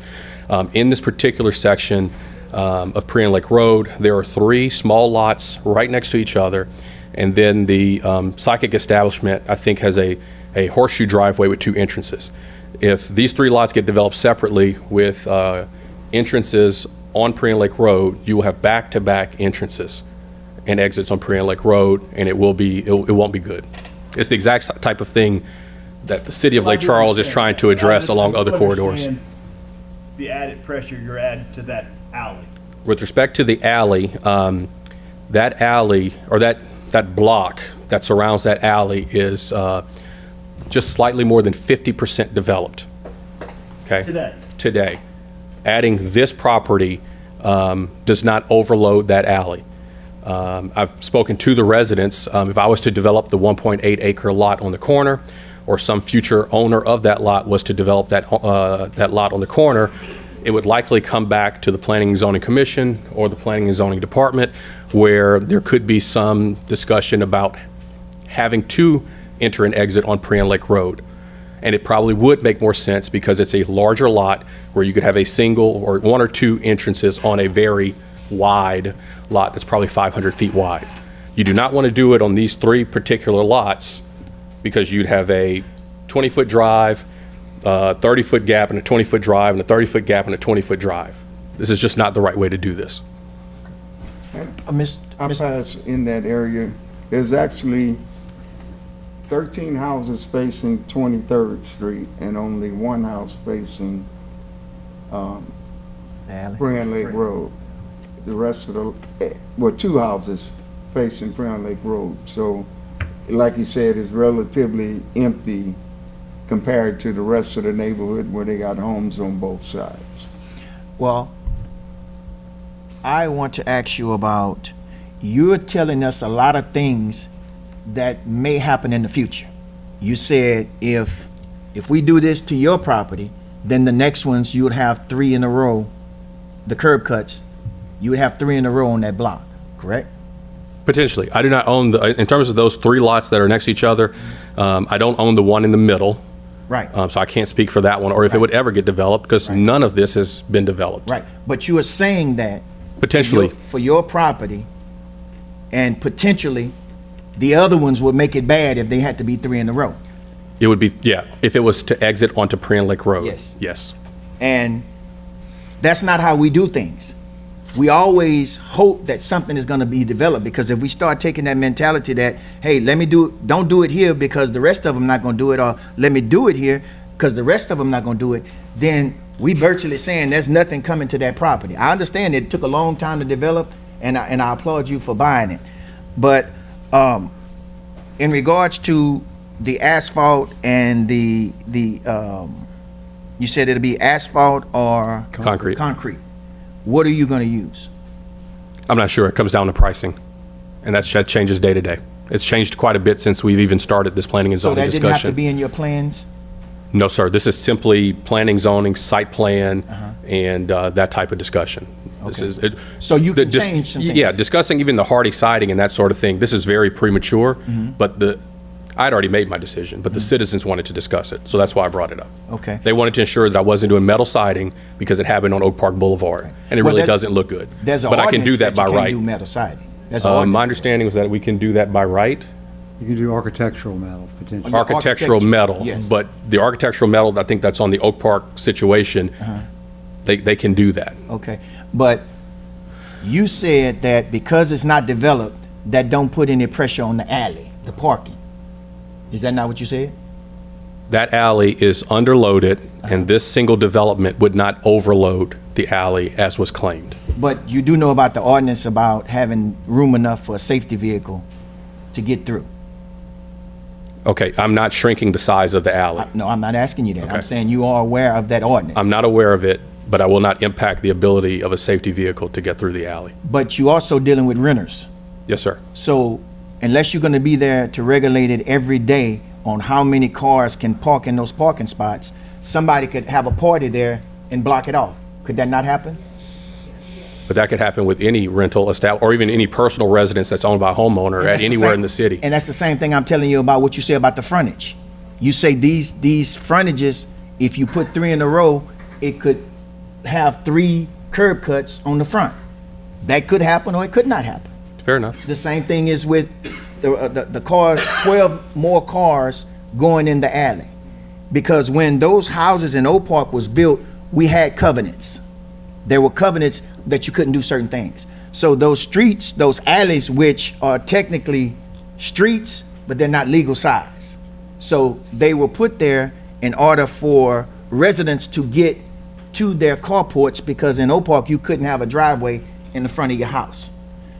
In this particular section of Prian Lake Road, there are 3 small lots right next to each other. And then the psychic establishment, I think, has a a horseshoe driveway with 2 entrances. If these 3 lots get developed separately with entrances on Prairie Lake Road, you will have back-to-back entrances and exits on Prairie Lake Road, and it won't be good. It's the exact type of thing that the city of Lake Charles is trying to address along other corridors. The added pressure you're adding to that alley. With respect to the alley, that alley, or that block that surrounds that alley is just slightly more than 50% developed. Okay? Today. Adding this property does not overload that alley. I've spoken to the residents. If I was to develop the 1.8 acre lot on the corner, or some future owner of that lot was to develop that lot on the corner, it would likely come back to the Planning and Zoning Commission or the Planning and Zoning Department, where there could be some discussion about having to enter and exit on Prairie Lake Road. And it probably would make more sense because it's a larger lot where you could have a single or 1 or 2 entrances on a very wide lot that's probably 500 feet wide. You do not want to do it on these 3 particular lots because you'd have a 20-foot drive, 30-foot gap, and a 20-foot drive, and a 30-foot gap, and a 20-foot drive. This is just not the right way to do this. I pass in that area. There's actually 13 houses facing 23rd Street and only 1 house facing Prairie Lake Road. The rest of the, 2 houses facing Prairie Lake Road. So, like you said, it's relatively empty compared to the rest of the neighborhood where they got homes on both sides. Well, I want to ask you about, you're telling us a lot of things that may happen in the future. You said if we do this to your property, then the next ones you would have 3 in a row, the curb cuts, you would have 3 in a row on that block, correct? Potentially. I do not own in terms of those 3 lots that are next to each other, I don't own the one in the middle. Right. So I can't speak for that one, or if it would ever get developed, because none of this has been developed. Right. But you are saying that Potentially. for your property, and potentially the other ones would make it bad if they had to be 3 in a row. It would be, yeah, if it was to exit onto Prairie Lake Road. Yes. Yes. And that's not how we do things. We always hope that something is going to be developed, because if we start taking that mentality that, hey, don't do it here because the rest of them not going to do it, or let me do it here because the rest of them not going to do it, then we virtually saying there's nothing coming to that property. I understand it took a long time to develop, and I applaud you for buying it. But in regards to the asphalt and the you said it'll be asphalt or Concrete. Concrete. What are you going to use? I'm not sure. It comes down to pricing, and that changes day to day. It's changed quite a bit since we've even started this planning and So zoning that discussion. didn't have to be in your plans? No, sir. This is simply planning, zoning, site plan, and that type of discussion. This is it, So you can change some things? Yeah, discussing even the hardy siding and that sort of thing. This is very premature, but I'd already made my decision, but the citizens wanted to discuss it, so that's why I brought it up. Okay. They wanted to ensure that I wasn't doing metal siding because it happened on Oak Park Boulevard, and it Well, really doesn't look good. There's an But I can do ordinance that by you can't right. do metal siding. There's an ordinance. My understanding was that we can do that by right. You can do architectural metal, potentially. Architectural metal, yes. but the architectural metal, I think that's on the Oak Park situation. They can do that. Okay, but you said that because it's not developed, that don't put any pressure on the alley, the parking. Is that not what you said? That alley is underloaded, and this single development would not overload the alley as was claimed. But you do know about the ordinance about having room enough for a safety vehicle to get through. Okay, I'm not shrinking the size of the alley. No, I'm not asking you that. Okay. I'm saying you are aware of that ordinance. I'm not aware of it, but I will not impact the ability of a safety vehicle to get through the alley. But you also dealing with renters. Yes, sir. So unless you're gonna be there to regulate it every day on how many cars can park in those parking spots, somebody could have a party there and block it off. Could that not happen? But that could happen with any rental establishment, or even any personal residence that's owned by a homeowner And at that's the anywhere same- in the city. And that's the same thing I'm telling you about what you say about the frontage. You say these frontages, if you put 3 in a row, it could have 3 curb cuts on the front. That could happen or it could not happen. Fair enough. The same thing is with the cars, 12 more cars going in the alley. Because when those houses in Oak Park was built, we had covenants. There were covenants that you couldn't do certain things. So those streets, those alleys, which are technically streets, but they're not legal size. So they were put there in order for residents to get to their carports, because in Oak Park, you couldn't have a driveway in the front of your house.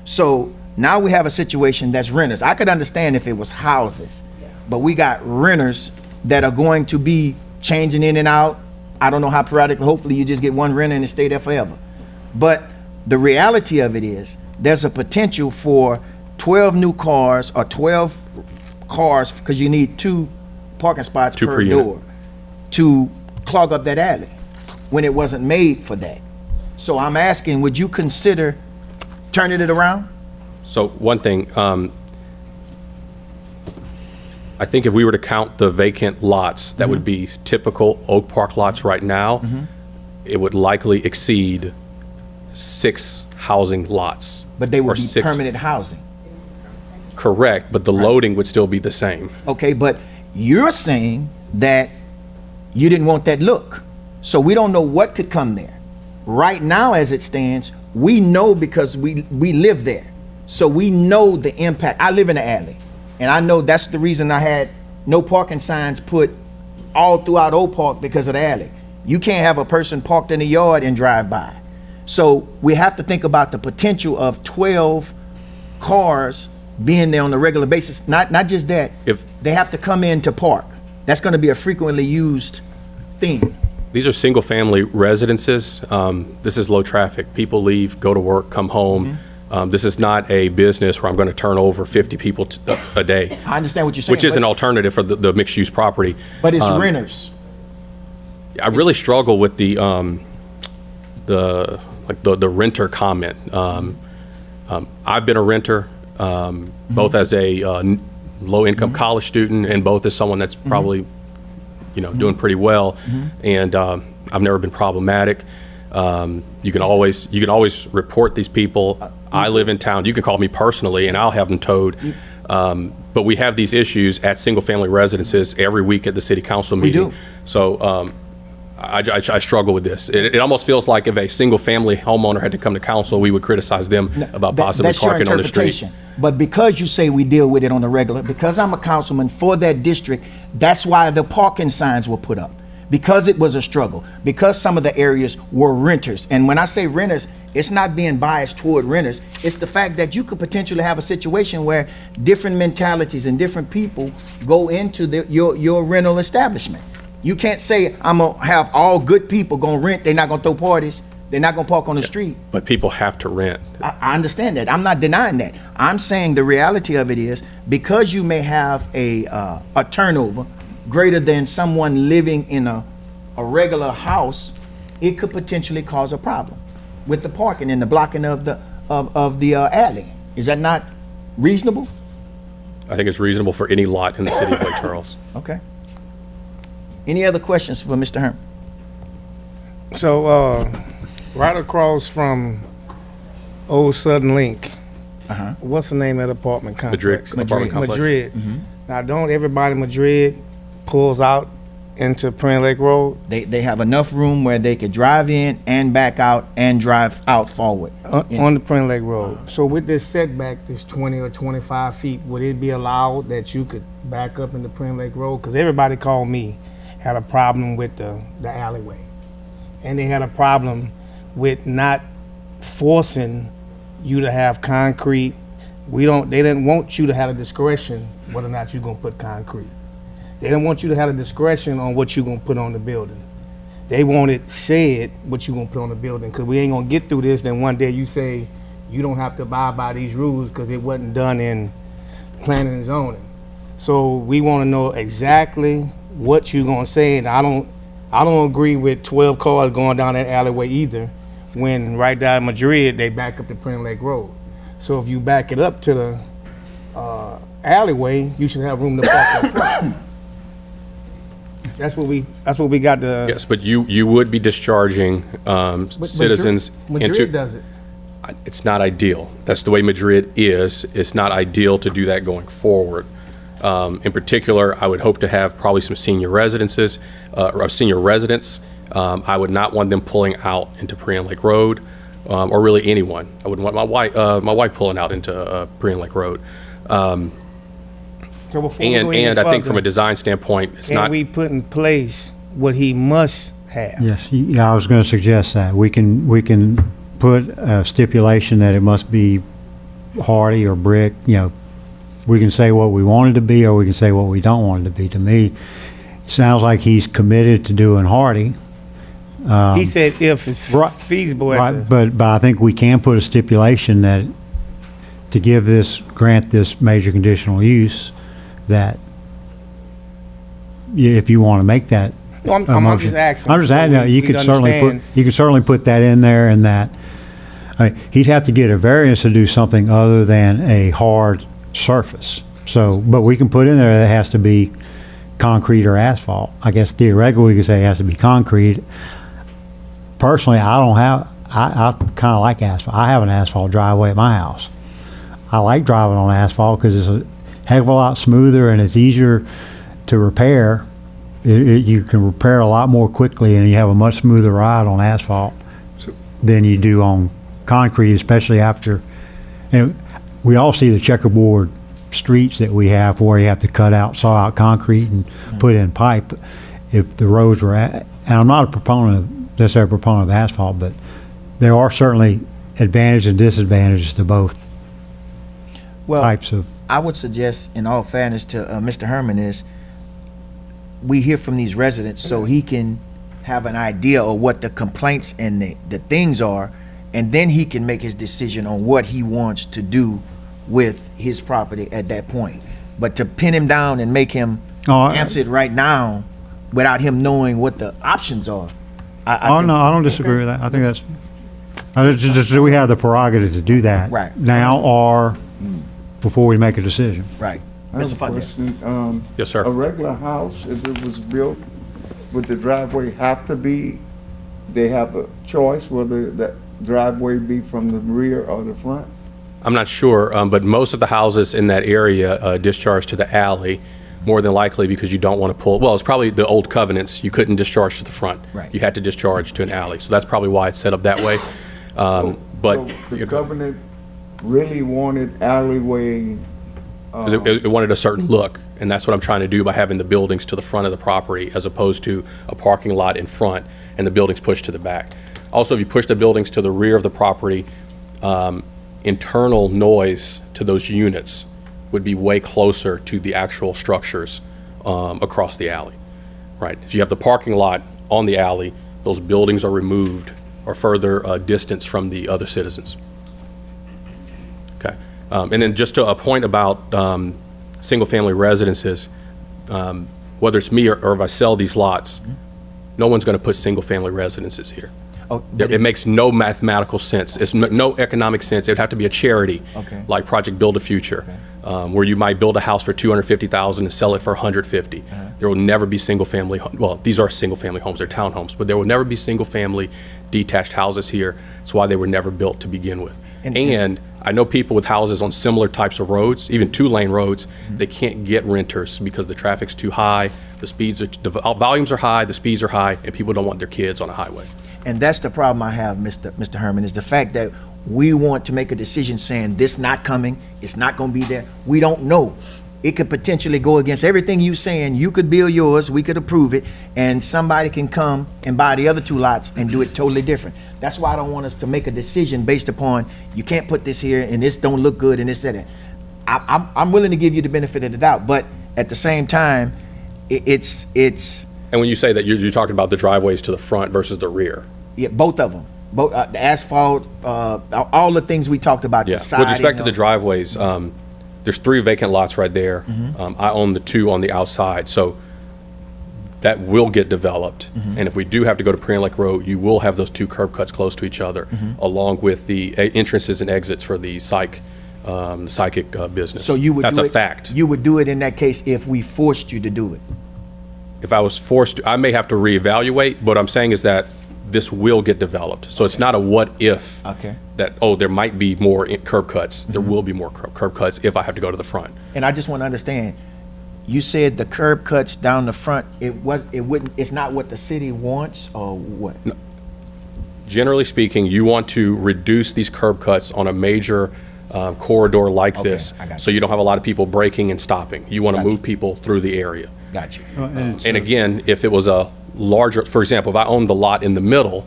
So now we have a situation that's renters. I could understand if it was houses, but we got renters that are going to be changing in and out. I don't know how periodically. Hopefully you just get one renter and it stay there forever. But the reality of it is there's a potential for 12 new cars or 12 cars, because you need 2 parking spots per door, to clog up that alley when it wasn't made for that. So I'm asking, would you consider turning it around? So one thing, I think if we were to count the vacant lots that would be typical Oak Park lots right now, it would likely exceed 6 housing lots. But they would be 6 permanent housing. Correct, but the loading would still be the same. Okay, but you're saying that you didn't want that look. So we don't know what could come there. Right now, as it stands, we know because we live there. So we know the impact. I live in the alley, and I know that's the reason I had no parking signs put all throughout Oak Park, because of the alley. You can't have a person parked in the yard and drive by. So we have to think about the potential of 12 cars being there on a regular basis. Not just that, If they have to come in to park. That's going to be a frequently used thing. these are single-family residences, this is low traffic. People leave, go to work, come home. This is not a business where I'm going to turn over 50 people a day. I understand what you're saying. Which is but- an alternative for the mixed-use property. But it's renters. I really struggle with the renter comment. I've been a renter, both as a low-income college student and both as someone that's probably, doing pretty well. And I've never been problematic. You can always report these people. I live in town. You can call me personally, and I'll have them towed. But we have these issues at single-family residences every week at the city council meeting. do. So I struggle with this. It almost feels like if a single-family homeowner had to come to council, we would criticize them about possibly That's your parking on the street. interpretation. But because you say we deal with it on a regular, because I'm a councilman for that district, that's why the parking signs were put up. Because it was a struggle. Because some of the areas were renters. And when I say renters, it's not being biased toward renters. It's the fact that you could potentially have a situation where different mentalities and different people go into your rental establishment. You can't say, I'm going to have all good people going to rent, they're not going to throw parties, they're not going to park on the street. But people have to rent. I understand that. I'm not denying that. I'm saying the reality of it is, because you may have a turnover greater than someone living in a regular house, it could potentially cause a problem with the parking and the blocking of the alley. Is that not reasonable? I think it's reasonable for any lot in the city of Lake Charles. Okay. Any other questions for Mr. Herm? So, right across from Old Southern Link, what's the name of the apartment complex? Apartment complex. Madrid. Now, don't everybody in Madrid pulls out into Prairie Lake Road? They have enough room where they could drive in and back out and drive out forward. On the Prairie Lake Road. So with this setback, this 20 or 25 feet, would it be allowed that you could back up into Prairie Lake Road? Because everybody called me, had a problem with the alleyway. And they had a problem with not forcing you to have concrete. They didn't want you to have a discretion whether or not you're gonna put concrete. They didn't want you to have a discretion on what you're gonna put on the building. They wanted said what you're gonna put on the building, because we ain't gonna get through this, then one day you say you don't have to abide by these rules because it wasn't done in planning and zoning. So we wanna know exactly what you're gonna say, and I don't agree with 12 cars going down that alleyway either, when right down in Madrid, they back up to Prairie Lake Road. So if you back it up to the alleyway, you should have room to park in front. That's what we got to. Yes, but you would be discharging citizens Madrid does it. It's not ideal. That's the way Madrid is. It's not ideal to do that going forward. In particular, I would hope to have probably some senior residences, or senior residents. I would not want them pulling out into Prairie Lake Road, or really anyone. I wouldn't want my wife pulling out into Prairie Lake Road. So before we go any And I think further, from a design standpoint, it's can not. we put in place what he must have? Yes, yeah, I was going to suggest that. We can put a stipulation that it must be hardy or brick, we can say what we want it to be, or we can say what we don't want it to be. To me, it sounds like he's committed to doing hardy. He said if it's feasible. Right, but I think we can put a stipulation that to grant this major conditional use, that if you want to make that. No, I'm motion. just asking. I'm just so adding, you we could certainly put that in there, and that, I mean, he'd have to get a variance to do something other than a hard surface. So, but we can put in there that it has to be concrete or asphalt. I guess theoretically we could say it has to be concrete. Personally, I kind of like asphalt. I have an asphalt driveway at my house. I like driving on asphalt because it's a heck of a lot smoother and it's easier to repair. You can repair a lot more quickly, and you have a much smoother ride on asphalt than you do on concrete, especially after. And we all see the checkerboard streets that we have where you have to saw out concrete and put in pipe. If the roads were and I'm not necessarily a proponent of asphalt, but there are certainly advantages and disadvantages to both types of. I would suggest, in all fairness to Mr. Herman, is we hear from these residents so he can have an idea of what the complaints and the things are, and then he can make his decision on what he wants to do with his property at that point. But to pin him down and make him answer it right now without him knowing what the options are. I don't disagree with that. I think we have the prerogative to do that now or before we make a decision. Right. I have a question. Yes, sir. A regular house, if it was built, would the driveway have to be, they have a choice whether that driveway be from the rear or the front? I'm not sure, but most of the houses in that area discharge to the alley, more than likely because you don't want to pull. Well, it's probably the old covenants. You couldn't discharge to the front. Right. You had to discharge to an alley. So that's probably why it's set up that way. So the covenant really wanted alleyway. 'Cause it wanted a certain look, and that's what I'm trying to do by having the buildings to the front of the property as opposed to a parking lot in front and the buildings pushed to the back. Also, if you push the buildings to the rear of the property, internal noise to those units would be way closer to the actual structures across the alley, right? If you have the parking lot on the alley, those buildings are removed or further distance from the other citizens. Okay, and then just to a point about single-family residences, whether it's me or if I sell these lots, no one's going to put single-family residences here. It makes no mathematical sense. It's no economic sense. It would have to be a charity, like Project Build a Future, where you might build a house for $250,000 and sell it for $150,000. There will never be single-family. Well, these are single-family homes; they're townhomes, but there will never be single-family detached houses here. That's why they were never built to begin with. And I know people with houses on similar types of roads, even two-lane roads, they can't get renters because the traffic's too high, the volumes are high, the speeds are high, and people don't want their kids on a highway. And that's the problem I have, Mr. Herman, is the fact that we want to make a decision saying this not coming, it's not going to be there. We don't know. It could potentially go against everything you saying. You could build yours, we could approve it, and somebody can come and buy the other two lots and do it totally different. That's why I don't want us to make a decision based upon you can't put this here and this don't look good and this that. I'm willing to give you the benefit of the doubt, but at the same time, it's. And when you say that, you're talking about the driveways to the front versus the rear. Yeah, both of them. Both the asphalt, all the things we talked about. Yeah. The siding, With respect to the driveways, there's 3 vacant lots right there. I own the 2 on the outside, so that will get developed. And if we do have to go to Prairie Lake Road, you will have those 2 curb cuts close to each other, along with the entrances and exits for the psychic business. So you would. That's do a it, fact. You would do it in that case if we forced you to do it. If I was forced to, I may have to reevaluate. What I'm saying is that this will get developed. So it's not a what if. Okay. That, there might be more curb cuts. There will be more curb cuts if I have to go to the front. And I just want to understand, you said the curb cuts down the front, it's not what the city wants, or what? Generally speaking, you want to reduce these curb cuts on a major corridor like this, so you don't have a lot of people braking and stopping. You want to move people through the area. Got you. And again, if it was a larger, for example, if I owned the lot in the middle,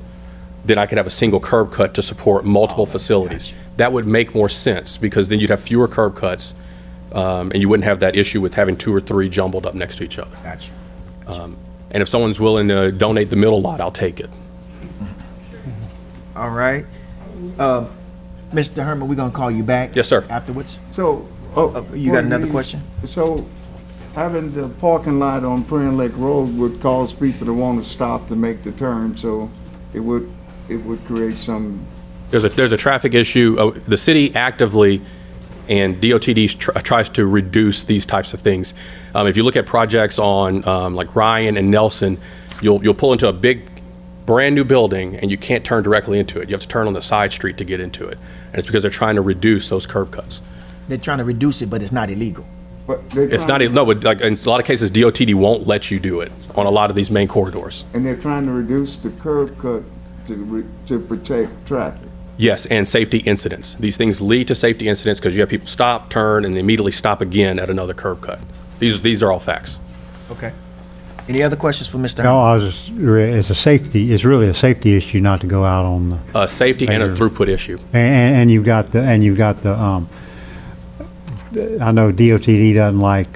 then I could have a single curb cut to support multiple facilities. That would make more sense, because then you'd have fewer curb cuts, and you wouldn't have that issue with having 2 or 3 jumbled up next to each other. Gotcha. And if someone's willing to donate the middle lot, I'll take it. All right. Mr. Herman, we're gonna call you back. Yes, sir. Afterwards. So, You got another question? So, having the parking lot on Prairie Lake Road would cause people to want to stop to make the turn, so it would create some. There's a traffic issue. The city actively and DOTD tries to reduce these types of things. If you look at projects on like Ryan and Nelson, you'll pull into a big, brand new building and you can't turn directly into it. You have to turn on the side street to get into it, and it's because they're trying to reduce those curb cuts. They're trying to reduce it, but it's not illegal. But it's not no, but like in a lot of cases, DOTD won't let you do it on a lot of these main corridors. And they're trying to reduce the curb cut to protect traffic. Yes, and safety incidents. These things lead to safety incidents because you have people stop, turn, and immediately stop again at another curb cut. These are all facts. Okay. Any other questions for Mr. No, Herman? it's really a safety issue not to go out on the. Safety and a throughput issue. And you've got the, I know DOTD doesn't like,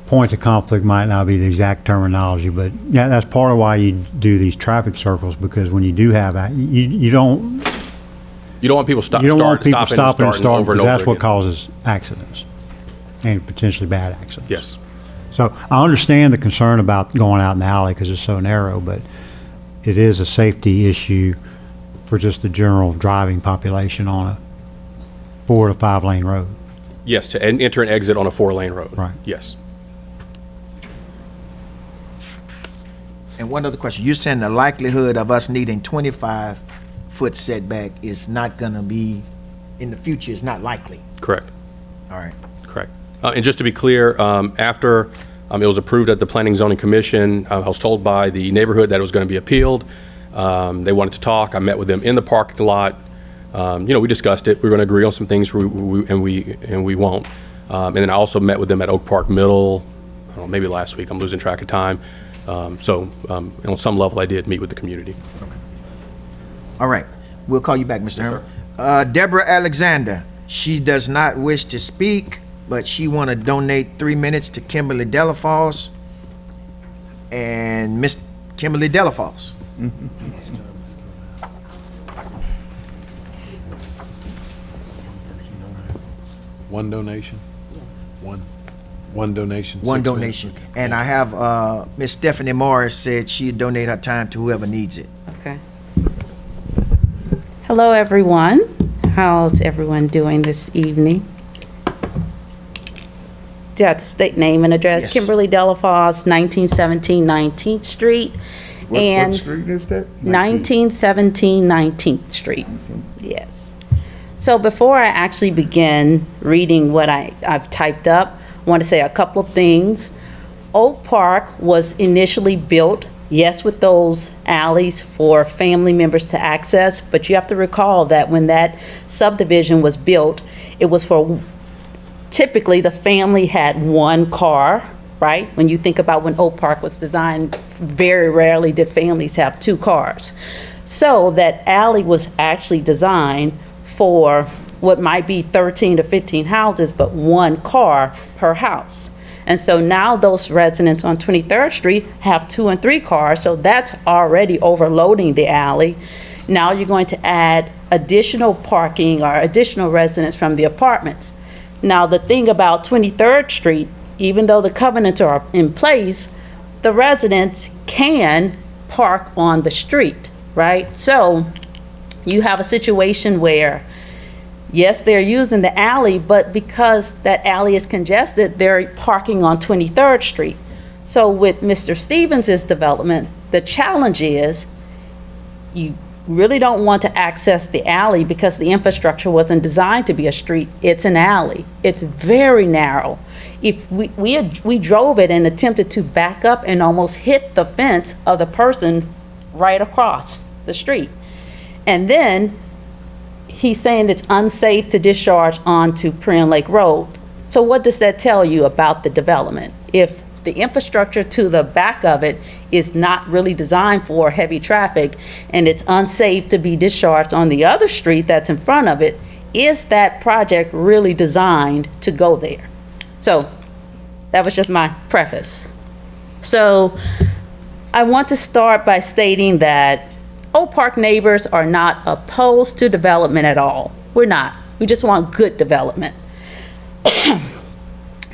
point of conflict might not be the exact terminology, but yeah, that's part of why you do these traffic circles, because when you do have, you don't want people stopping and and starting starting over and because over that's what again. causes accidents and potentially bad accidents. Yes. So I understand the concern about going out in the alley because it's so narrow, but it is a safety issue for just the general driving population on a 4 to 5 lane road. Yes, to enter and exit on a 4-lane road. Right. Yes. And one other question. You're saying the likelihood of us needing 25-foot setback is not gonna be, in the future, is not likely? Correct. All right. Correct. And just to be clear, after it was approved at the Planning Zoning Commission, I was told by the neighborhood that it was going to be appealed. They wanted to talk. I met with them in the parking lot. We discussed it. We're going to agree on some things, and we won't. And then I also met with them at Oak Park Middle. I don't know, maybe last week. I'm losing track of time. On some level, I did meet with the community. Okay. All right. We'll call you back, Mr. Herman. Deborah Alexander. She does not wish to speak, but she want to donate 3 minutes to Kimberly Delafosse. And Miss Kimberly Delafosse. One donation? One donation? One 6 donation. minutes. And I have Miss Stephanie Morris said she'd donate her time to whoever needs it. Okay. Hello, everyone. How's everyone doing this evening? Do I have to state name and address? Yes. Kimberly Delafosse, 1917 19th Street. What street is that? 1917 19th Street. Yes. So before I actually begin reading what I've typed up, I want to say a couple of things. Oak Park was initially built, yes, with those alleys for family members to access, but you have to recall that when that subdivision was built, it was for, typically the family had one car, right? When you think about when Oak Park was designed, very rarely did families have 2 cars. So that alley was actually designed for what might be 13 to 15 houses, but 1 car per house. And so now those residents on 23rd Street have 2 and 3 cars, so that's already overloading the alley. Now you're going to add additional parking or additional residents from the apartments. Now the thing about 23rd Street, even though the covenants are in place, the residents can park on the street, right? So you have a situation where, yes, they're using the alley, but because that alley is congested, they're parking on 23rd Street. So with Mr. Stevens' development, the challenge is you really don't want to access the alley because the infrastructure wasn't designed to be a street. It's an alley. It's very narrow. If we drove it and attempted to back up and almost hit the fence of the person right across the street. And then he's saying it's unsafe to discharge onto Prairie Lake Road. So what does that tell you about the development? If the infrastructure to the back of it is not really designed for heavy traffic and it's unsafe to be discharged on the other street that's in front of it, is that project really designed to go there? So that was just my preface. So I want to start by stating that Oak Park neighbors are not opposed to development at all. We're not. We just want good development.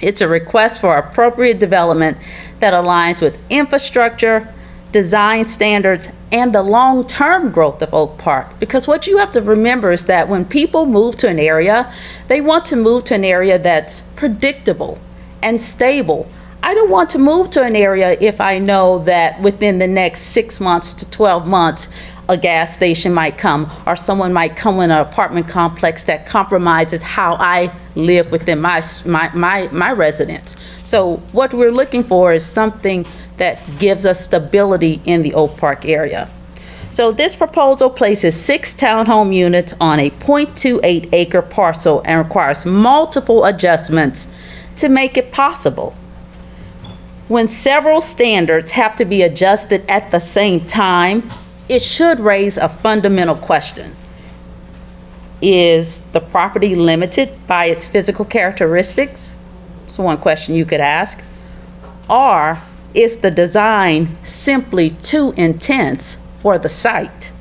It's a request for appropriate development that aligns with infrastructure, design standards, and the long-term growth of Oak Park. Because what you have to remember is that when people move to an area, they want to move to an area that's predictable and stable. I don't want to move to an area if I know that within the next 6 months to 12 months, a gas station might come, or someone might come in an apartment complex that compromises how I live within my residence. So what we're looking for is something that gives us stability in the Oak Park area. So this proposal places 6 townhome units on a 0.28 acre parcel and requires multiple adjustments to make it possible. When several standards have to be adjusted at the same time, it should raise a fundamental question. Is the property limited by its physical characteristics? That's one question you could ask. Or is the design simply too intense for the site?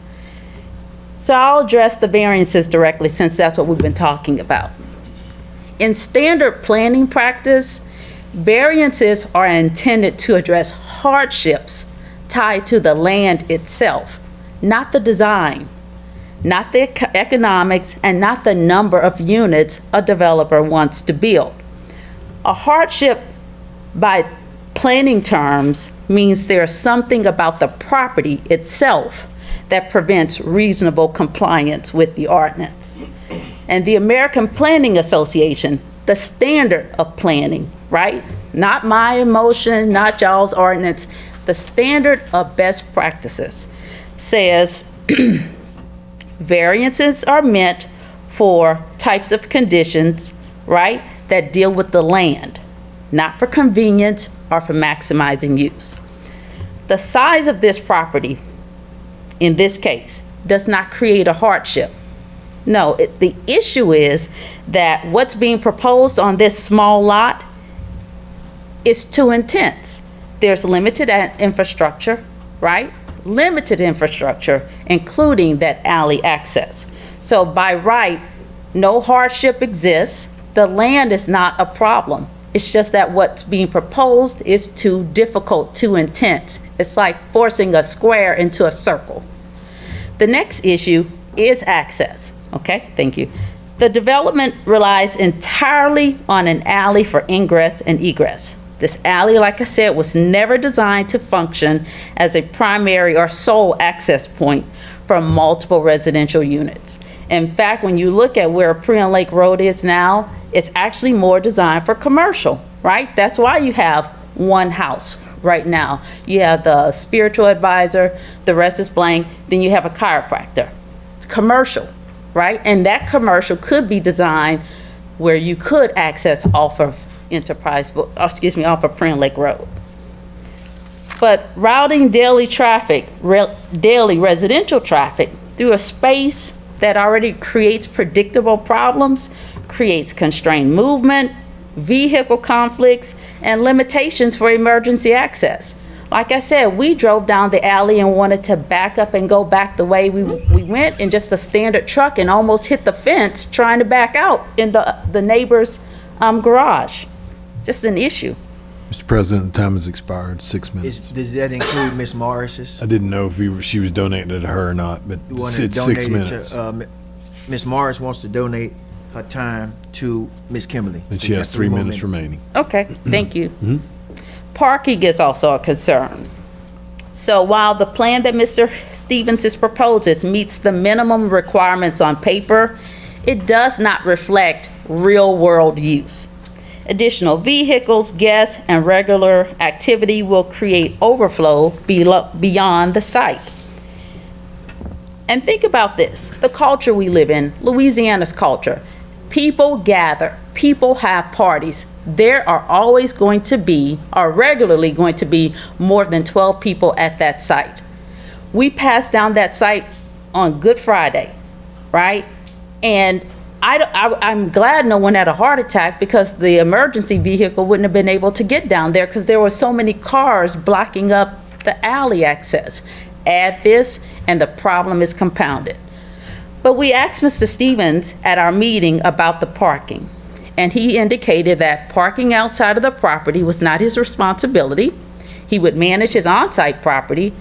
So I'll address the variances directly since that's what we've been talking about. In standard planning practice, variances are intended to address hardships tied to the land itself, not the design, not the economics, and not the number of units a developer wants to build. A hardship by planning terms means there's something about the property itself that prevents reasonable compliance with the ordinance. And the American Planning Association, the standard of planning, right? Not my emotion, not y'all's ordinance, the standard of best practices says variances are meant for types of conditions, right, that deal with the land, not for convenience or for maximizing use. The size of this property, in this case, does not create a hardship. No, the issue is that what's being proposed on this small lot is too intense. There's limited infrastructure, right? Limited infrastructure, including that alley access. So by right, no hardship exists. The land is not a problem. It's just that what's being proposed is too difficult, too intense. It's like forcing a square into a circle. The next issue is access. Okay, thank you. The development relies entirely on an alley for ingress and egress. This alley, like I said, was never designed to function as a primary or sole access point for multiple residential units. In fact, when you look at where Prairie Lake Road is now, it's actually more designed for commercial, right? That's why you have one house right now. You have the spiritual advisor, the rest is blank, then you have a chiropractor. It's commercial, right? And that commercial could be designed where you could access off of off of Prairie Lake Road. But routing daily traffic, daily residential traffic through a space that already creates predictable problems, creates constrained movement, vehicle conflicts, and limitations for emergency access. Like I said, we drove down the alley and wanted to back up and go back the way we went in just a standard truck and almost hit the fence trying to back out in the neighbor's garage. Just an issue. Mr. President, the time has expired, 6 minutes. Does that include Ms. Morris's? I didn't know if she was donating it to her or not, but You want to it's donate 6 it minutes. to, Ms. Morris wants to donate her time to Ms. Kimberly. And So she you has got 3 more minutes remaining. Okay, thank you. Parking is also a concern. So while the plan that Mr. Stevens proposes meets the minimum requirements on paper, it does not reflect real-world use. Additional vehicles, guests, and regular activity will create overflow beyond the site. And think about this, the culture we live in, Louisiana's culture. People gather, people have parties. There are always going to be, or regularly going to be, more than 12 people at that site. We passed down that site on Good Friday, right? And I'm glad no one had a heart attack, because the emergency vehicle wouldn't have been able to get down there because there were so many cars blocking up the alley access. Add this, and the problem is compounded. But we asked Mr. Stevens at our meeting about the parking, and he indicated that parking outside of the property was not his responsibility. He would manage his on-site property,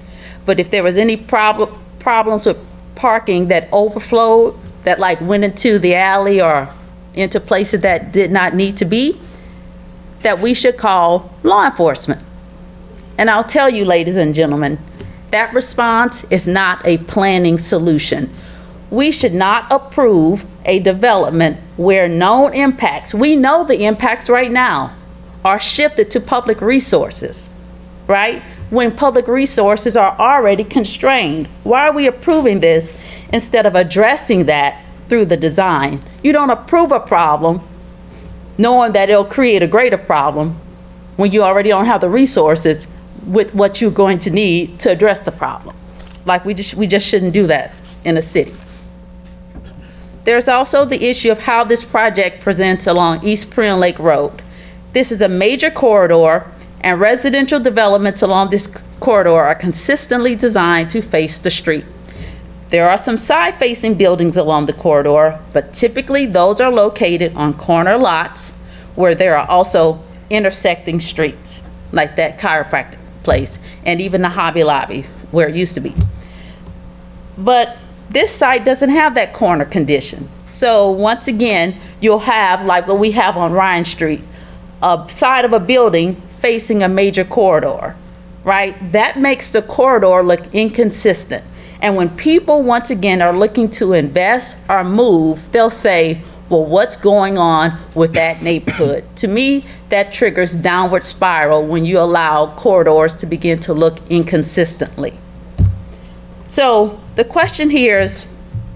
but if there was any problems with parking that overflowed, that like went into the alley or into places that did not need to be, that we should call law enforcement. And I'll tell you, ladies and gentlemen, that response is not a planning solution. We should not approve a development where known impacts, we know the impacts right now, are shifted to public resources, right? When public resources are already constrained. Why are we approving this instead of addressing that through the design? You don't approve a problem knowing that it'll create a greater problem when you already don't have the resources with what you're going to need to address the problem. Like we just shouldn't do that in a city. There's also the issue of how this project presents along East Prion Lake Road. This is a major corridor, and residential developments along this corridor are consistently designed to face the street. There are some side-facing buildings along the corridor, but typically those are located on corner lots where there are also intersecting streets, like that chiropractic place, and even the Hobby Lobby, where it used to be. But this site doesn't have that corner condition. So once again, you'll have, like what we have on Ryan Street, a side of a building facing a major corridor, right? That makes the corridor look inconsistent. And when people, once again, are looking to invest or move, they'll say, well, what's going on with that neighborhood? To me, that triggers downward spiral when you allow corridors to begin to look inconsistently. So the question here is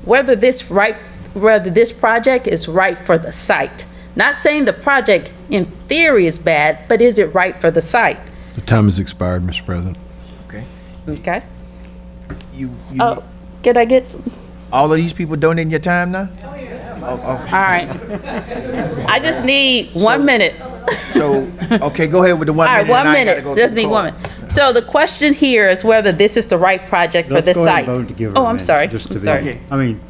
whether this project is right for the site. Not saying the project in theory is bad, but is it right for the site? The time has expired, Mr. President. Okay. Okay. You Can I get? all of these people donating your time now? Oh, okay. All right. I just need 1 minute. So, okay, go ahead with the 1 All minute. right, 1 and I gotta minute. go to Just the need call. 1 minute. So the question here is whether this is the right project for Let's this go ahead site. and vote to give her Oh, a I'm minute, sorry. just to I'm be- sorry. I mean,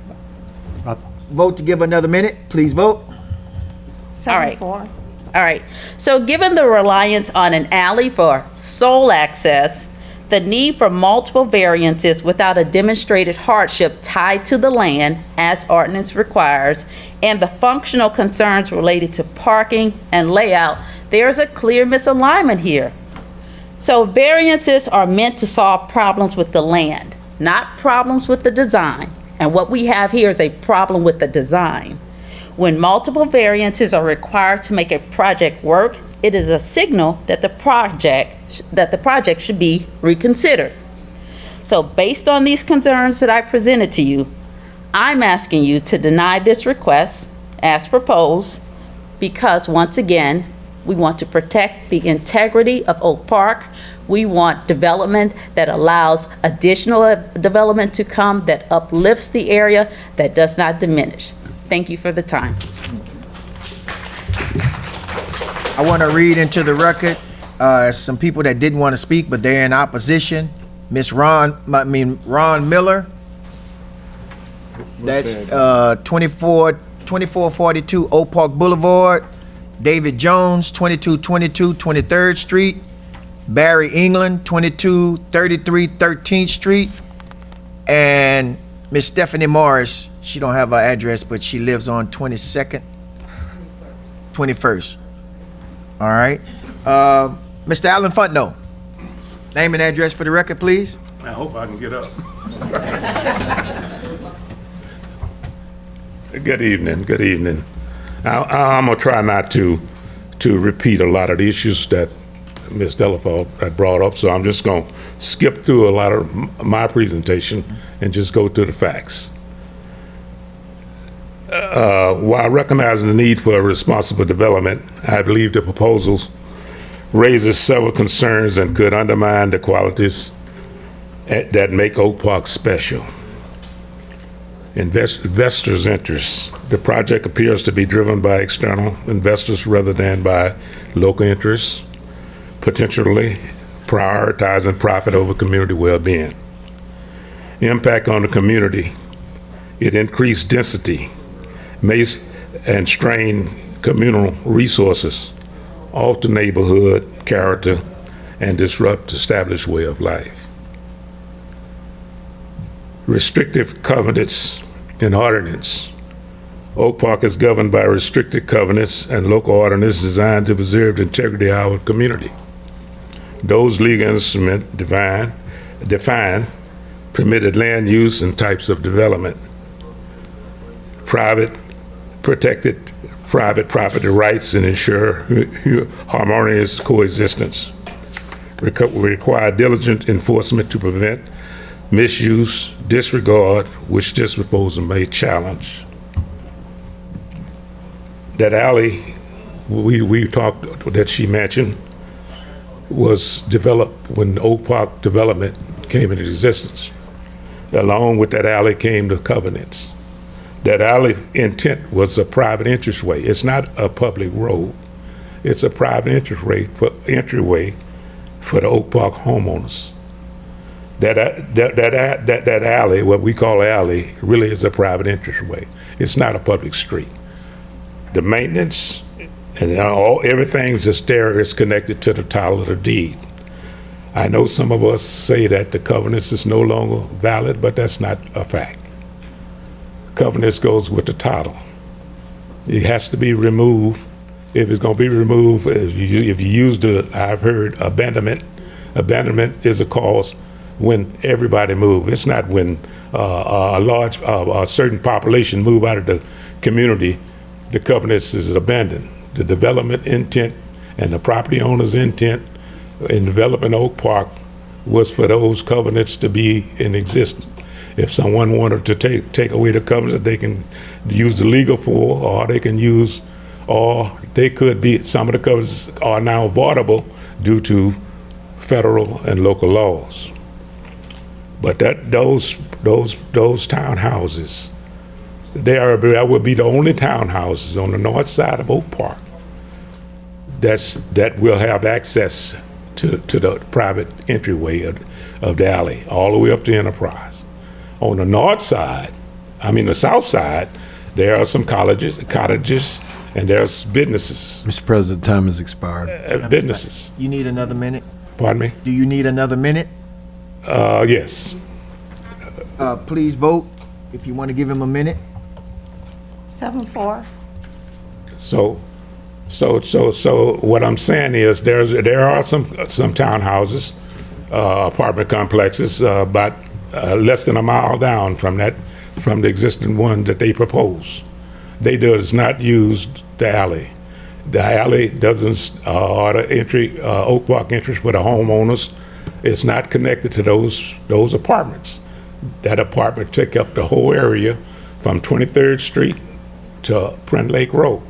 Vote to give another minute. Please vote. 7-4. All right. So given the reliance on an alley for sole access, the need for multiple variances without a demonstrated hardship tied to the land, as ordinance requires, and the functional concerns related to parking and layout, there's a clear misalignment here. So variances are meant to solve problems with the land, not problems with the design. And what we have here is a problem with the design. When multiple variances are required to make a project work, it is a signal that the project should be reconsidered. So based on these concerns that I presented to you, I'm asking you to deny this request as proposed, because once again, we want to protect the integrity of Oak Park. We want development that allows additional development to come, that uplifts the area, that does not diminish. Thank you for the time. I want to read into the record some people that didn't want to speak, but they're in opposition. Ron Miller. That's 2442 Oak Park Boulevard. David Jones, 2222 23rd Street. Barry England, 2233 13th Street. And Miss Stephanie Morris, she don't have her address, but she lives on 21st. All right. Mr. Allen Funtno, name and address for the record, please. I hope I can get up. Good evening. I'm gonna try not to to repeat a lot of the issues that Ms. Delafoe had brought up, so I'm just going to skip through a lot of my presentation and just go to the facts. While recognizing the need for responsible development, I believe the proposals raises several concerns and could undermine the qualities that make Oak Park special. Investors' interests. The project appears to be driven by external investors rather than by local interests, potentially prioritizing profit over community well-being. Impact on the community. It increased density, may and strain communal resources, alter neighborhood character, and disrupt established way of life. Restrictive covenants and ordinance. Oak Park is governed by restricted covenants and local ordinance designed to preserve the integrity of our community. Those legal instruments define permitted land use and types of development. Protected private property rights and ensure harmonious coexistence. Require diligent enforcement to prevent misuse, disregard, which this proposal may challenge. That alley we talked, that she mentioned, was developed when Oak Park development came into existence. Along with that alley came the covenants. That alley intent was a private entryway. It's not a public road. It's a private entryway for the Oak Park homeowners. That alley, what we call alley, really is a private entryway. It's not a public street. The maintenance and everything just there is connected to the title of the deed. I know some of us say that the covenants is no longer valid, but that's not a fact. Covenants goes with the title. It has to be removed. If it's going to be removed, if you use I've heard abandonment is a cause when everybody move. It's not when a certain population move out of the community, the covenants is abandoned. The development intent and the property owner's intent in developing Oak Park was for those covenants to be in existence. If someone wanted to take away the covenants, they can use the legal for, or they can use, or they could be, some of the covenants are now voidable due to federal and local laws. But those townhouses, that would be the only townhouses on the north side of Oak Park that will have access to the private entryway of the alley, all the way up to Enterprise. On the north side, the south side, there are some cottages, and there's businesses. Mr. President, time has expired. Businesses. You need another minute? Pardon me? Do you need another minute? Yes. Please vote if you want to give him a minute. 7-4. So what I'm saying is there are some townhouses, apartment complexes, about less than a mile down from the existing one that they propose. They does not use the alley. The alley doesn't, or the entry, Oak Park entrance for the homeowners, it's not connected to those apartments. That apartment took up the whole area from 23rd Street to Print Lake Road.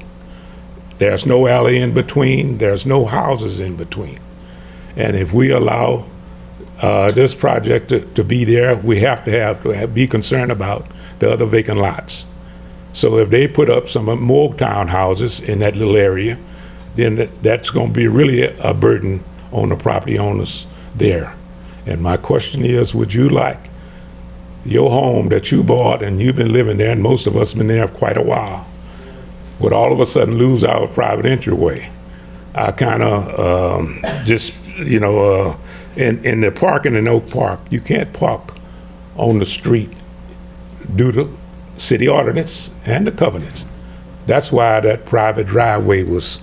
There's no alley in between, there's no houses in between. And if we allow this project to be there, we have to be concerned about the other vacant lots. So if they put up some more townhouses in that little area, then that's going to be really a burden on the property owners there. And my question is, would you like your home that you bought and you've been living there, and most of us been there quite a while, would all of a sudden lose our private entryway? I kind of in the parking in Oak Park, you can't park on the street due to city ordinance and the covenants. That's why that private driveway that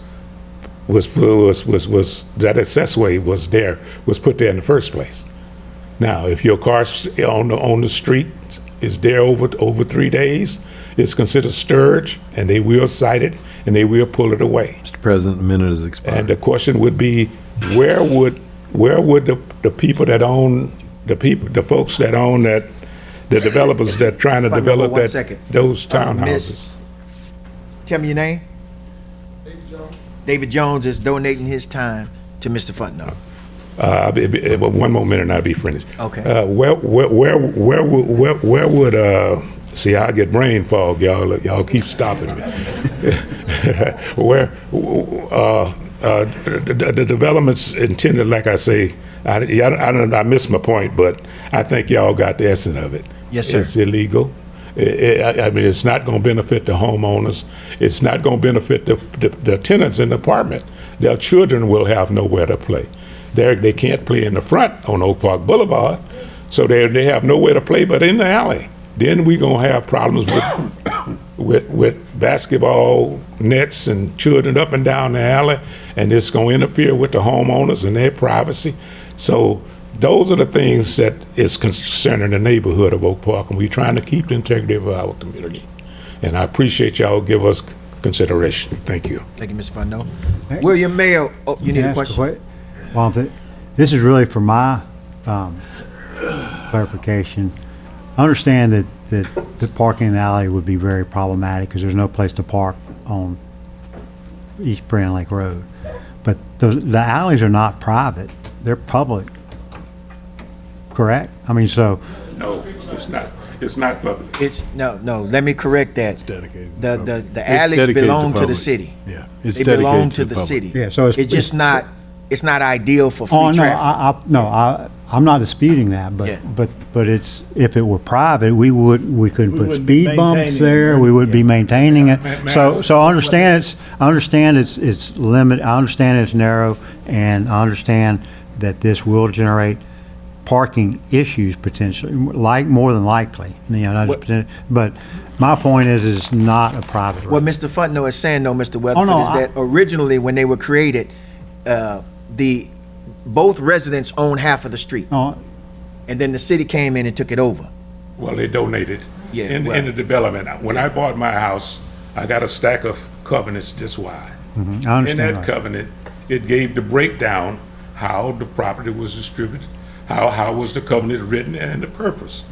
accessway was put there in the first place. Now, if your car's on the street is there over 3 days, it's considered sturge, and they will cite it, and they will pull it away. Mr. President, the minute is expired. And the question would be, where would the people that own, the folks that own that, the developers that trying to If I may, develop one that, second. those townhouses? Miss, tell me your name. David Jones is donating his time to Mr. Futno. One more minute and I'll be finished. Okay. Where would see, I get brain fog, y'all keep stopping me. Where the developments intended, like I say, I missed my point, but I think y'all got the essence of it. Yes, sir. It's illegal. I mean, it's not going to benefit the homeowners. It's not going to benefit the tenants in the apartment. Their children will have nowhere to play. They can't play in the front on Oak Park Boulevard, so they have nowhere to play but in the alley. Then we're going to have problems with basketball nets and children up and down the alley, and it's going to interfere with the homeowners and their privacy. So those are the things that is concerning the neighborhood of Oak Park, and we're trying to keep the integrity of our community. And I appreciate y'all give us consideration. Thank you. Thank you, Mr. Futno. William Mayo, oh, you need a question? Well, this is really for my clarification. I understand that the parking in the alley would be very problematic because there's no place to park on East Prairie Lake Road. But the alleys are not private; they're public. Correct? I mean, so. No, it's not. It's not public. It's no. Let me correct that. It's dedicated. The alleys belong to the city. Yeah, it's they dedicated belong to to the the public. city. Yeah, so it's just not. It's not ideal for free Oh no, traffic. I'm not disputing that, but Yeah. but it's, if it were private, we couldn't put wouldn't speed bumps maintain it. there. We would be maintaining it. Ma- So I understand it's limited. I understand it's narrow, and I understand that this will generate parking issues potentially, like more than likely. You know, not just but my point is, it's not a private road. What Mr. Futno is saying, though, Mr. Weatherford, is that originally when they were created, both residents owned half of the street, Oh, and then the city came in and took it over. Well, they donated Yeah, in well- the development. When I bought my house, I got a stack of covenants this wide. I In understand. that right. covenant, it gave the breakdown how the property was distributed, how was the covenant written, and the purpose.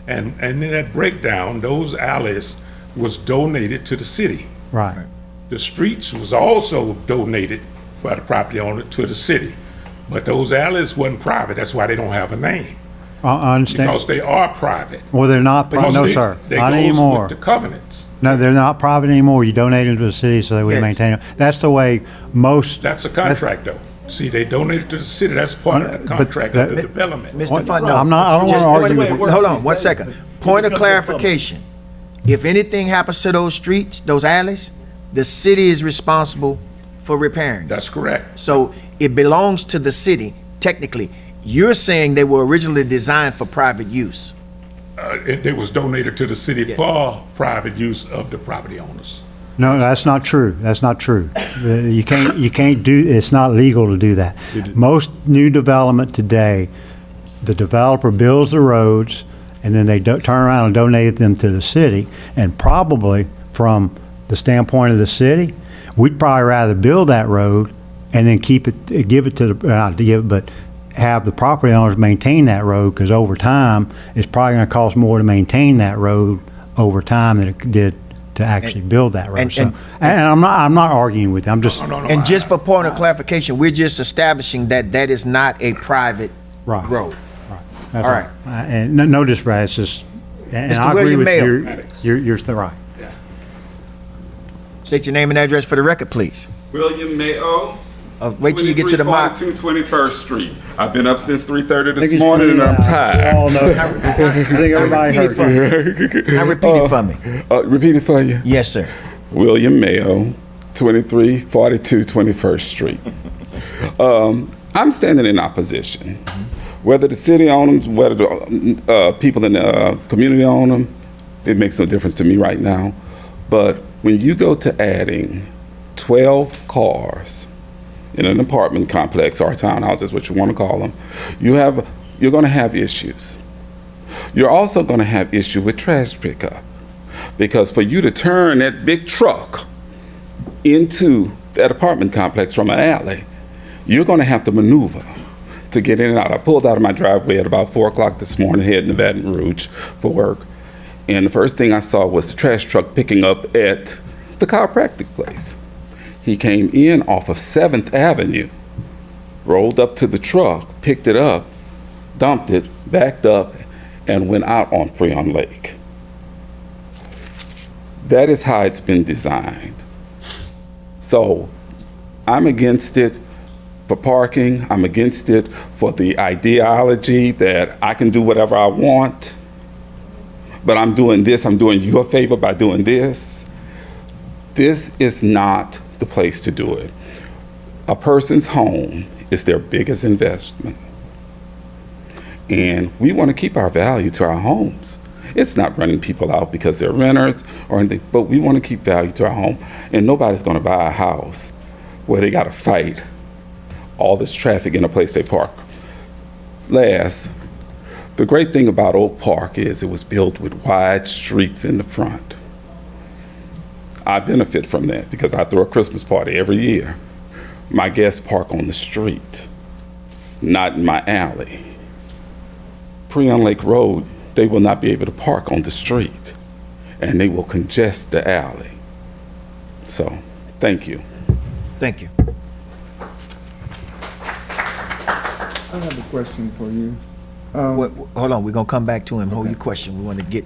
And in that breakdown, those alleys was donated to the city. Right. The streets was also donated by the property owner to the city. But those alleys wasn't private. That's why they don't have a name. I understand. Because they are private. Well, they're not. Because No, they- sir. they Not goes anymore. with the covenants. No, they're not private anymore. You donate them to the city so that we Yes. maintain them. That's the way most. That's a contract, though. See, they donated to the city. That's part of the But contract that- of the development. Mr. Futno. I'm not. I don't Just want to argue with you. Hold on, 1 second. Point of clarification. If anything happens to those streets, those alleys, the city is responsible for repairing. That's correct. So it belongs to the city, technically. You're saying they were originally designed for private use. It was donated to the city for private use of the property owners. No, that's not true. That's not true. You can't do, it's not legal to do that. Most new development today, the developer builds the roads, and then they turn around and donate them to the city. And probably, from the standpoint of the city, we'd probably rather build that road and then give it to the, not to give it, but have the property owners maintain that road, because over time, it's probably going to cost more to maintain that road over time than it did to actually build that road. and- And I'm not arguing with you. I'm just. And just for point of clarification, we're just establishing that that is not a private Right. road. That's All right. And no disrespect, it's just, and Mr. I agree William with Mayo. you're right. State your name and address for the record, please. William Mayo. Wait till you get to the mic. 21st Street. I've been up since 3:30 Think this it's morning and I'm pretty tired. loud. We all know. I think everybody heard you. Now repeat it for me. Repeat it for you? Yes, sir. William Mayo, 2342 21st Street. I'm standing in opposition. Whether the city owns them, whether the people in the community own them, it makes no difference to me right now. But when you go to adding 12 cars in an apartment complex or townhouse, is what you want to call them, you're going to have issues. You're also going to have issue with trash pickup, because for you to turn that big truck into that apartment complex from an alley, you're going to have to maneuver to get in and out. I pulled out of my driveway at about 4 o'clock this morning, heading to Baton Rouge for work. And the first thing I saw was the trash truck picking up at the chiropractic place. He came in off of 7th Avenue, rolled up to the truck, picked it up, dumped it, backed up, and went out on Prion Lake. That is how it's been designed. So I'm against it for parking. I'm against it for the ideology that I can do whatever I want, but I'm doing this, I'm doing you a favor by doing this. This is not the place to do it. A person's home is their biggest investment. And we want to keep our value to our homes. It's not running people out because they're renters or anything, but we want to keep value to our home. And nobody's going to buy a house where they got to fight all this traffic in a place they park. Last, the great thing about Oak Park is it was built with wide streets in the front. I benefit from that because I throw a Christmas party every year. My guests park on the street, not in my alley. Prion Lake Road, they will not be able to park on the street, and they will congest the alley. So, thank you. Thank you. I have a question for you. Hold on, we're gonna come back to him. Hold your question. We want to get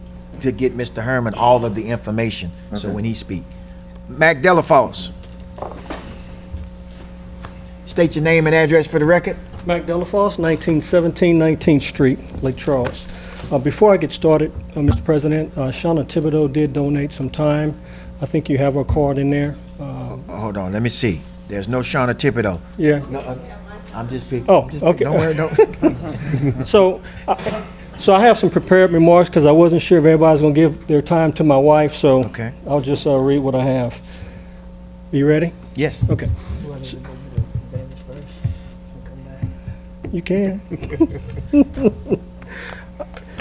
Mr. Herman all of the information, so Okay. when he speak. Mac Delafosse. State your name and address for the record. Mac Delafosse, 1917 19th Street, Lake Charles. Before I get started, Mr. President, Shauna Thibodeau did donate some time. I think you have her card in there. Hold on, let me see. There's no Shauna Thibodeau. Yeah. No, I'm just picking. Oh, okay. Don't worry, don't. So I have some prepared remarks because I wasn't sure if everybody's going to give their time to my wife, so Okay. I'll just read what I have. You ready? Yes. Okay. You can.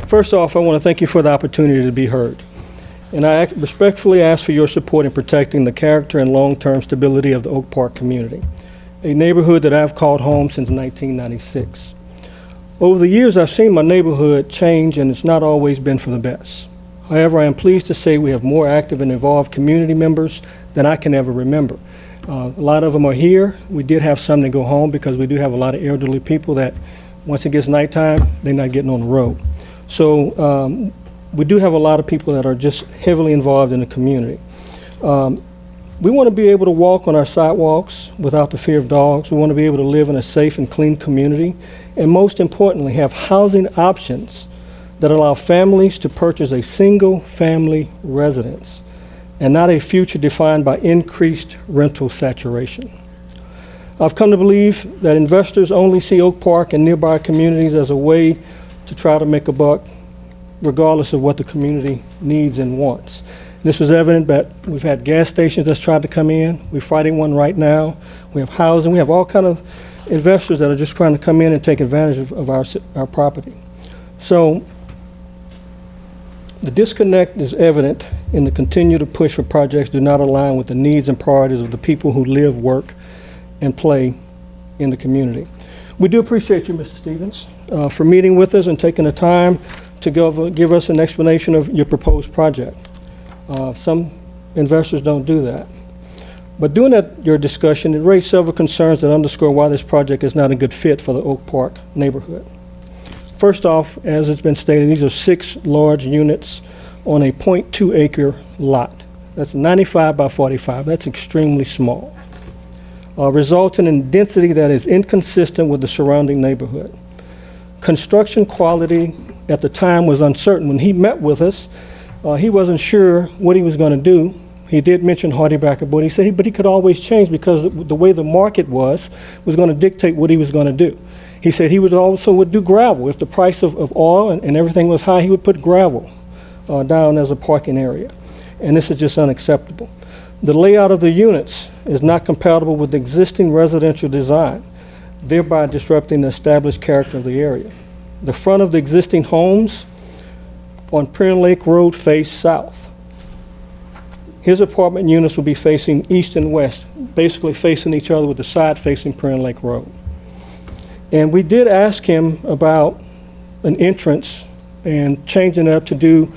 First off, I want to thank you for the opportunity to be heard. And I respectfully ask for your support in protecting the character and long-term stability of the Oak Park community, a neighborhood that I've called home since 1996. Over the years, I've seen my neighborhood change, and it's not always been for the best. However, I am pleased to say we have more active and involved community members than I can ever remember. A lot of them are here. We did have some that go home because we do have a lot of elderly people that, once it gets nighttime, they're not getting on the road. So we do have a lot of people that are just heavily involved in the community. We want to be able to walk on our sidewalks without the fear of dogs. We want to be able to live in a safe and clean community. And most importantly, have housing options that allow families to purchase a single-family residence and not a future defined by increased rental saturation. I've come to believe that investors only see Oak Park and nearby communities as a way to try to make a buck, regardless of what the community needs and wants. This was evident that we've had gas stations that's tried to come in. We're fighting one right now. We have housing. We have all kind of investors that are just trying to come in and take advantage of our property. So the disconnect is evident in the continued push for projects do not align with the needs and priorities of the people who live, work, and play in the community. We do appreciate you, Mr. Stevens, for meeting with us and taking the time to give us an explanation of your proposed project. Some investors don't do that. But during your discussion, it raised several concerns that underscore why this project is not a good fit for the Oak Park neighborhood. First off, as it's been stated, these are 6 large units on a 0.2 acre lot. That's 95 by 45. That's extremely small, resulting in density that is inconsistent with the surrounding neighborhood. Construction quality at the time was uncertain. When he met with us, he wasn't sure what he was going to do. He did mention Hardy Backer, but he said he could always change because the way the market was going to dictate what he was going to do. He said he would do gravel. If the price of oil and everything was high, he would put gravel down as a parking area. And this is just unacceptable. The layout of the units is not compatible with the existing residential design, thereby disrupting the established character of the area. The front of the existing homes on Prion Lake Road face south. His apartment units will be facing east and west, basically facing each other with the side facing Prairie Lake Road. And we did ask him about an entrance and changing it up to do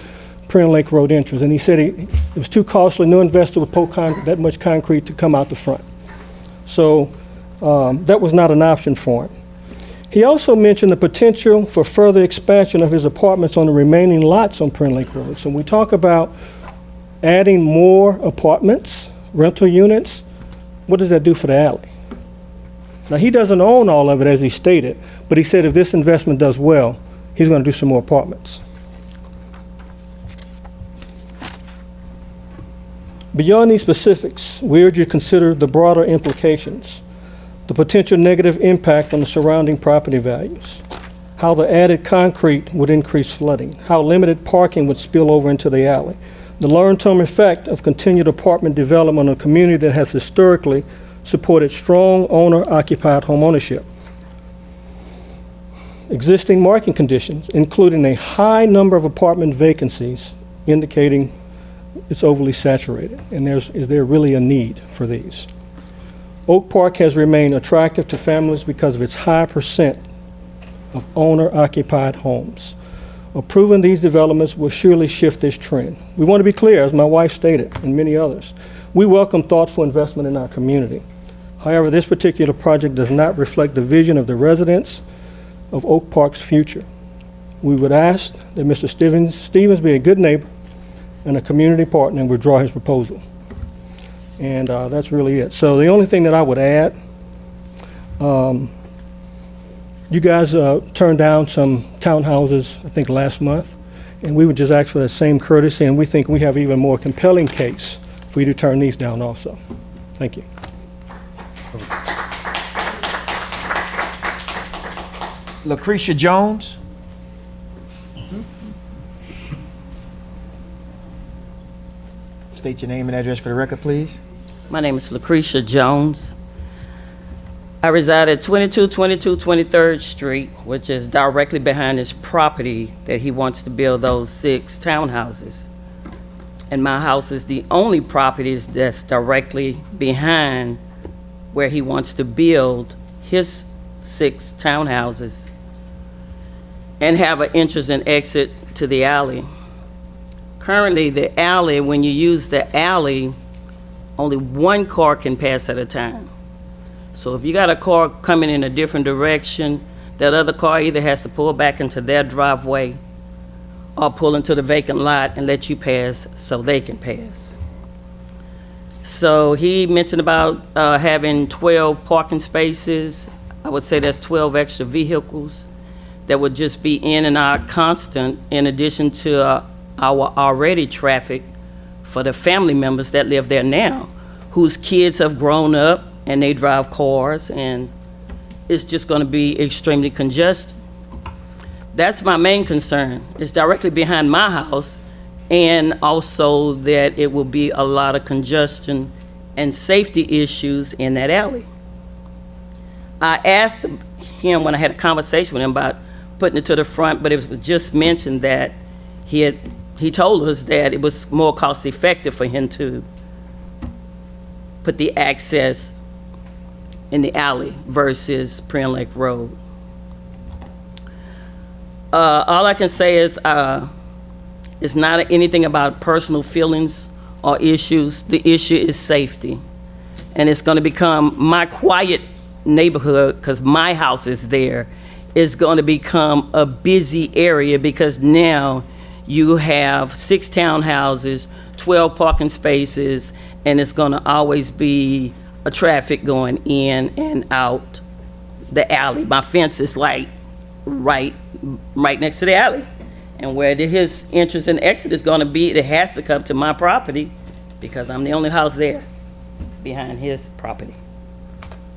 Prairie Lake Road entrance. And he said it was too costly. No investor would pour that much concrete to come out the front. So that was not an option for him. He also mentioned the potential for further expansion of his apartments on the remaining lots on Prairie Lake Road. So when we talk about adding more apartments, rental units, what does that do for the alley? Now, he doesn't own all of it, as he stated, but he said if this investment does well, he's going to do some more apartments. Beyond these specifics, we urge you to consider the broader implications, the potential negative impact on the surrounding property values, how the added concrete would increase flooding, how limited parking would spill over into the alley, the long-term effect of continued apartment development on a community that has historically supported strong owner-occupied home ownership. Existing market conditions, including a high number of apartment vacancies, indicating it's overly saturated, and is there really a need for these? Oak Park has remained attractive to families because of its high percent of owner-occupied homes. Approving these developments will surely shift this trend. We want to be clear, as my wife stated, and many others, we welcome thoughtful investment in our community. However, this particular project does not reflect the vision of the residents of Oak Park's future. We would ask that Mr. Stevens be a good neighbor and a community partner and withdraw his proposal. And that's really it. So the only thing that I would add, you guys turned down some townhouses, I think, last month, and we would just ask for that same courtesy, and we think we have even more compelling case for you to turn these down also. Thank you. Lucretia Jones. State your name and address for the record, please. My name is Lucretia Jones. I reside at 2222 23rd Street, which is directly behind his property that he wants to build those 6 townhouses. And my house is the only property that's directly behind where he wants to build his 6 townhouses and have an entrance and exit to the alley. Currently, the alley, when you use the alley, only one car can pass at a time. So if you got a car coming in a different direction, that other car either has to pull back into their driveway or pull into the vacant lot and let you pass so they can pass. So he mentioned about having 12 parking spaces. I would say that's 12 extra vehicles that would just be in and out constant, in addition to our already traffic for the family members that live there now, whose kids have grown up and they drive cars, and it's just going to be extremely congested. That's my main concern. It's directly behind my house, and also that it will be a lot of congestion and safety issues in that alley. I asked him when I had a conversation with him about putting it to the front, but it was just mentioned that he told us that it was more cost effective for him to put the access in the alley versus Prairie Lake Road. All I can say is it's not anything about personal feelings or issues. The issue is safety. And it's going to become my quiet neighborhood, because my house is there, is going to become a busy area, because now you have 6 townhouses, 12 parking spaces, and it's going to always be a traffic going in and out the alley. My fence is like right next to the alley. And where his entrance and exit is going to be, it has to come to my property, because I'm the only house there behind his property.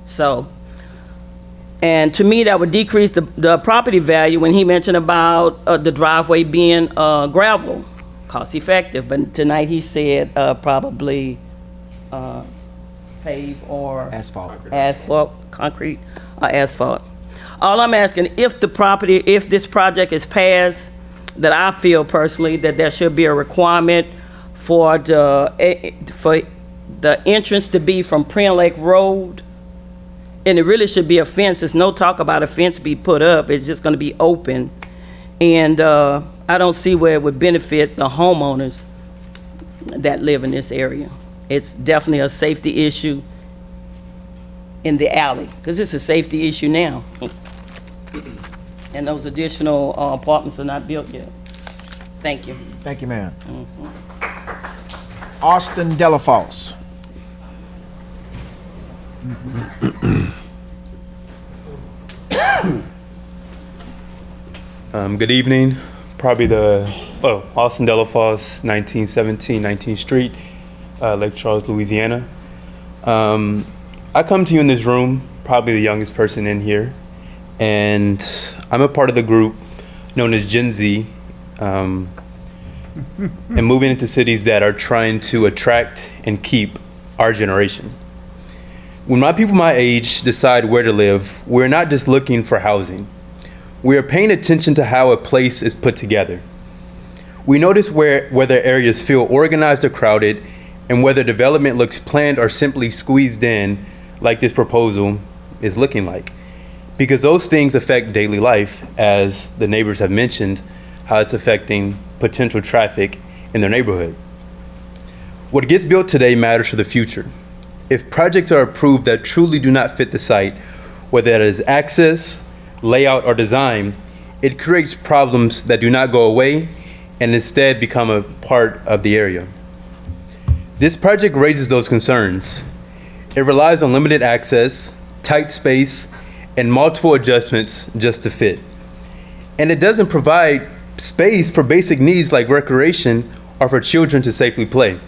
So, and to me, that would decrease the property value when he mentioned about the driveway being gravel, cost effective. But tonight he said probably pave or asphalt, concrete or asphalt. All I'm asking, if this project is passed, that I feel personally that there should be a requirement for the entrance to be from Prion Lake Road. And it really should be a fence. There's no talk about a fence be put up. It's just gonna be open. And I don't see where it would benefit the homeowners that live in this area. It's definitely a safety issue in the alley, because it's a safety issue now. And those additional apartments are not built yet. Thank you. Thank you, ma'am. Austin Delafosse. Good evening. Austin Delafosse, 1917 19th Street, Lake Charles, Louisiana. I come to you in this room, probably the youngest person in here, and I'm a part of the group known as Gen Z, and moving into cities that are trying to attract and keep our generation. When people my age decide where to live, we're not just looking for housing. We are paying attention to how a place is put together. We notice whether areas feel organized or crowded, and whether development looks planned or simply squeezed in, like this proposal is looking like. Because those things affect daily life, as the neighbors have mentioned, how it's affecting potential traffic in their neighborhood. What gets built today matters for the future. If projects are approved that truly do not fit the site, whether that is access, layout, or design, it creates problems that do not go away and instead become a part of the area. This project raises those concerns. It relies on limited access, tight space, and multiple adjustments just to fit. And it doesn't provide space for basic needs like recreation or for children to safely play.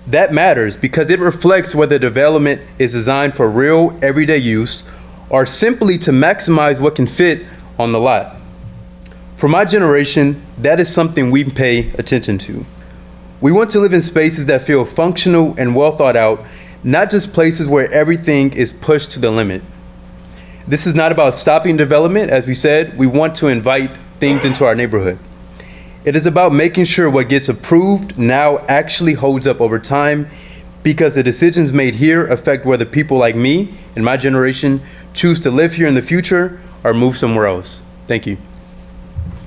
That matters because it reflects whether development is designed for real everyday use or simply to maximize what can fit on the lot. For my generation, that is something we pay attention to. We want to live in spaces that feel functional and well thought out, not just places where everything is pushed to the limit. This is not about stopping development. As we said, we want to invite things into our neighborhood. It is about making sure what gets approved now actually holds up over time, because the decisions made here affect whether people like me and my generation choose to live here in the future or move somewhere else. Thank you.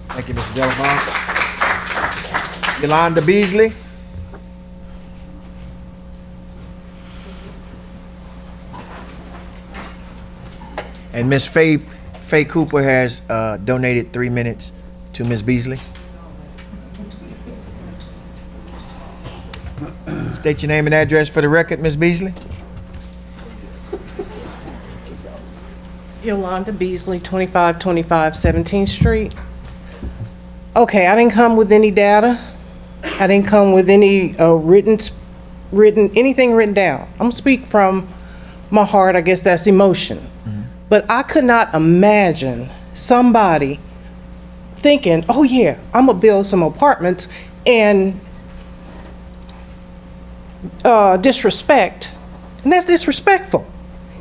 Thank you, Mr. Delafosse. Yolanda Beasley. And Miss Faye Cooper has donated 3 minutes to Miss Beasley. State your name and address for the record, Miss Beasley. Yolanda Beasley, 2525 17th Street. Okay, I didn't come with any data. I didn't come with any anything written down. I'm gonna speak from my heart. I guess that's emotion. But I could not imagine somebody thinking, oh yeah, I'm gonna build some apartments and disrespect. And that's disrespectful.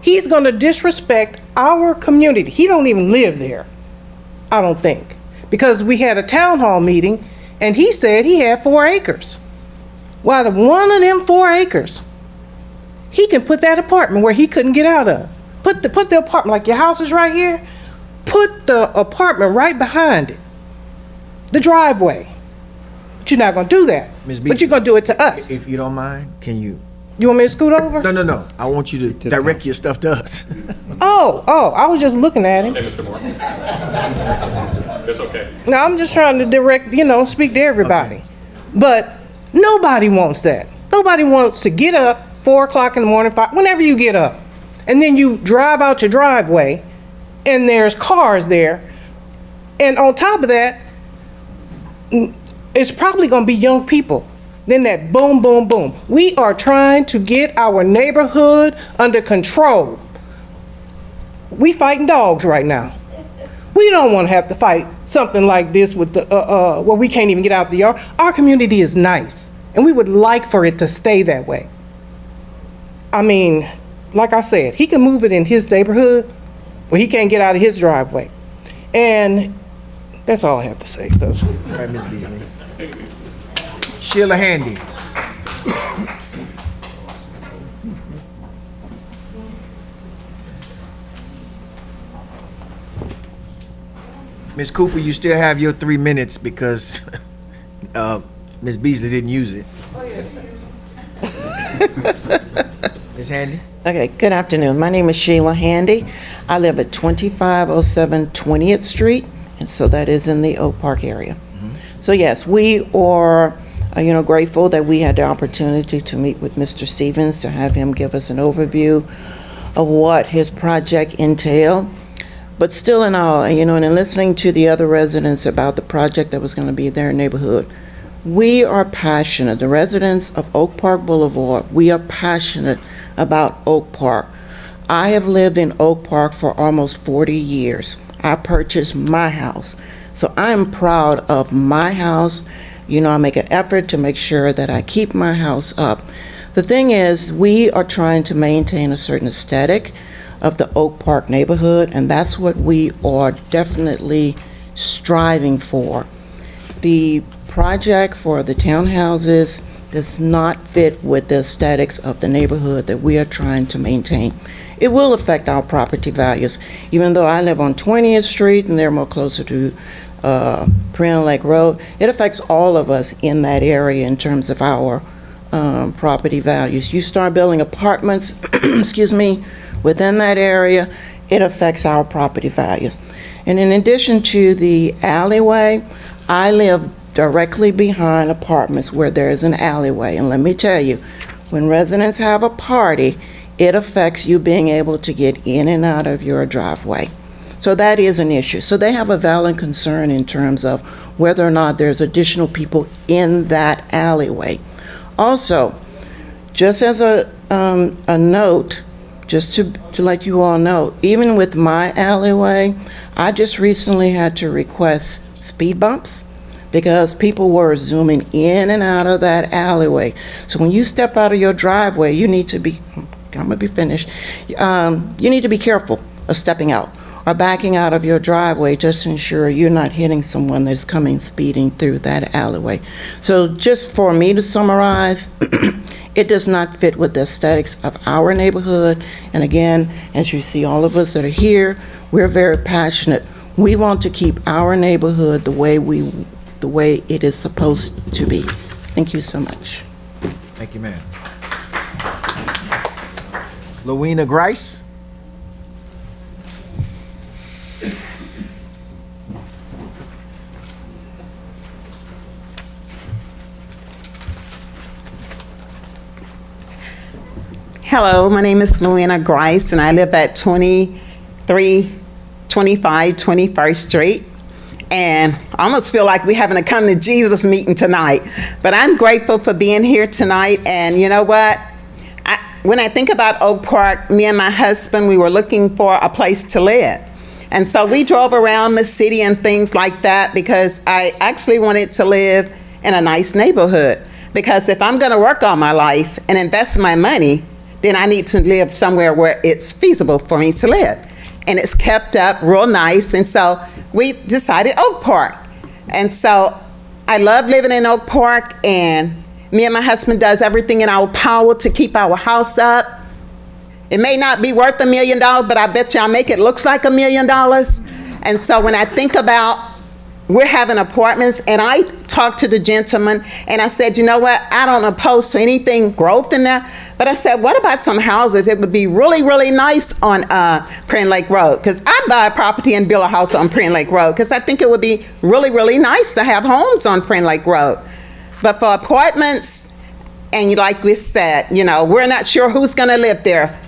He's gonna disrespect our community. He don't even live there, I don't think. Because we had a town hall meeting and he said he had 4 acres. Well, one of them 4 acres, he can put that apartment where he couldn't get out of. Put the apartment, like your house is right here, put the apartment right behind it, the driveway. But you're not gonna do that. Ms. Beasley, but you're gonna do it to us. If you don't mind, can you? You want me to scoot over? No. I want you to direct your stuff to us. Oh, I was just looking at him. Hey, Mr. Moore. It's okay. No, I'm just trying to direct, speak to everybody. Okay. But nobody wants that. Nobody wants to get up 4 o'clock in the morning, 5, whenever you get up. And then you drive out your driveway and there's cars there. And on top of that, it's probably gonna be young people. Then that boom, boom, boom. We are trying to get our neighborhood under control. We fighting dogs right now. We don't want to have to fight something like this with the where we can't even get out the yard. Our community is nice, and we would like for it to stay that way. I mean, like I said, he can move it in his neighborhood, but he can't get out of his driveway. And that's all I have to say. All right, Ms. Beasley. Sheila Handy. Ms. Cooper, you still have your 3 minutes because Ms. Beasley didn't use it. Ms. Handy? Okay, good afternoon. My name is Sheila Handy. I live at 2507 20th Street, and so that is in the Oak Park area. So yes, we are, grateful that we had the opportunity to meet with Mr. Stevens to have him give us an overview of what his project entailed. But still in all, and in listening to the other residents about the project that was going to be in their neighborhood, we are passionate. The residents of Oak Park Boulevard, we are passionate about Oak Park. I have lived in Oak Park for almost 40 years. I purchased my house. So I'm proud of my house. I make an effort to make sure that I keep my house up. The thing is, we are trying to maintain a certain aesthetic of the Oak Park neighborhood, and that's what we are definitely striving for. The project for the townhouses does not fit with the aesthetics of the neighborhood that we are trying to maintain. It will affect our property values. Even though I live on 20th Street and they're more closer to Prairie Lake Road, it affects all of us in that area in terms of our property values. You start building apartments, excuse me, within that area, it affects our property values. And in addition to the alleyway, I live directly behind apartments where there is an alleyway. And let me tell you, when residents have a party, it affects you being able to get in and out of your driveway. So that is an issue. So they have a valid concern in terms of whether or not there's additional people in that alleyway. Also, just as a note, just to let you all know, even with my alleyway, I just recently had to request speed bumps because people were zooming in and out of that alleyway. So when you step out of your driveway, you need to be, I'm gonna be finished, you need to be careful of stepping out or backing out of your driveway just to ensure you're not hitting someone that's coming speeding through that alleyway. So just for me to summarize, it does not fit with the aesthetics of our neighborhood. And again, as you see, all of us that are here, we're very passionate. We want to keep our neighborhood the way it is supposed to be. Thank you so much. Thank you, ma'am. Lowena Grice? Hello, my name is Lowena Grice, and I live at 2325 21st Street. And I almost feel like we're having a come to Jesus meeting tonight. But I'm grateful for being here tonight. And you know what? When I think about Oak Park, me and my husband, we were looking for a place to live. And so we drove around the city and things like that because I actually wanted to live in a nice neighborhood. Because if I'm going to work all my life and invest my money, then I need to live somewhere where it's feasible for me to live. And it's kept up real nice. And so we decided Oak Park. And so I love living in Oak Park, and me and my husband does everything in our power to keep our house up. It may not be worth $1 million, but I bet you I'll make it looks like $1 million. And so when I think about we're having apartments, and I talked to the gentleman and I said, you know what, I don't oppose to anything growth in there, but I said, what about some houses? It would be really, really nice on Prairie Lake Road, because I'd buy a property and build a house on Prairie Lake Road, because I think it would be really, really nice to have homes on Prairie Lake Road. But for apartments, and like we said, we're not sure who's gonna live there.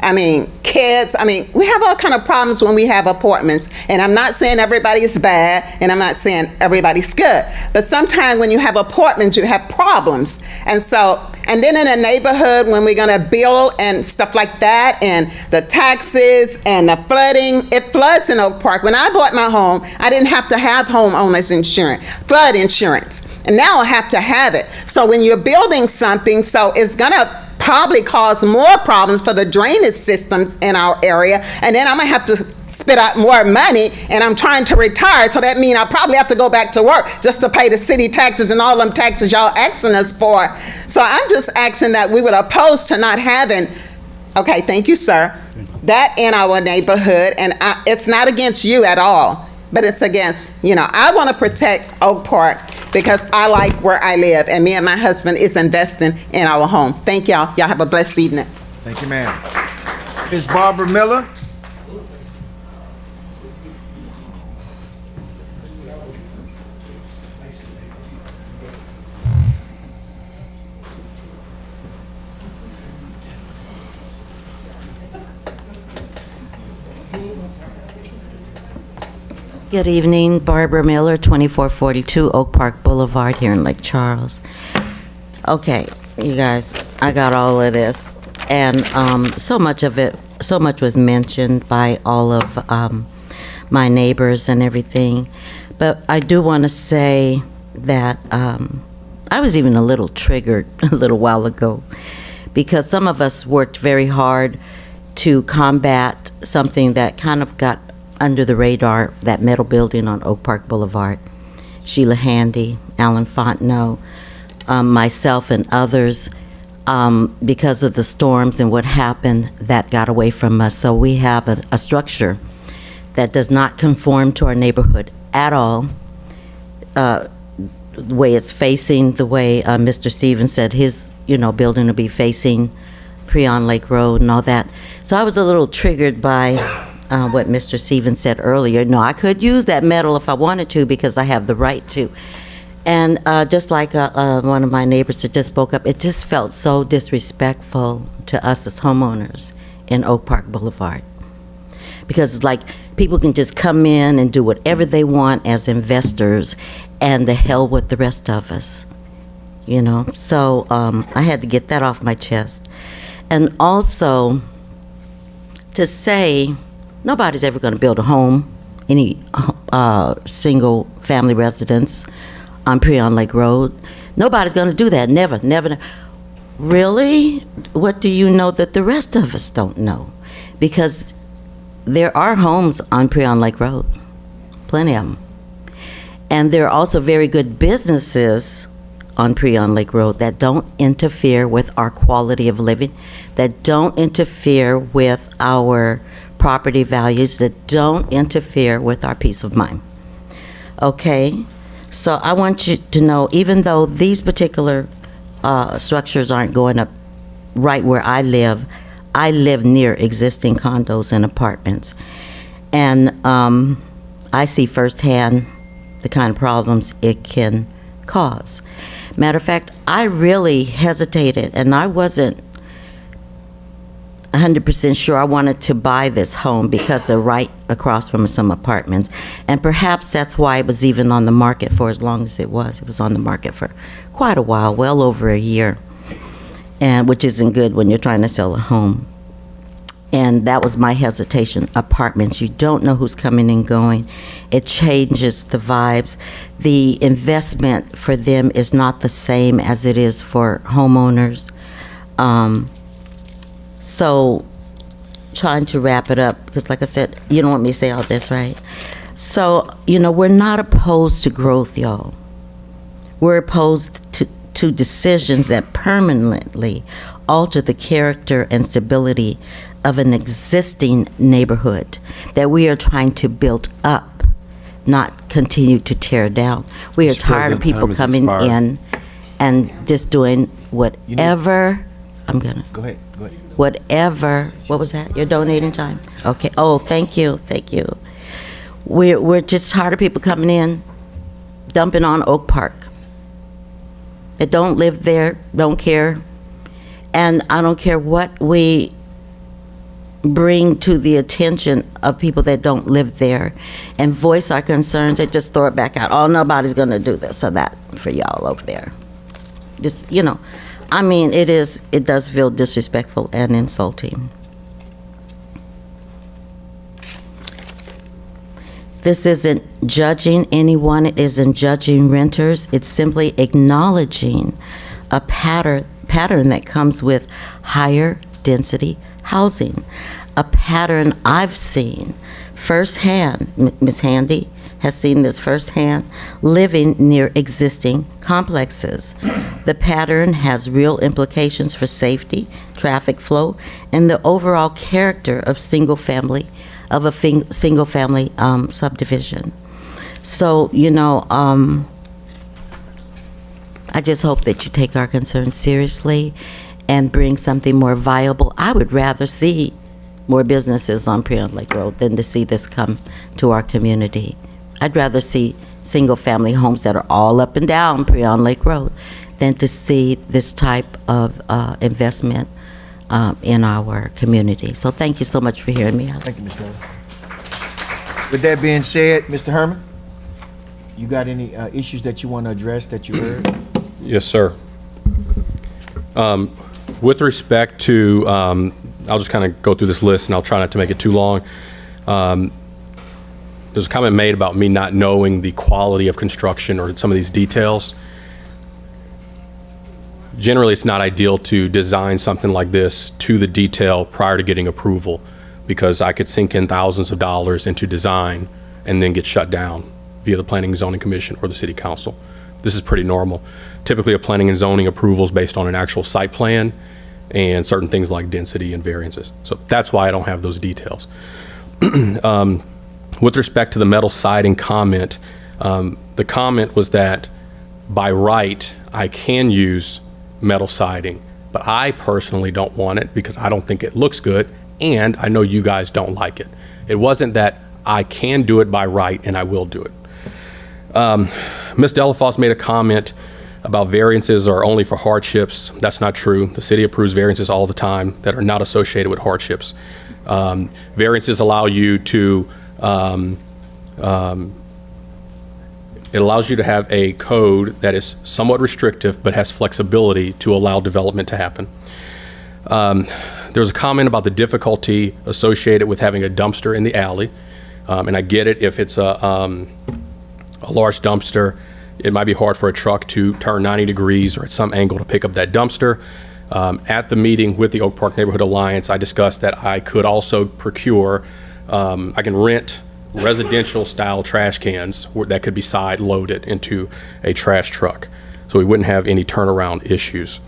I mean, kids, we have all kind of problems when we have apartments. And I'm not saying everybody is bad, and I'm not saying everybody's good. But sometimes when you have apartments, you have problems. And then in a neighborhood, when we're gonna build and stuff like that, and the taxes and the flooding, it floods in Oak Park. When I bought my home, I didn't have to have homeowners insurance, flood insurance. And now I have to have it. So when you're building something, so it's gonna probably cause more problems for the drainage systems in our area. And then I'm gonna have to spit out more money, and I'm trying to retire, so that means I probably have to go back to work just to pay the city taxes and all them taxes y'all asking us for. So I'm just asking that we would oppose to not having, okay, thank you, sir, that in our neighborhood. And it's not against you at all, but it's against, I want to protect Oak Park because I like where I live, and me and my husband is investing in our home. Thank y'all. Y'all have a blessed evening. Thank you, ma'am. Ms. Barbara Miller? Good evening, Barbara Miller, 2442 Oak Park Boulevard here in Lake Charles. Okay, you guys, I got all of this, and so much was mentioned by all of my neighbors and everything, but I do want to say that I was even a little triggered a little while ago, because some of us worked very hard to combat something that kind of got under the radar, that metal building on Oak Park Boulevard. Sheila Handy, Alan Fontenot, myself and others, because of the storms and what happened, that got away from us. So we have a structure that does not conform to our neighborhood at all. The way it's facing, the way Mr. Stevens said his building will be facing Preon Lake Road and all that. So I was a little triggered by what Mr. Stevens said earlier. No, I could use that metal if I wanted to because I have the right to. And just like one of my neighbors that just spoke up, it just felt so disrespectful to us as homeowners in Oak Park Boulevard. Because it's like people can just come in and do whatever they want as investors, and the hell with the rest of us, So I had to get that off my chest. And also to say, nobody's ever going to build a home, any single family residence on Preon Lake Road. Nobody's going to do that. Never, never. Really? What do you know that the rest of us don't know? Because there are homes on Preon Lake Road, plenty of them. And there are also very good businesses on Preon Lake Road that don't interfere with our quality of living, that don't interfere with our property values, that don't interfere with our peace of mind. Okay? So I want you to know, even though these particular structures aren't going up right where I live near existing condos and apartments. And I see firsthand the kind of problems it can cause. Matter of fact, I really hesitated, and I wasn't 100% sure I wanted to buy this home because they're right across from some apartments. And perhaps that's why it was even on the market for as long as it was. It was on the market for quite a while, well over a year, and which isn't good when you're trying to sell a home. And that was my hesitation. Apartments, you don't know who's coming and going. It changes the vibes. The investment for them is not the same as it is for homeowners. So trying to wrap it up, because like I said, you don't want me to say all this, right? So, we're not opposed to growth, y'all. We're opposed to decisions that permanently alter the character and stability of an existing neighborhood that we are trying to build up, not continue to tear down. We are tired of people coming in and just doing whatever. Go ahead. Whatever. What was that? Your donating time? Okay. Oh, thank you. We're just tired of people coming in, dumping on Oak Park. They don't live there, don't care. And I don't care what we bring to the attention of people that don't live there and voice our concerns, they just throw it back out. Oh, nobody's going to do this or that for y'all over there. Just, it does feel disrespectful and insulting. This isn't judging anyone, it isn't judging renters, it's simply acknowledging a pattern pattern that comes with higher density housing. A pattern I've seen firsthand. Ms. Handy has seen this firsthand, living near existing complexes. The pattern has real implications for safety, traffic flow, and the overall character of a single family subdivision. So, I just hope that you take our concerns seriously and bring something more viable. I would rather see more businesses on Prion Lake Road than to see this come to our community. I'd rather see single-family homes that are all up and down Prion Lake Road than to see this type of investment in our community. So thank you so much for hearing me out. Thank you, Ms. Herman. With that being said, Mr. Herman, you got any issues that you want to address that you heard? Yes, sir. With respect to, I'll just kind of go through this list and I'll try not to make it too long. There's a comment made about me not knowing the quality of construction or some of these details. Generally, it's not ideal to design something like this to the detail prior to getting approval, because I could sink in thousands of dollars into design and then get shut down via the Planning and Zoning Commission or the City Council. This is pretty normal. Typically, a planning and zoning approval is based on an actual site plan and certain things like density and variances. So that's why I don't have those details. With respect to the metal siding comment, the comment was that by right, I can use metal siding, but I personally don't want it because I don't think it looks good, and I know you guys don't like it. It wasn't that I can do it by right and I will do it. Ms. Delafosse made a comment about variances are only for hardships. That's not true. The city approves variances all the time that are not associated with hardships. Variances allow you to it allows you to have a code that is somewhat restrictive but has flexibility to allow development to happen. There's a comment about the difficulty associated with having a dumpster in the alley, and I get it. If it's a large dumpster, it might be hard for a truck to turn 90 degrees or at some angle to pick up that dumpster. At the meeting with the Oak Park Neighborhood Alliance, I discussed that I could also procure, I can rent residential style trash cans that could be side loaded into a trash truck. So we wouldn't have any turnaround issues.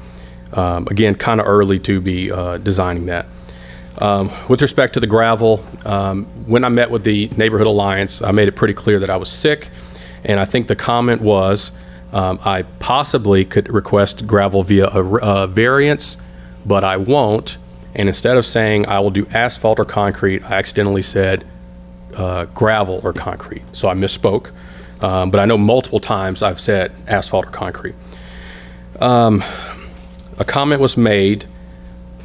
Again, kind of early to be designing that. With respect to the gravel, when I met with the Neighborhood Alliance, I made it pretty clear that I was sick, and I think the comment was I possibly could request gravel via a variance, but I won't. And instead of saying I will do asphalt or concrete, I accidentally said gravel or concrete. So I misspoke, but I know multiple times I've said asphalt or concrete. A comment was made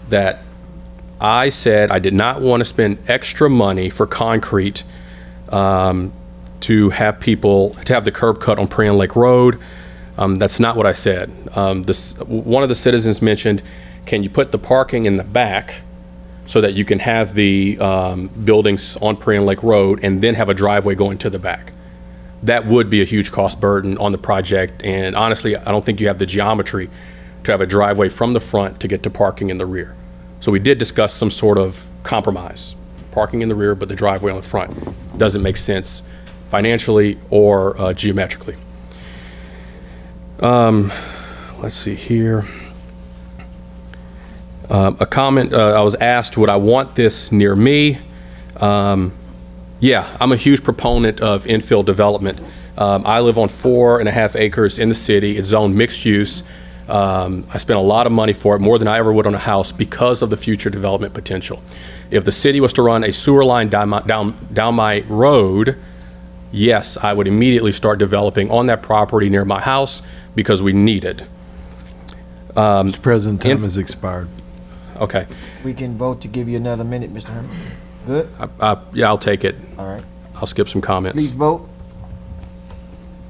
that I said I did not want to spend extra money for concrete to have the curb cut on Prion Lake Road. That's not what I said. One of the citizens mentioned, can you put the parking in the back so that you can have the buildings on Prion Lake Road and then have a driveway going to the back? That would be a huge cost burden on the project, and honestly, I don't think you have the geometry to have a driveway from the front to get to parking in the rear. So we did discuss some sort of compromise. Parking in the rear, but the driveway on the front doesn't make sense financially or geometrically. Let's see here. A comment, I was asked, would I want this near me? Yeah, I'm a huge proponent of infill development. I live on 4.5 acres in the city. It's zoned mixed use. I spent a lot of money for it, more than I ever would on a house, because of the future development potential. If the city was to run a sewer line down my road, yes, I would immediately start developing on that property near my house because we need it. Mr. President, time has expired. Okay. We can vote to give you another minute, Mr. Herman. Good? Yeah, I'll take it. All right. I'll skip some comments. Please vote.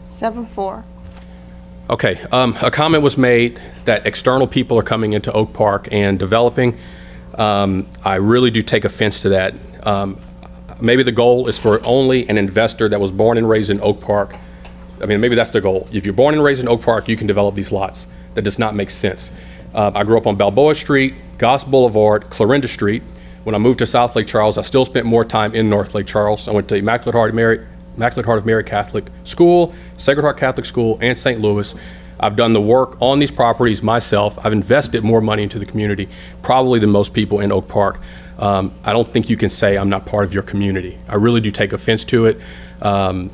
7-4. Okay, a comment was made that external people are coming into Oak Park and developing. I really do take offense to that. Maybe the goal is for only an investor that was born and raised in Oak Park. I mean, maybe that's the goal. If you're born and raised in Oak Park, you can develop these lots. That does not make sense. I grew up on Balboa Street, Goss Boulevard, Clarinda Street. When I moved to South Lake Charles, I still spent more time in North Lake Charles. I went to Immaculate Heart of Mary Catholic School, Sacred Heart Catholic School, and St. Louis. I've done the work on these properties myself. I've invested more money into the community, probably than most people in Oak Park. I don't think you can say I'm not part of your community. I really do take offense to it. I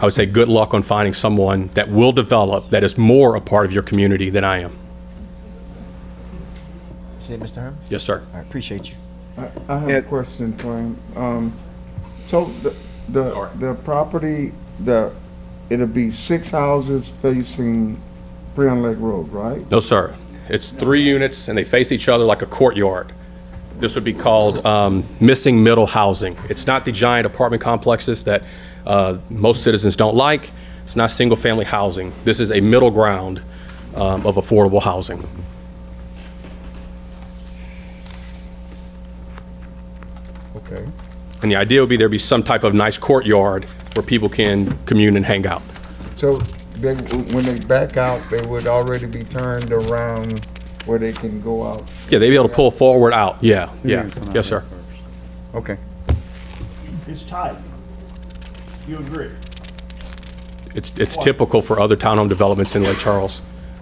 would say good luck on finding someone that will develop, that is more a part of your community than I am. Say it, Mr. Herman? Yes, sir. I appreciate you. I have a question for him. So the property, it'll be 6 houses facing Freon Lake Road, right? No, sir. It's 3 units, and they face each other like a courtyard. This would be called missing middle housing. It's not the giant apartment complexes that most citizens don't like. It's not single-family housing. This is a middle ground of affordable housing. Okay. And the idea would be there'd be some type of nice courtyard where people can commune and hang out. So when they back out, they would already be turned around where they can go out? Yeah, they'd be able to pull forward out. Yeah. Yes, sir. Okay. It's tight. You agree? It's typical for other townhome developments in Lake Charles.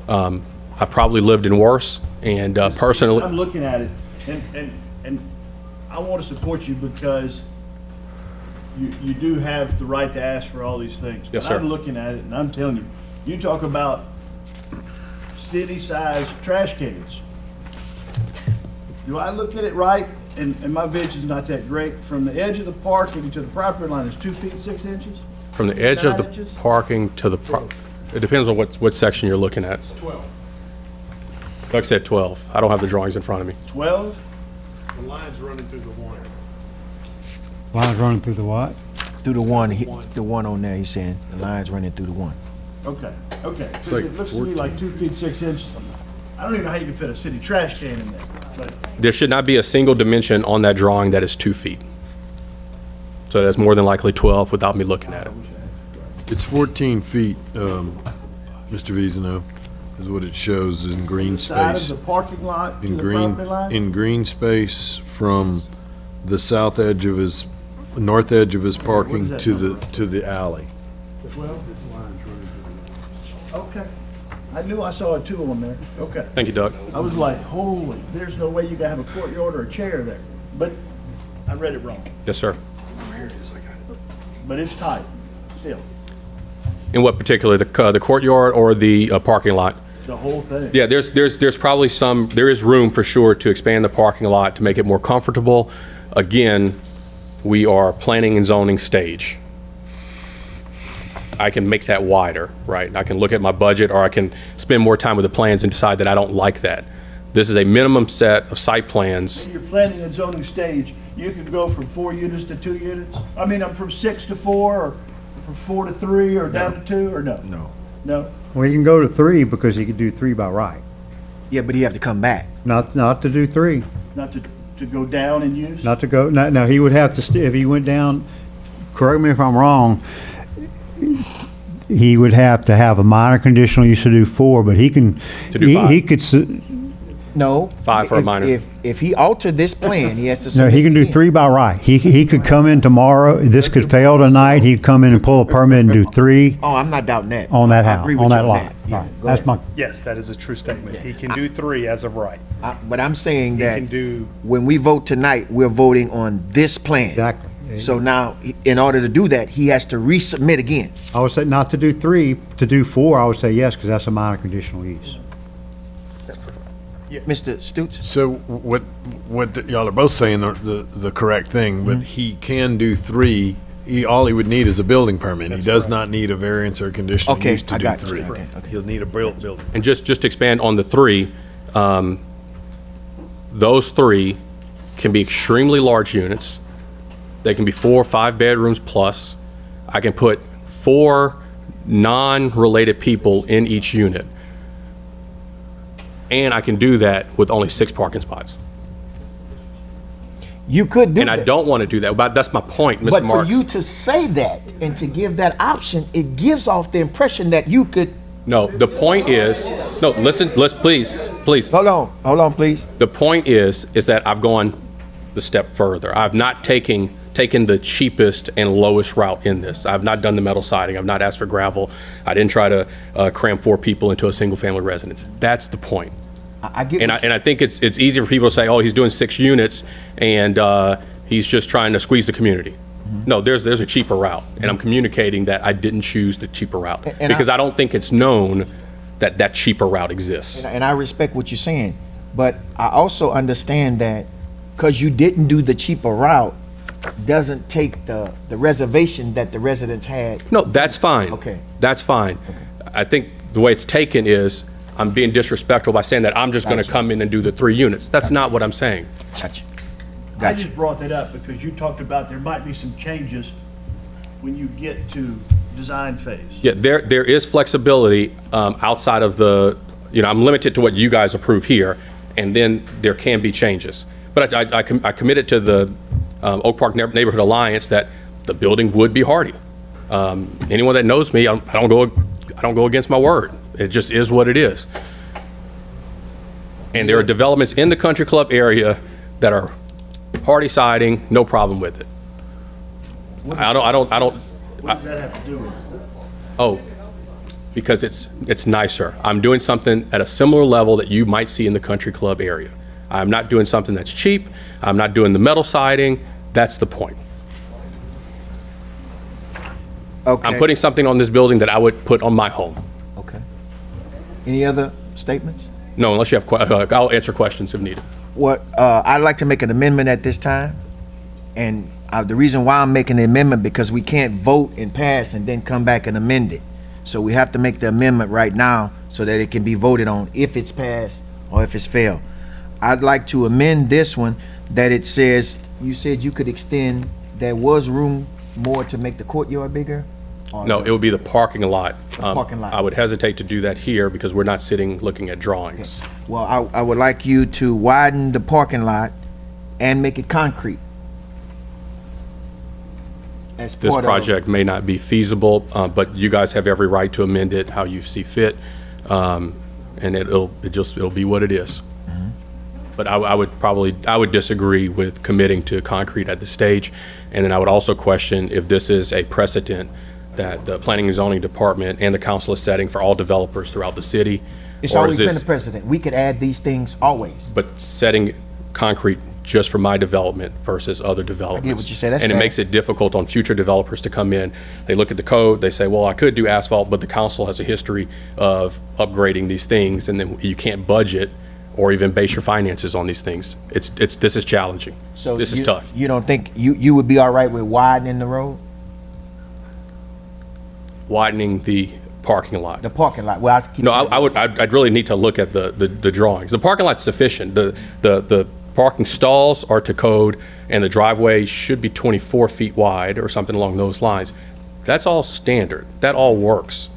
I've probably lived in worse, and personally, I'm looking at it, and I want to support you because you do have the right to ask for all these things. Yes, But sir. I'm looking at it, and I'm telling you, you talk about city-sized trash cans. Do I look at it right? And my vision's not that great. From the edge of the parking to the property line is 2 feet 6 inches? from the edge of the 9 inches? parking to the, it depends on what section you're looking at. It's 12. Like I said, 12. I don't have the drawings in front of me. 12? The line's running through the one. Lines running through the what? Through the one on there, he's saying, the line's running through the one. Okay, okay. It's 'Cause like it looks to me like 2 feet 6 inches. I don't even know how you can fit a city trash can in there, but There should not be a single dimension on that drawing that is 2 feet. So that's more than likely 12 without me looking at it. It's 14 feet, Mr. Vizano, is what it shows in green side of space. the parking lot to In the green, property line? in green space from the south edge of his, north edge of his parking that to number? the alley. 12? Okay. I knew I saw a 2 on there. Okay. Thank you, Doug. I was like, holy, there's no way you can have a courtyard or a chair there. But I read it wrong. Yes, sir. But it's tight, still, In what particular, the courtyard or the parking lot? the whole thing. Yeah, there's probably there is room for sure to expand the parking lot to make it more comfortable. Again, we are planning and zoning stage. I can make that wider, right? I can look at my budget, or I can spend more time with the plans and decide that I don't like that. This is a minimum set of site plans. In your planning and zoning stage, you could go from 4 units to 2 units? I mean, from 6 to 4, or from 4 to 3, or down to 2, or no? No. No? Well, he can go to 3 because he could do 3 by right. Yeah, but he have to come back. Not to do 3, Not to go down in use? not to go, no, he would have to, if he went down, correct me if I'm wrong, he would have to have a minor conditional use to do 4, but he can. To do 5. He could, No. 5 for a minor. If he altered this plan, he has to no, submit he can do again. 3 by right. He could come in tomorrow, this could fail tonight, he'd come in and pull a permit and do 3 Oh, I'm not doubting that. on that I house, agree with on you that lot. that. Yeah, Right. go That's ahead. my, Yes, that is a true statement. He can do 3 as of right. But I'm saying He that can do, when we vote tonight, we're voting on this plan. exactly. So now, in order to do that, he has to resubmit again. I would say not to do 3, to do 4, I would say yes, because that's a minor conditional use. Mr. Stoops? So what y'all are both saying the correct thing, but he can do 3. All he would need is a building permit. He does not need a variance or conditional Okay, use to I do got you. 3. Okay. He'll need a building. And just to expand on the 3, those 3 can be extremely large units. They can be 4 or 5 bedrooms plus. I can put 4 non-related people in each unit. And I can do that with only 6 parking spots. You could do And that. I don't want to do that, but that's my point, Mr. But for Marks. you to say that and to give that option, it gives off the impression that you could No, the point is, no, listen, please. Hold on, please. The point is that I've gone the step further. I've not taken the cheapest and lowest route in this. I've not done the metal siding. I've not asked for gravel. I didn't try to cram 4 people into a single-family residence. That's the point. I get And I think it's easy for people to say, oh, he's doing 6 units and he's just trying to squeeze the community. No, there's a cheaper route, and I'm communicating that I didn't choose the cheaper route because I don't think it's known that cheaper route exists. And I respect what you're saying, but I also understand that because you didn't do the cheaper route doesn't take the reservation that the residents had. No, that's fine. Okay. That's fine. I think the way it's taken is I'm being disrespectful by saying that I'm just going to come in and do the 3 units. That's not what I'm saying. Gotcha. I just brought that up because you talked about there might be some changes when you get to design phase. Yeah, there is flexibility outside of the, I'm limited to what you guys approve here, and then there can be changes. But I committed to the Oak Park Neighborhood Alliance that the building would be hardy. Anyone that knows me, I don't go against my word. It just is what it is. And there are developments in the country club area that are hardy siding, no problem with it. What does that have to do with it? Oh, because it's nicer. I'm doing something at a similar level that you might see in the country club area. I'm not doing something that's cheap. I'm not doing the metal siding. That's the point. Okay. I'm putting something on this building that I would put on my home. Okay. Any other statements? No, unless you have, I'll answer questions if needed. I'd like to make an amendment at this time. And the reason why I'm making the amendment, because we can't vote and pass and then come back and amend it. So we have to make the amendment right now so that it can be voted on if it's passed or if it's failed. I'd like to amend this one that it says, you said you could extend, there was room more to make the courtyard bigger? No, it would be the parking lot. Parking lot. I would hesitate to do that here because we're not sitting looking at drawings. Well, I would like you to widen the parking lot and make it concrete. As This part of- project may not be feasible, but you guys have every right to amend it how you see fit. And it'll be what it is. But I would disagree with committing to concrete at this stage. And then I would also question if this is a precedent that the Planning and Zoning Department and the council is setting for all developers throughout the city. It's or always is been this- a precedent. We could add these things always. But setting concrete just for my development versus other developments. what you said. That's And it fair. makes it difficult on future developers to come in. They look at the code, they say, well, I could do asphalt, but the council has a history of upgrading these things, and then you can't budget or even base your finances on these things. This is challenging. So This is tough. You don't think you would be all right with widening the road? Widening the parking lot. The parking lot. Well, I keep No, saying- I'd really need to look at the drawings. The parking lot's sufficient. The parking stalls are to code, and the driveway should be 24 feet wide or something along those lines. That's all standard. That all works.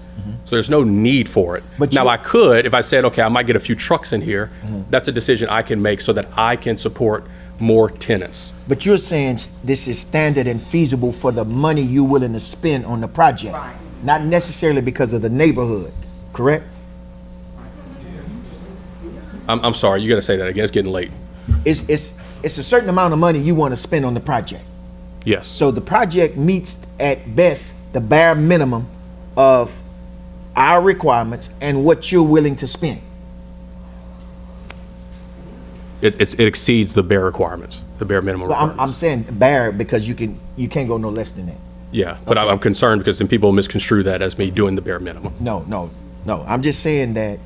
So there's no need for it. But now you- I could, if I said, okay, I might get a few trucks in here, that's a decision I can make so that I can support more tenants. But you're saying this is standard and feasible for the money you're willing to spend on the project, not necessarily because of the neighborhood, correct? I'm sorry, you gotta say that again. It's getting late. It's a certain amount of money you want to spend on the project. Yes. So the project meets at best the bare minimum of our requirements and what you're willing to spend. It exceeds the bare requirements, the bare minimum Well, requirements. I'm saying bare because you can't go no less than that. Yeah, but I'm concerned because then people misconstrue that as me doing the bare minimum. No. I'm just saying that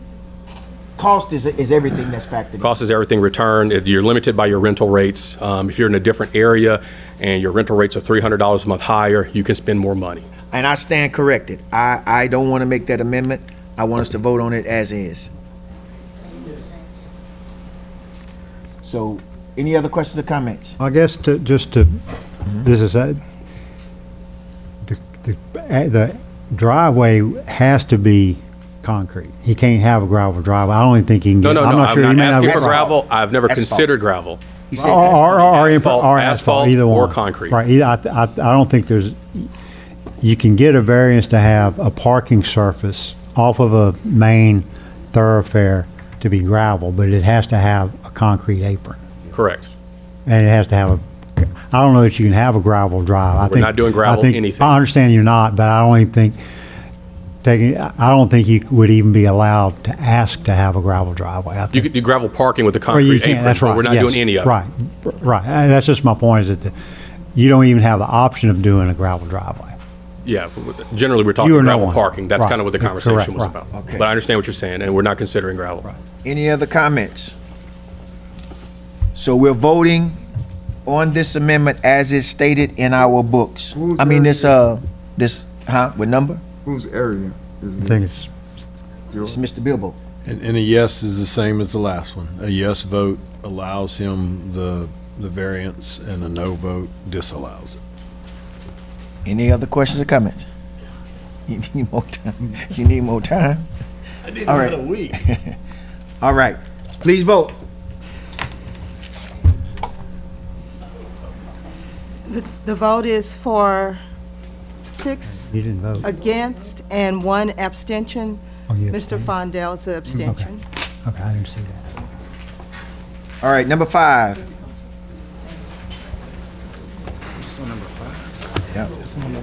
cost is everything that's factored in. Cost is everything return. You're limited by your rental rates. If you're in a different area and your rental rates are $300 a month higher, you can spend more money. And I stand corrected. I don't want to make that amendment. I want us to vote on it as is. So, any other questions or comments? I guess this is the driveway has to be concrete. He can't have a gravel driveway. I don't even think he can No, get. no, I'm no. not sure. I'm He may not asking not- for gravel. I've never Asphalt. considered gravel. He said or asphalt, either one. or concrete. Right. I don't think there's. You can get a variance to have a parking surface off of a main thoroughfare to be gravel, but it has to have a concrete apron. Correct. And it has to have I don't know that you can have a gravel drive. We're not doing gravel anything. I understand you're not, but I don't even think I don't think you would even be allowed to ask to have a gravel driveway. I You think. could do gravel parking with a Or you concrete can, apron, that's but right. we're not yes, doing any of right, it. Right, and that's just my point, is that you don't even have the option of doing a gravel driveway. Yeah, generally, we're talking You or no gravel one. parking. That's Right. kind of what the Correct, conversation was right. about. Okay. But I understand what you're saying, and we're not considering gravel. Any other comments? So we're voting on this amendment as is stated in our books. Whose I mean, area? what number? Whose area is I think it's It's Mr. Bilbo. And a yes is the same as the last one. A yes vote allows him the variance, and a no vote disallows it. Any other questions or comments? You need more time. You need more time? All right. week. All right. Please vote. The vote is for 6 You didn't vote. against and 1 abstention. Oh, you Mr. abstained? Fondell's the abstention. Okay, I didn't see that. All right, number 5. Yeah.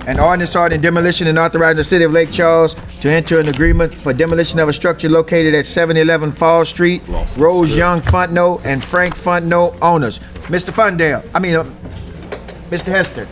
An ordinance ordering demolition and authorizing the city of Lake Charles to enter an agreement for demolition of a structure located at 711 Fall Street, Rose Young Fontenot and Frank Fontenot owners. Mr. Mr. Hester.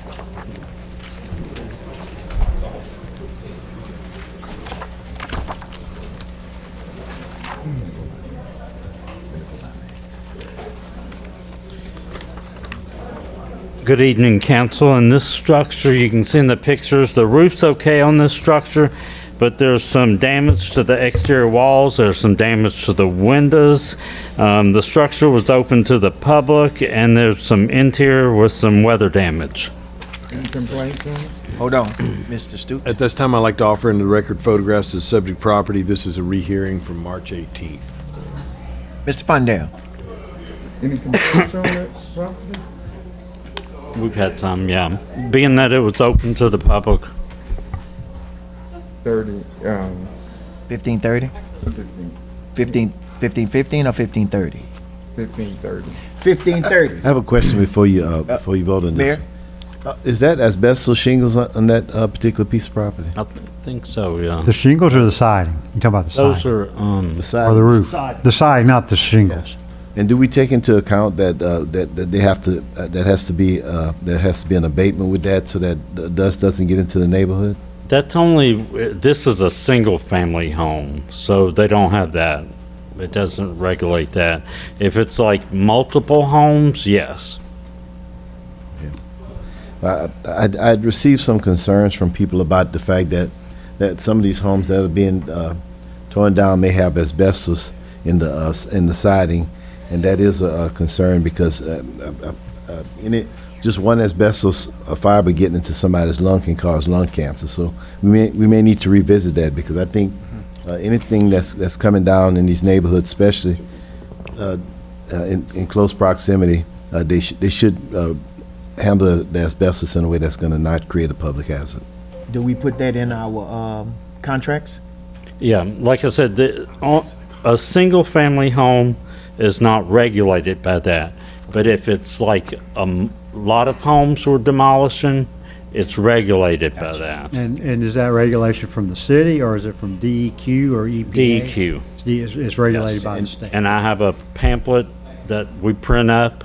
Good evening, council. In this structure, you can see in the pictures, the roof's okay on this structure, but there's some damage to the exterior walls. There's some damage to the windows. The structure was open to the public, and there's some interior with some weather damage. Any complaints on it? Hold on, Mr. Stoops. At this time, I'd like to offer into the record photographs of the subject property. This is a rehearing from March 18th. Mr. Fondell. Any complaints on that property? We've had some, yeah. Being that it was open to the public. 1530? 1515 or 1530? 1530. 1530. I have a question before you vote on this. Mayor? Is that asbestos shingles on that particular piece of property? I think so, yeah. The shingles or the siding? You talking about the siding? Those are, The side Or the roof? The siding, not the shingles. And do we take into account that that they have to there has to be an abatement with that so that the dust doesn't get into the neighborhood? That's only, this is a single-family home, so they don't have that. It doesn't regulate that. If it's like multiple homes, yes. I'd received some concerns from people about the fact that some of these homes that are being torn down may have asbestos in the siding, and that is a concern because just one asbestos fiber getting into somebody's lung can cause lung cancer. So we may need to revisit that, because I think anything that's coming down in these neighborhoods, especially in close proximity, they should handle the asbestos in a way that's going to not create a public hazard. Do we put that in our contracts? Yeah, like I said, a single-family home is not regulated by that. But if it's like a lot of homes we're demolishing, it's regulated by that. And is that regulation from the city, or is it from DEQ or EPA? DEQ. It's regulated by the state. And I have a pamphlet that we print up,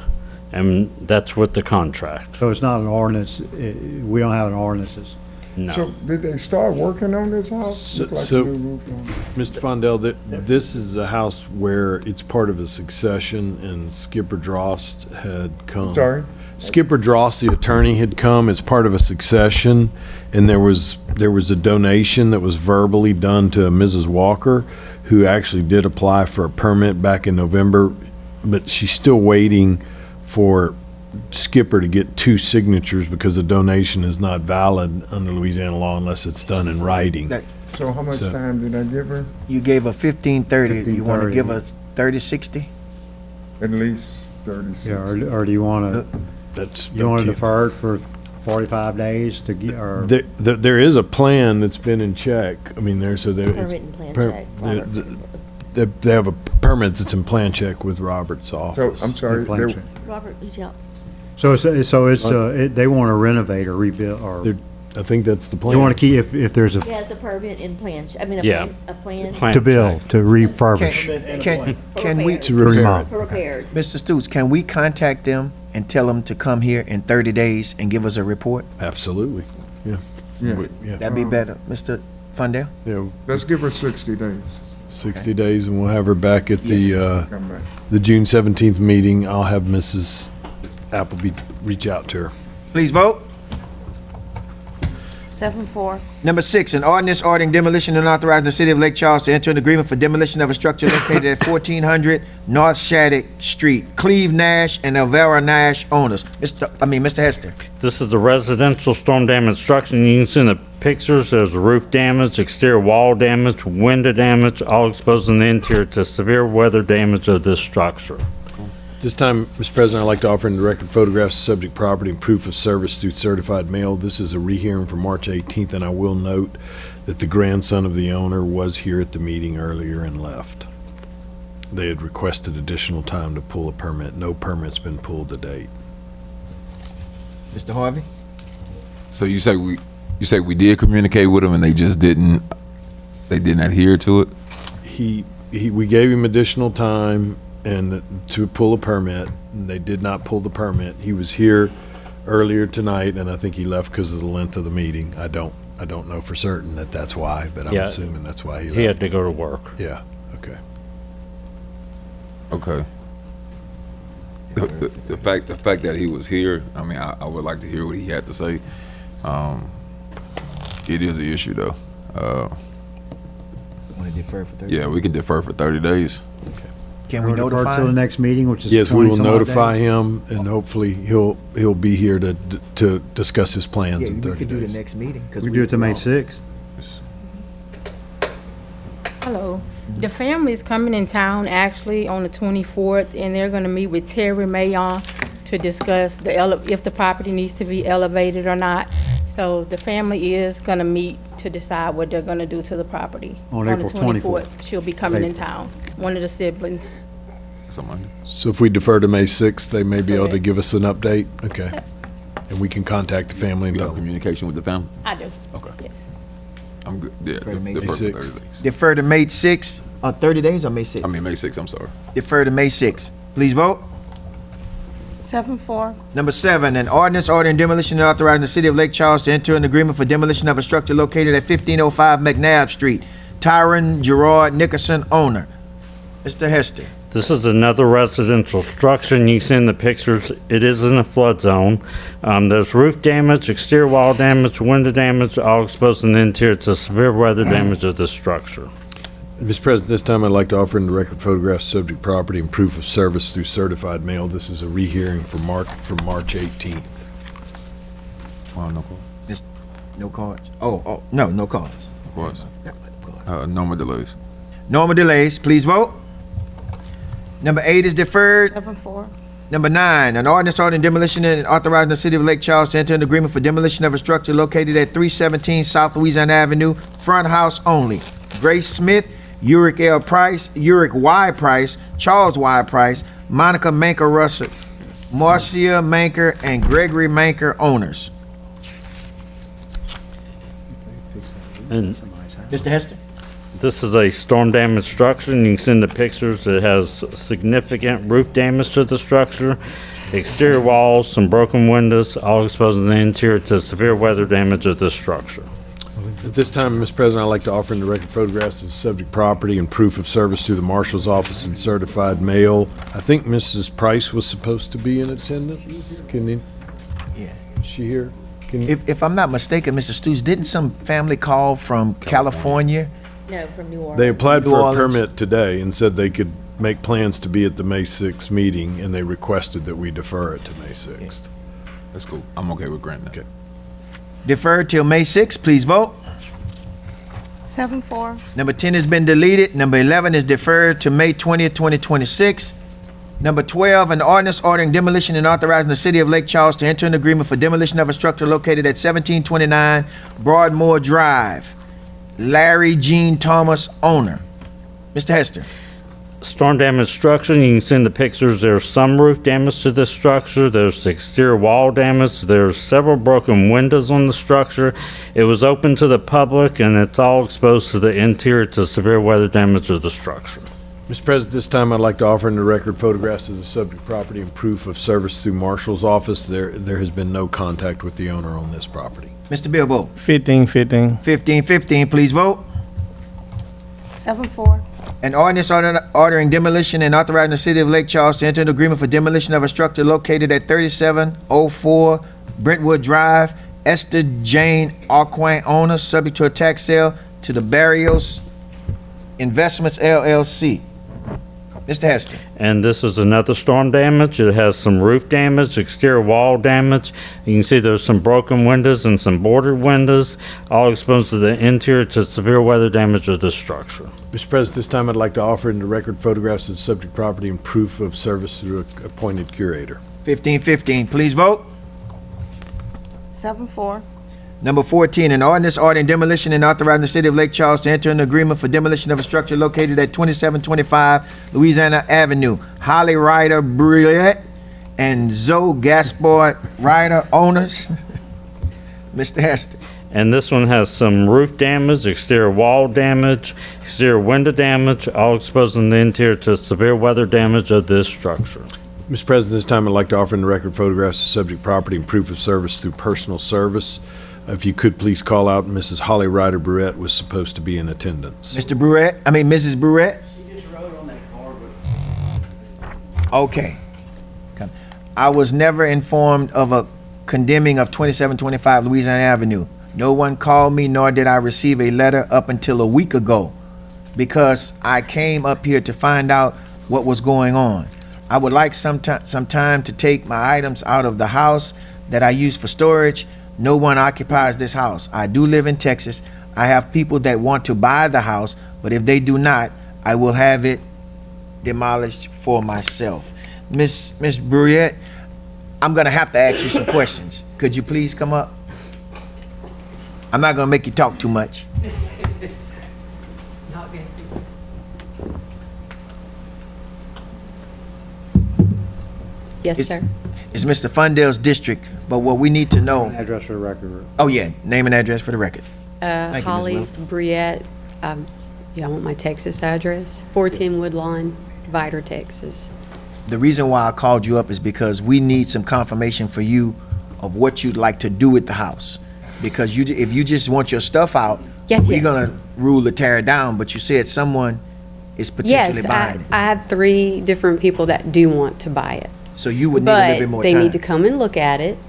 and that's with the contract. So it's not an ordinance, we don't have an ordinance that's. No. So did they start working on this house? So, Look like so a new roof on it. Mr. Fondell, this is a house where it's part of a succession, and Skipper Drost had come. Sorry? Skipper Drost, the attorney, had come. It's part of a succession, and there was a donation that was verbally done to Mrs. Walker, who actually did apply for a permit back in November, but she's still waiting for Skipper to get 2 signatures because the donation is not valid under Louisiana law unless it's done in writing. So how much time did I give her? You gave her 1530. You want to 1530. give us 3060? At least 36. Yeah, or do you want to, That's you want up to to defer it for 45 days to get, or? There is a plan that's been in check. I mean, there's a. A written plan Per- they have a permit that's in plan check with Robert's So, office. I'm sorry, Plan there- check. Robert, you tell. So they want to renovate or rebuild, or I think that's the plan. they want to keep, if there's He has a permit in plan, I mean, Yeah. a plan. Plan to build, to refurbish. Can we, To remodel. For repairs. Mr. Stutes, can we contact them and tell them to come here in 30 days and give us a report? Absolutely, yeah. Yeah. Yeah. That'd be better. Mr. Fundale? Yeah, let's give her 60 days. 60 days, and we'll have her back at Come back. the June 17th meeting. I'll have Mrs. Appleby reach out to her. Please vote. 7-4. Number 6, an ordinance ordering demolition and authorizing the city of Lake Charles to enter an agreement for demolition of a structure located at 1400 North Shattuck Street. Cleve Nash and Elvira Nash owners. Mr. Hester. This is a residential storm damage structure. You can see in the pictures, there's roof damage, exterior wall damage, window damage, all exposing the interior to severe weather damage of this structure. This time, Mr. President, I'd like to offer in the record photographs of subject property and proof of service through certified mail. This is a rehearing for March 18th, and I will note that the grandson of the owner was here at the meeting earlier and left. They had requested additional time to pull a permit. No permit's been pulled to date. Mr. Harvey? So you say we did communicate with them and they just didn't adhere to it? We gave him additional time and to pull a permit, and they did not pull the permit. He was here earlier tonight, and I think he left because of the length of the meeting. I don't know for certain that that's why, but I'm Yeah. assuming that's why he left. He had to go to work. Yeah, okay. Okay. The fact that he was here, I mean, I would like to hear what he had to say. It is an issue though. Want to defer for 30 Yeah, we can defer for 30 days. Can we Or defer notify till the him? next meeting, which is Yes, we will 20 some odd notify days? him, and hopefully he'll be here to discuss his plans Yeah, in we 30 could do the days. next meeting. 'cause We do it to May 6th. Hello. The family's coming in town actually on the 24th, and they're gonna meet with Terry Mayon to discuss if the property needs to be elevated or not. So the family is gonna meet to decide what they're gonna do to the property. On the April 24th. She'll be coming in April. town, one of the siblings. So if we defer to May 6th, they may be able to Correct. give us an update? Okay. And we can contact the family and You tell got them. communication with the family? I do. Okay. I'm good. Yeah, Defer to May defer for 30 6th. days. Defer to May 6th, 30 days or May 6th? I mean, May 6th, I'm sorry. Defer to May 6th. Please vote. 7-4. Number 7, an ordinance ordering demolition and authorizing the city of Lake Charles to enter an agreement for demolition of a structure located at 1505 McNabb Street. Tyron Gerard Nickerson, owner. Mr. Hester. This is another residential structure, and you see in the pictures, it is in a flood zone. There's roof damage, exterior wall damage, window damage, all exposing the interior to severe weather damage of the structure. Mr. President, this time I'd like to offer in the record photographs, subject property, and proof of service through certified mail. This is a rehearing for March 18th. No cards. No cards. Of course. Normal delays. Normal delays. Please vote. Number 8 is deferred. 7-4. Number 9, an ordinance ordering demolition and authorizing the city of Lake Charles to enter an agreement for demolition of a structure located at 317 South Louisiana Avenue, front house only. Grace Smith, Uric L. Price, Uric Y. Price, Charles Y. Price, Monica Manker Russell, Marcia Manker, and Gregory Manker, owners. And Mr. Hester. this is a storm damaged structure, and you can see in the pictures, it has significant roof damage to the structure, exterior walls, some broken windows, all exposing the interior to severe weather damage of this structure. At this time, Mr. President, I'd like to offer in the record photographs of subject property and proof of service through the marshal's office and certified mail. I think Mrs. Price was supposed to be in attendance. Yeah. Is she here? If I'm not mistaken, Mr. Stoops, didn't some family call from California? No, from New Orleans. They applied New for a Orleans. permit today and said they could make plans to be at the May 6th meeting, and they requested that we defer it to May 6th. That's cool. I'm okay with granting that. Okay. Deferred till May 6th. Please vote. 7-4. Number 10 has been deleted. Number 11 is deferred to May 20th, 2026. Number 12, an ordinance ordering demolition and authorizing the city of Lake Charles to enter an agreement for demolition of a structure located at 1729 Broadmoor Drive. Larry Jean Thomas, owner. Mr. Hester. Storm damage structure, you can see in the pictures, there's some roof damage to this structure, there's exterior wall damage, there's several broken windows on the structure. It was open to the public and it's all exposed to the interior to severe weather damage of the structure. Mr. President, this time I'd like to offer in the record photographs of the subject property and proof of service through Marshal's office. There has been no contact with the owner on this property. Mr. Bilbo. 1515. 1515, please vote. 7-4. An ordinance ordering demolition and authorizing the city of Lake Charles to enter into agreement for demolition of a structure located at 3704 Brentwood Drive. Esther Jane Arquin, owner, subject to a tax sale to the Barrios Investments LLC. Mr. Hester. And this is another storm damage. It has some roof damage, exterior wall damage. You can see there's some broken windows and some boarded windows, all exposed to the interior to severe weather damage of the structure. Mr. President, this time I'd like to offer in the record photographs of the subject property and proof of service through an appointed curator. 1515, please vote. 7-4. Number 14, an ordinance ordering demolition and authorizing the city of Lake Charles to enter an agreement for demolition of a structure located at 2725 Louisiana Avenue. Holly Ryder Brulette and Zoe Gaspard Ryder, owners. Mr. Hester. And this one has some roof damage, exterior wall damage, exterior window damage, all exposing the interior to severe weather damage of this structure. Mr. President, this time I'd like to offer in the record photographs of subject property and proof of service through personal service. If you could please call out Mrs. Holly Ryder Brulette was supposed to be in attendance. Mrs. Brulette? She just wrote on that card, Okay. Come. I was never informed of a condemning of 2725 Louisiana Avenue. No one called me, nor did I receive a letter up until a week ago, because I came up here to find out what was going on. I would like some time to take my items out of the house that I use for storage. No one occupies this house. I do live in Texas. I have people that want to buy the house, but if they do not, I will have it demolished for myself. Miss Brulette, I'm gonna have to ask you some questions. Could you please come up? I'm not gonna make you talk too much. Yes, sir. It's Mr. Fundale's district, but what we need to know. Address for the record. Oh yeah, name and address for the record. Thank you, Ms. Holly Wills. Briette. Y'all want my Texas address? 410 Woodlawn, Vidor, Texas. The reason why I called you up is because we need some confirmation for you of what you'd like to do with the house. Because if you just want your stuff out, we're gonna rule to tear it down, but you said someone is potentially Yes, buying it. I have 3 different people that do want to buy it. So you would need a little bit more But they time. need to come and look at it,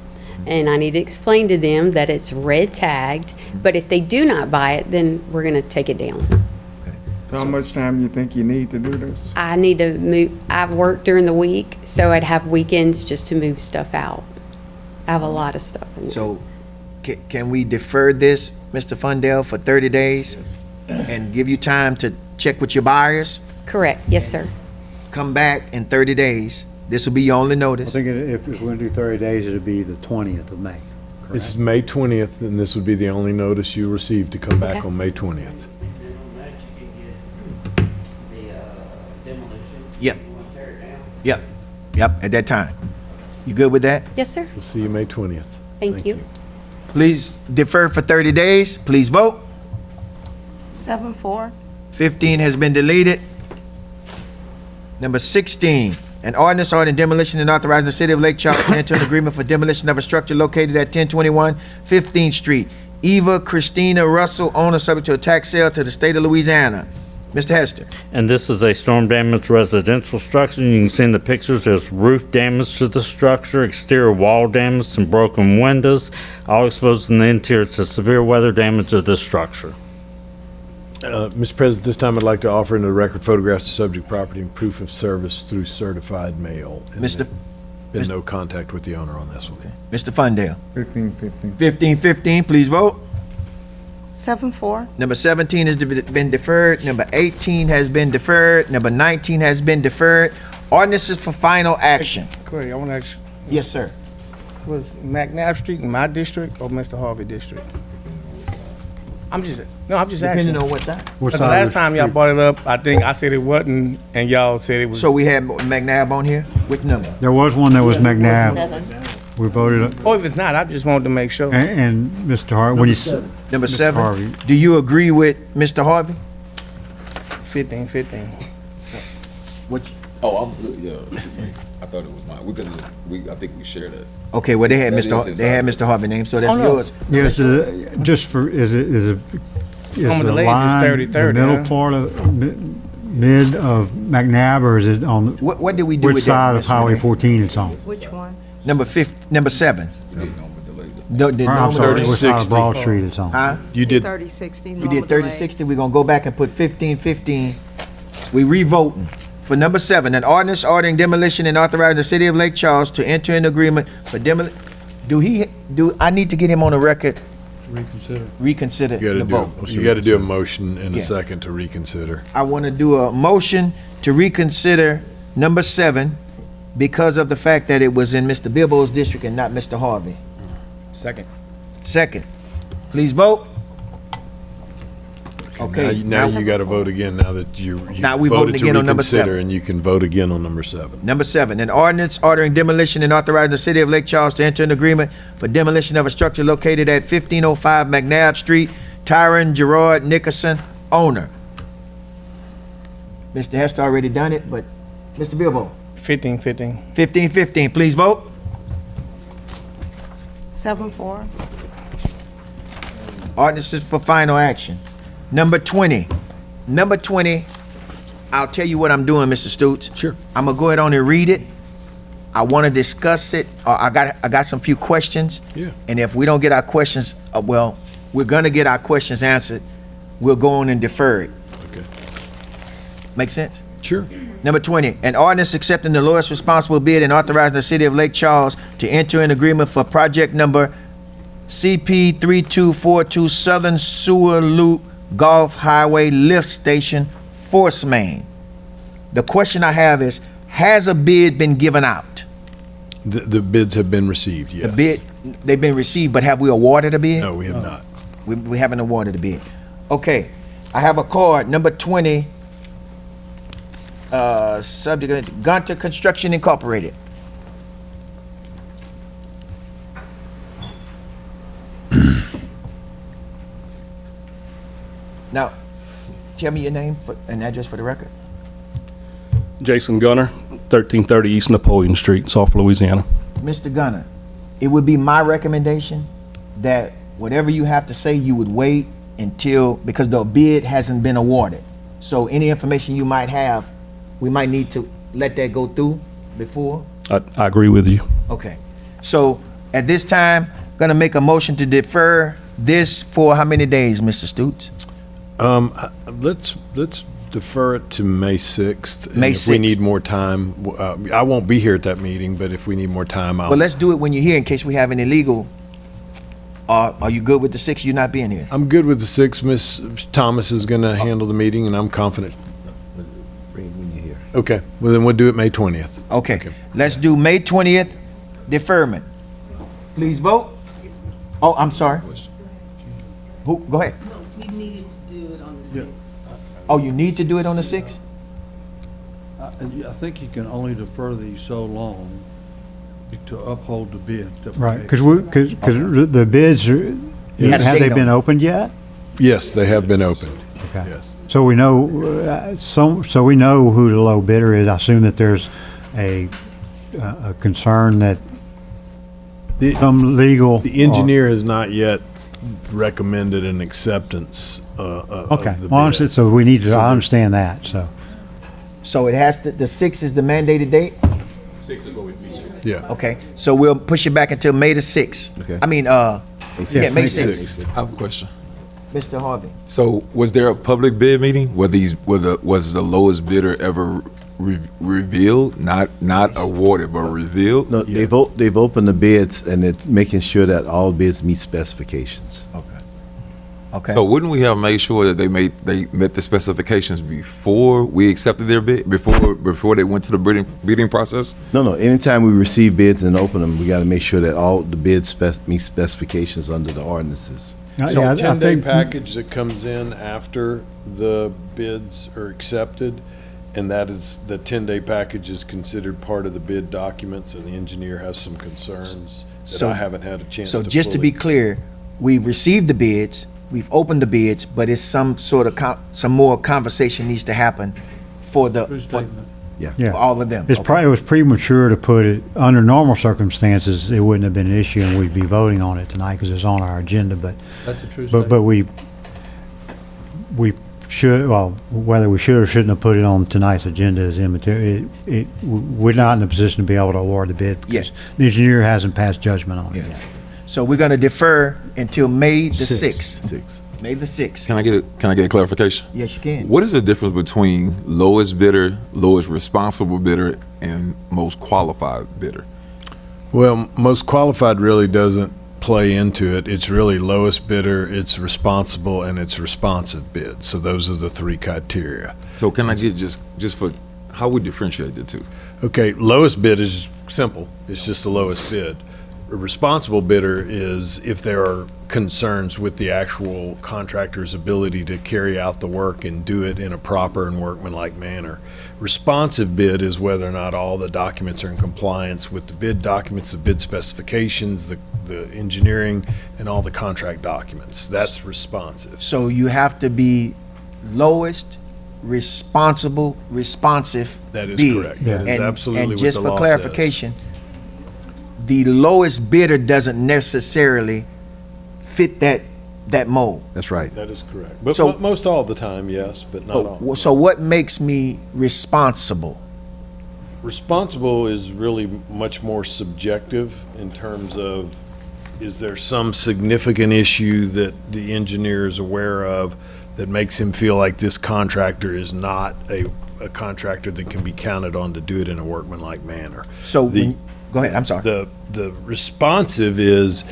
and I need to explain to them that it's red tagged. But if they do not buy it, then we're gonna take it down. How much time you think you need to do this? I need to move, I work during the week, so I'd have weekends just to move stuff out. I have a lot of stuff in there. So can we defer this, Mr. Fundale, for 30 days and give you time to check with your buyers? Correct, yes, sir. Come back in 30 days. This will be your only I notice. think if we're going to do 30 days, it'd be the 20th of May. It's May 20th, and this would be the only notice you receive to come back on May 20th. Yep. Yep, at that time. You good with that? Yes, sir. We'll see you May 20th. Thank you. Please defer for 30 days. Please vote. 7-4. 15 has been deleted. Number 16, an ordinance ordering demolition and authorizing the city of Lake Charles to enter an agreement for demolition of a structure located at 1021 15th Street. Eva Christina Russell, owner, subject to a tax sale to the state of Louisiana. Mr. Hester. And this is a storm damaged residential structure. You can see in the pictures there's roof damage to the structure, exterior wall damage, some broken windows, all exposed in the interior to severe weather damage of this structure. Mr. President, this time I'd like to offer into the record photographs of subject property and proof of service through certified mail. And been no contact with the owner on this one. Mr. Fundale. 1515. 1515, please vote. 7-4. Number 17 has been deferred. Number 18 has been deferred. Number 19 has been deferred. Ordinances for final action. Corey, I want to ask you. Yes, sir. Was McNabb Street in my district or Mr. Harvey district? I'm just asking. Depending on what side. What The side of last the time y'all street? brought it up, I think I said it wasn't, and y'all said it was. So we had McNabb on here? Which number? There was one that was McNabb. We voted, Or if it's not, I just wanted to make sure. and Mr. Harvey, when you said. Number Mr. 7? Harvey. Do you agree with Mr. Harvey? 15. What? Oh, I'm good. Yeah, I thought it was mine because I think we shared it. Okay, well, they had That Mr. is They had inside. Mr. Harvey name, so that's Oh, no. yours. Yes, just for, is Some of the the lanes is line, 30, the middle huh? part of, mid of McNabb, or is it on, What did we do which with that? side of Ms. Highway Renee? 14 it's on? Which one? Number 7. The Or, I'm normal sorry, delay. which side of Broad Street it's on? Huh? You did 3060. We did 3060. We're gonna go back and put 1515. We re-voting. For number 7, an ordinance ordering demolition and authorizing the city of Lake Charles to enter an agreement for I need to get him on the record, reconsider You the vote. gotta do a motion and a Yeah. second to reconsider. I want to do a motion to reconsider number 7 because of the fact that it was in Mr. Bilbo's district and not Mr. Harvey. Second. Second. Please vote. Okay. Now you gotta vote again now that you Now we voted voting to again on number reconsider, 7. and you can vote again on number 7. Number 7, an ordinance ordering demolition and authorizing the city of Lake Charles to enter an agreement for demolition of a structure located at 1505 McNabb Street, Tyron Gerard Nickerson, owner. Mr. Hester already done it, but Mr. Bilbo, 15. 1515, please vote. 7-4. Ordinances for final action. Number 20. Number 20, I'll tell you what I'm doing, Mr. Stutes. Sure. I'm gonna go ahead on and read it. I want to discuss it. I got some few questions. Yeah. And if we don't get our questions, we're gonna get our questions answered. We'll go on and defer it. Okay. Make sense? Sure. Number 20, an ordinance accepting the lowest responsible bid and authorizing the city of Lake Charles to enter an agreement for project number CP 3242 Southern Sewer Loop Gulf Highway Lift Station Force Main. The question I have is, has a bid been given out? The bids have been received, yes. The bid, they've been received, but have we awarded a bid? No, we have not. We haven't awarded a bid. Okay, I have a card, number 20, subject, Gunter Construction Incorporated. Now, tell me your name and address for the record. Jason Gunner, 1330 East Napoleon Street, South Louisiana. Mr. Gunner, it would be my recommendation that whatever you have to say, you would wait until, because the bid hasn't been awarded. So any information you might have, we might need to let that go through before. I agree with you. Okay. So at this time, gonna make a motion to defer this for how many days, Mr. Stutes? Let's defer it to May 6th. and May If we 6th. need more time, I won't be here at that meeting, but if we need more time, But let's do it when you're here in case we have any legal. Are you good with the 6th, you not being here? I'm good with the 6th. Miss Thomas is gonna handle the meeting, and I'm confident. When you're here. Okay, well then we'll do it May 20th. Okay, let's do May 20th deferment. Please vote. Oh, I'm sorry. Who, go ahead. We needed to do it on the 6th. Oh, you need to do it on the 6th? I think you can only defer these so long to uphold the bid. that we Right, made. because the bids are, Yes. have they been opened yet? Yes, they have been opened. Okay. Yes. So we know, so we know who the low bidder is. I assume that there's a concern that some legal. The engineer has not yet recommended an acceptance Okay, of the well, bid. so we need to, So I there- understand that, so. So it has to, the 6th is the mandated date? 6 is what we featured. Yeah. Okay, so we'll push it back until May the 6th. Okay. I mean, yeah, May 6th. I have a question. Mr. Harvey. So, was there a public bid meeting? Was the lowest bidder ever revealed? Not awarded, but revealed? No, they've opened the bids, and it's making sure that all bids meet specifications. Okay. Okay. So wouldn't we have made sure that they met the specifications before we accepted their bid, before they went to the bidding process? No. Anytime we receive bids and open them, we got to make sure that all the bids meet specifications under the ordinances. So Yeah, I 10-day think- package that comes in after the bids are accepted, and that is, the 10-day package is considered part of the bid documents, and the engineer has some concerns that I haven't had a chance to So just to be clear, we've received the bids, we've opened the bids, but it's some sort of, some more conversation needs to happen for Yeah. for all of them. It's Okay. it was premature to put it, under normal circumstances, it wouldn't have been an issue and we'd be voting on it tonight because it's on our agenda, but. That's a true But we should, well, whether we should or shouldn't have put it on tonight's agenda is immaterial. We're not in a position to be able to award the bid because Yes. the engineer hasn't passed judgment on it yet. So we're gonna defer until May the Sixth. 6th. May the 6th. Can I get a clarification? Yes, you can. What is the difference between lowest bidder, lowest responsible bidder, and most qualified bidder? Well, most qualified really doesn't play into it. It's really lowest bidder, it's responsible, and it's responsive bid. So those are the three criteria. So can I get just for how we differentiate the two? Okay, lowest bid is simple. It's just the lowest bid. A responsible bidder is if there are concerns with the actual contractor's ability to carry out the work and do it in a proper and workmanlike manner. Responsive bid is whether or not all the documents are in compliance with the bid documents, the bid specifications, the engineering, and all the contract documents. That's responsive. So you have to be lowest, responsive That is bid. correct. That is And- absolutely and what just the for law clarification, the lowest bidder doesn't necessarily fit that mold. That's right. That is correct. But So- most all the time, yes, but not all. So what makes me responsible? Responsible is really much more subjective in terms of, is there some significant issue that the engineer is aware of that makes him feel like this contractor is not a contractor that can be counted on to do it in a workmanlike manner? So, go ahead, I'm sorry. The responsive is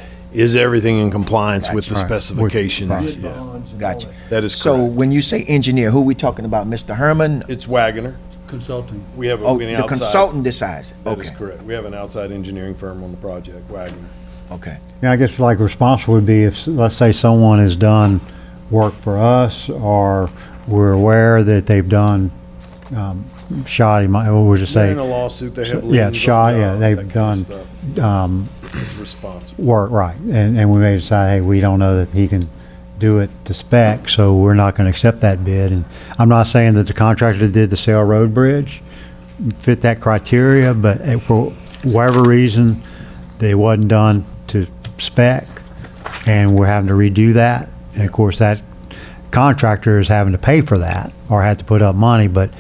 everything in compliance with the Right. specifications? Right. Yeah. Gotcha. That is So correct. when you say engineer, who we talking about, Mr. Herman? It's Wagoner. Consulting. We have Oh, an the outside. consultant decides. That is Okay. correct. We have an outside engineering firm on the project, Wagoner. Okay. Yeah, I guess like responsible would be if, let's say someone has done work for us or we're aware that they've done shoddy, what would you They're say? in a lawsuit, they have Yeah, liens on shoddy, yeah, jobs, they've that kind of done, It's responsible. work, right, and we may decide, hey, we don't know that he can do it to spec, so we're not gonna accept that bid, and I'm not saying that the contractor that did the Sail Road Bridge fit that criteria, but for whatever reason, they wasn't done to spec, and we're having to redo that, and of course, that contractor is having to pay for that, or have to put up money, but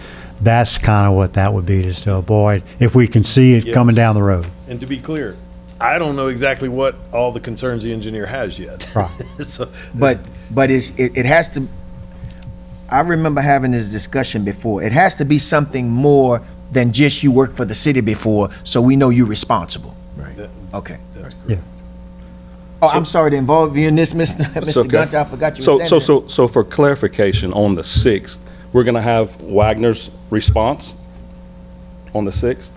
that's kind of what that would be, just to avoid, if we can see it coming Yes. down the road. And to be clear, I don't know exactly what all the concerns the engineer has yet. Right. So, But it has to, I remember having this discussion before. It has to be something more than just you worked for the city before, so we know you're responsible. Right. Okay. That's correct. Yeah. Oh, I'm sorry to involve you in this, Mr. It's Mr. okay. Gunter. I forgot you were standing there. So for clarification, on the 6th, we're going to have Wagner's response on the 6th?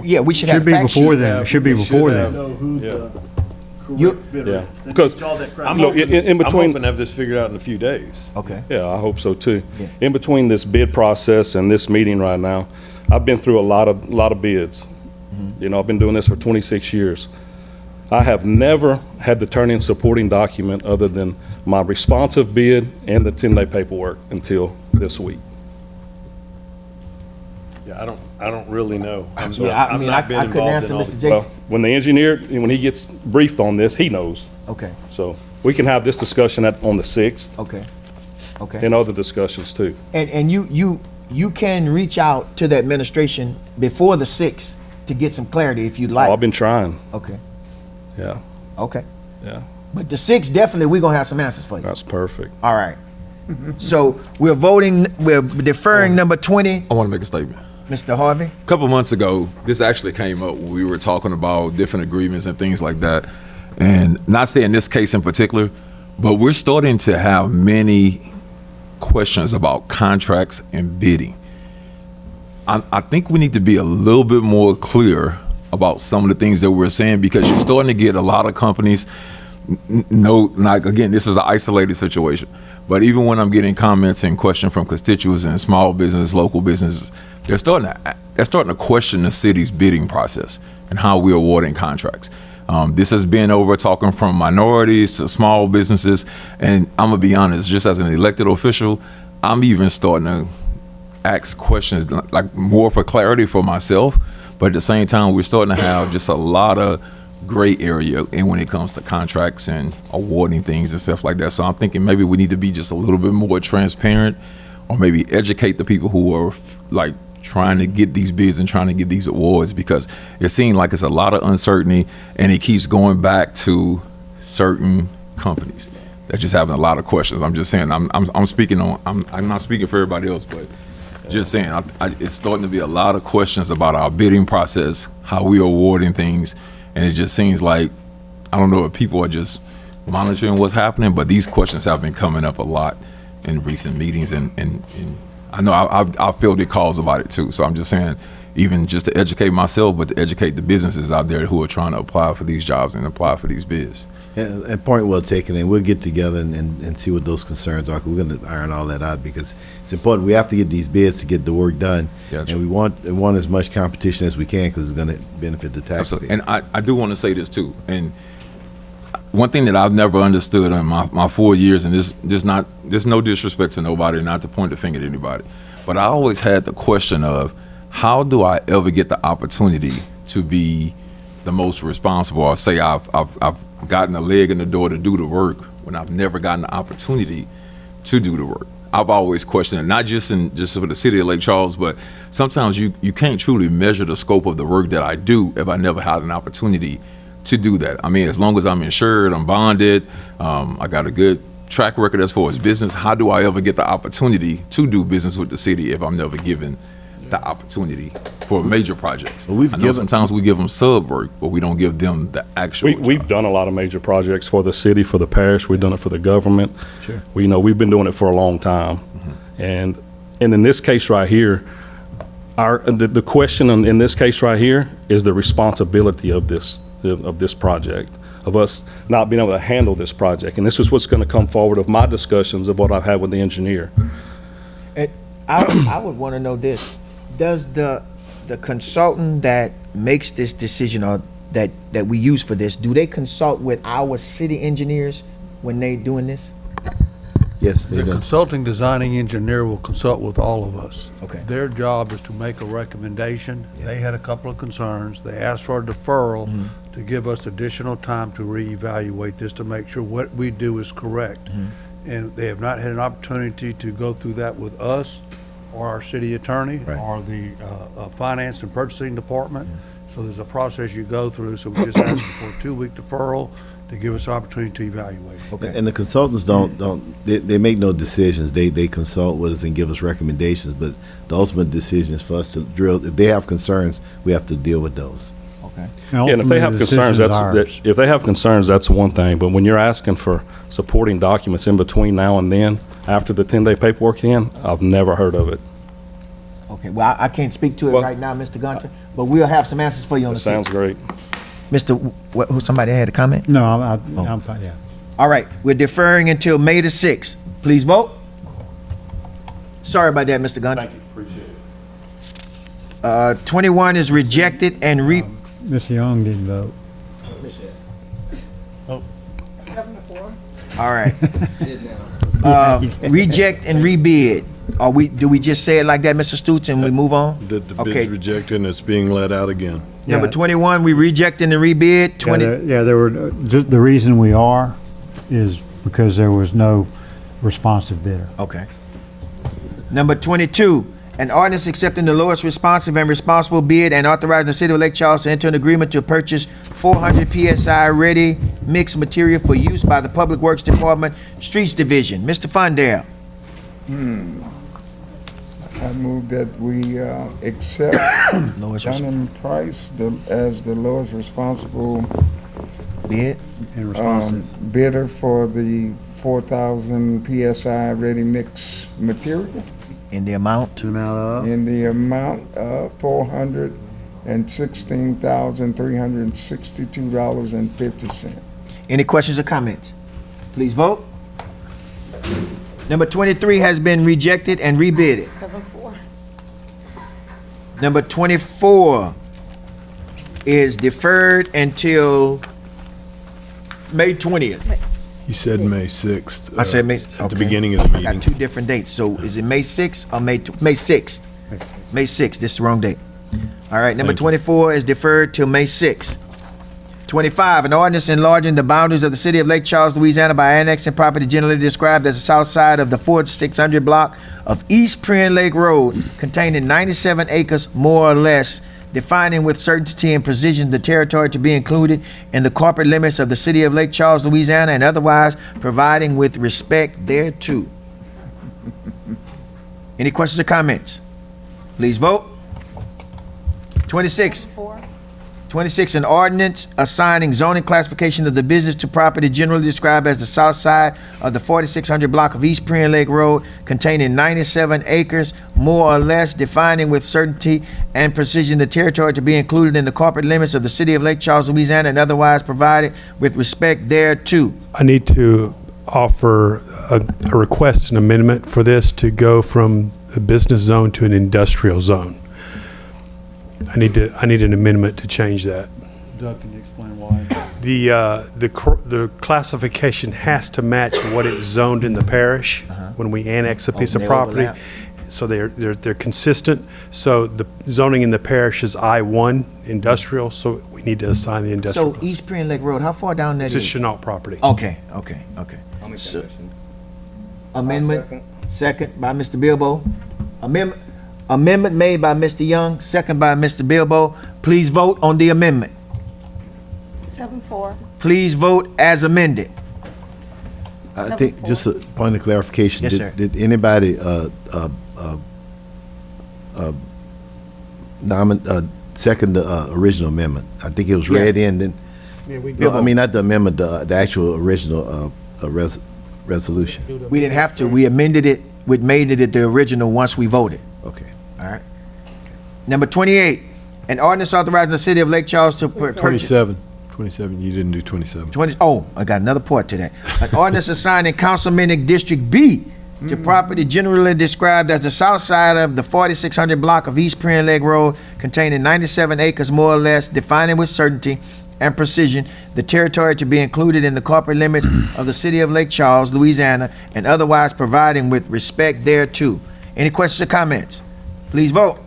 Yeah, we should have Should be fact before sheet. then, it should be before then. Know who the You- correct bidder. Yeah, that because meets all that I'm criteria. in I'm between- hoping to have this figured out in a few days. Okay. Yeah, I hope so too. Yeah. In between this bid process and this meeting right now, I've been through a lot of bids. You know, I've been doing this for 26 years. I have never had to turn in supporting document other than my responsive bid and the 10-day paperwork until this week. Yeah, I don't really know. I'm Yeah, not- I I've mean, not I been couldn't involved answer in all Mr. the- Jason. Well, when the engineer, when he gets briefed on this, he knows. Okay, So we can have this discussion on the 6th okay, okay. and other discussions too. And you can reach out to the administration before the 6th to get some clarity if you'd like. I've been trying. Okay, Yeah, okay. yeah, But the 6th, definitely, we're gonna have some answers for you. that's perfect. All right. So we're voting, we're deferring number 20, I want to make a statement. Mr. Harvey. A couple months ago, this actually came up when we were talking about different agreements and things like that. And not saying this case in particular, But we're starting to have many questions about contracts and bidding. I think we need to be a little bit more clear about some of the things that we're saying, because you're starting to get a lot of companies. No, like, again, this is an isolated situation, but even when I'm getting comments and questions from constituents and small businesses, local businesses, they're starting to question the city's bidding process and how we're awarding contracts. This has been over talking from minorities to small businesses, and I'm gonna be honest, just as an elected official, I'm even starting to ask questions like more for clarity for myself, but at the same time, we're starting to have just a lot of gray area and when it comes to contracts and awarding things and stuff like that. So I'm thinking maybe we need to be just a little bit more transparent, or maybe educate the people who are like trying to get these bids and trying to get these awards, because it seems like it's a lot of uncertainty and it keeps going back to certain companies that just having a lot of questions. I'm just saying, I'm speaking on, I'm not speaking for everybody else, but just saying, it's starting to be a lot of questions about our bidding process, how we are awarding things. And it just seems like, I don't know if people are just monitoring what's happening, but these questions have been coming up a lot in recent meetings. And I know I've fielded calls about it too. So I'm just saying, even just to educate myself, but to educate the businesses out there who are trying to apply for these jobs and apply for these bids. Yeah, and point well taken, and we'll get together and see what those concerns are. 'Cause we're going to iron all that out, because it's important. We have to get these bids to get the work done, and we want as much competition as we can, because it's going to benefit the taxpayer. Absolutely. And I do want to say this too. And one thing that I've never understood in my 4 years, and there's no disrespect to nobody, not to point the finger at anybody, but I always had the question of, how do I ever get the opportunity to be the most responsible, or say I've gotten a leg in the door to do the work when I've never gotten the opportunity to do the work? I've always questioned it, not just for the city of Lake Charles, but sometimes you can't truly measure the scope of the work that I do if I never had an opportunity to do that. I mean, as long as I'm insured, I'm bonded, I got a good track record as far as business, how do I ever get the opportunity to do business with the city if I'm never given the opportunity for major projects? I know sometimes we give them sub work, but we don't give them the actual. We've done a lot of major projects for the city, for the parish. We've done it for the government. Sure. We've been doing it for a long time. And in this case right here, the question in this case right here is the responsibility of this project, of us not being able to handle this project. And this is what's going to come forward of my discussions of what I've had with the engineer. I would want to know this. Does the consultant that makes this decision, or that we use for this, do they consult with our city engineers when they doing this? Yes, they The do. consulting designing engineer will consult with all of us. Okay. Their job is to make a recommendation. They had a couple of concerns. They asked for a deferral to give us additional time to reevaluate this, to make sure what we do is correct. And they have not had an opportunity to go through that with us, or our city attorney, or the finance and purchasing department. So there's a process you go through, so we're just asking for a 2-week deferral to give us opportunity to evaluate. And the consultants they make no decisions. They consult with us and give us recommendations, but the ultimate decision is for us to drill. If they have concerns, we have to deal with those. Okay. And if they have concerns, if they have concerns, that's one thing. But when you're asking for supporting documents in between now and then, after the 10-day paperwork I've never heard of it. Okay, well, I can't speak to it right now, Mr. Gunter, but we'll have some answers for you on the Sounds great. Who, somebody had a comment? No, I'm fine, yeah. All right, we're deferring until May the 6th. Please vote. Sorry about that, Mr. Gunter. Thank you, appreciate it. 21 is rejected and Ms. Young didn't vote. all right. Reject and rebid. Do we just say it like that, Mr. Stutes, and we move on? The bid's rejected and it's being let out again. Number 21, we rejected and rebid. 20. There were, just the reason we are is because there was no responsive bidder. Okay. Number 22, an ordinance accepting the lowest responsive and responsible bid and authorizing the city of Lake Charles to enter an agreement to purchase 400 PSI ready mixed material for use by the Public Works Department, Streets Division. Mr. Fondale. I move that we accept Dun & Price as the lowest responsible Bid? in response to. Bidder for the 4,000 PSI ready mix material In the amount? To the amount of? in the amount of $416,362.50. Any questions or comments? Please vote. Number 23 has been rejected and rebidded. 7-4. Number 24 is deferred until May 20th. You said May 6th. I said May. At the beginning of the I got meeting. two different dates. So is it May 6th or May 6th? May 6th. This is the wrong date. All right. Number Thank you. 24 is deferred till May 6th. 25, an ordinance enlarging the boundaries of the city of Lake Charles, Louisiana by annexing property generally described as the south side of the 4600 block of East Prairie Lake Road containing 97 acres more or less, defining with certainty and precision the territory to be included in the corporate limits of the city of Lake Charles, Louisiana, and otherwise providing with respect thereto. Any questions or comments? Please vote. 26. 26, an ordinance assigning zoning classification of the business to property generally described as the south side of the 4600 block of East Prairie Lake Road containing 97 acres, more or less, defining with certainty and precision the territory to be included in the corporate limits of the city of Lake Charles, Louisiana, and otherwise provided with respect thereto. I need to offer a request, an amendment for this to go from a business zone to an industrial zone. I need an amendment to change that. Doug, can you explain why? The classification has to match what is zoned in the parish when we annex a piece of they property. overlap. So they're consistent. So the zoning in the parish is I-1 industrial, so we need to assign the industrial. So East Prairie Lake Road, how far down that It's is? a Chenault property. Okay. I'll make So- that motion. Amendment, second by Mr. Bilbo. Amendment made by Mr. Young, second by Mr. Bilbo. Please vote on the amendment. 7-4. Please vote as amended. I think, just a point of clarification. Yes, sir. Did anybody second the original amendment? I think it was read in, then, no, I mean, not the amendment, the actual original resolution. We didn't have to. We amended it. We made it the original once we voted. Okay. All right. Number 28, an ordinance authorizing the city of Lake Charles to purchase. 27, you didn't do 27. 20, oh, I got another part to that. An ordinance assigning councilman District B to property generally described as the south side of the 4600 block of East Prairie Lake Road containing 97 acres more or less, defining with certainty and precision the territory to be included in the corporate limits of the city of Lake Charles, Louisiana, and otherwise providing with respect thereto. Any questions or comments? Please vote.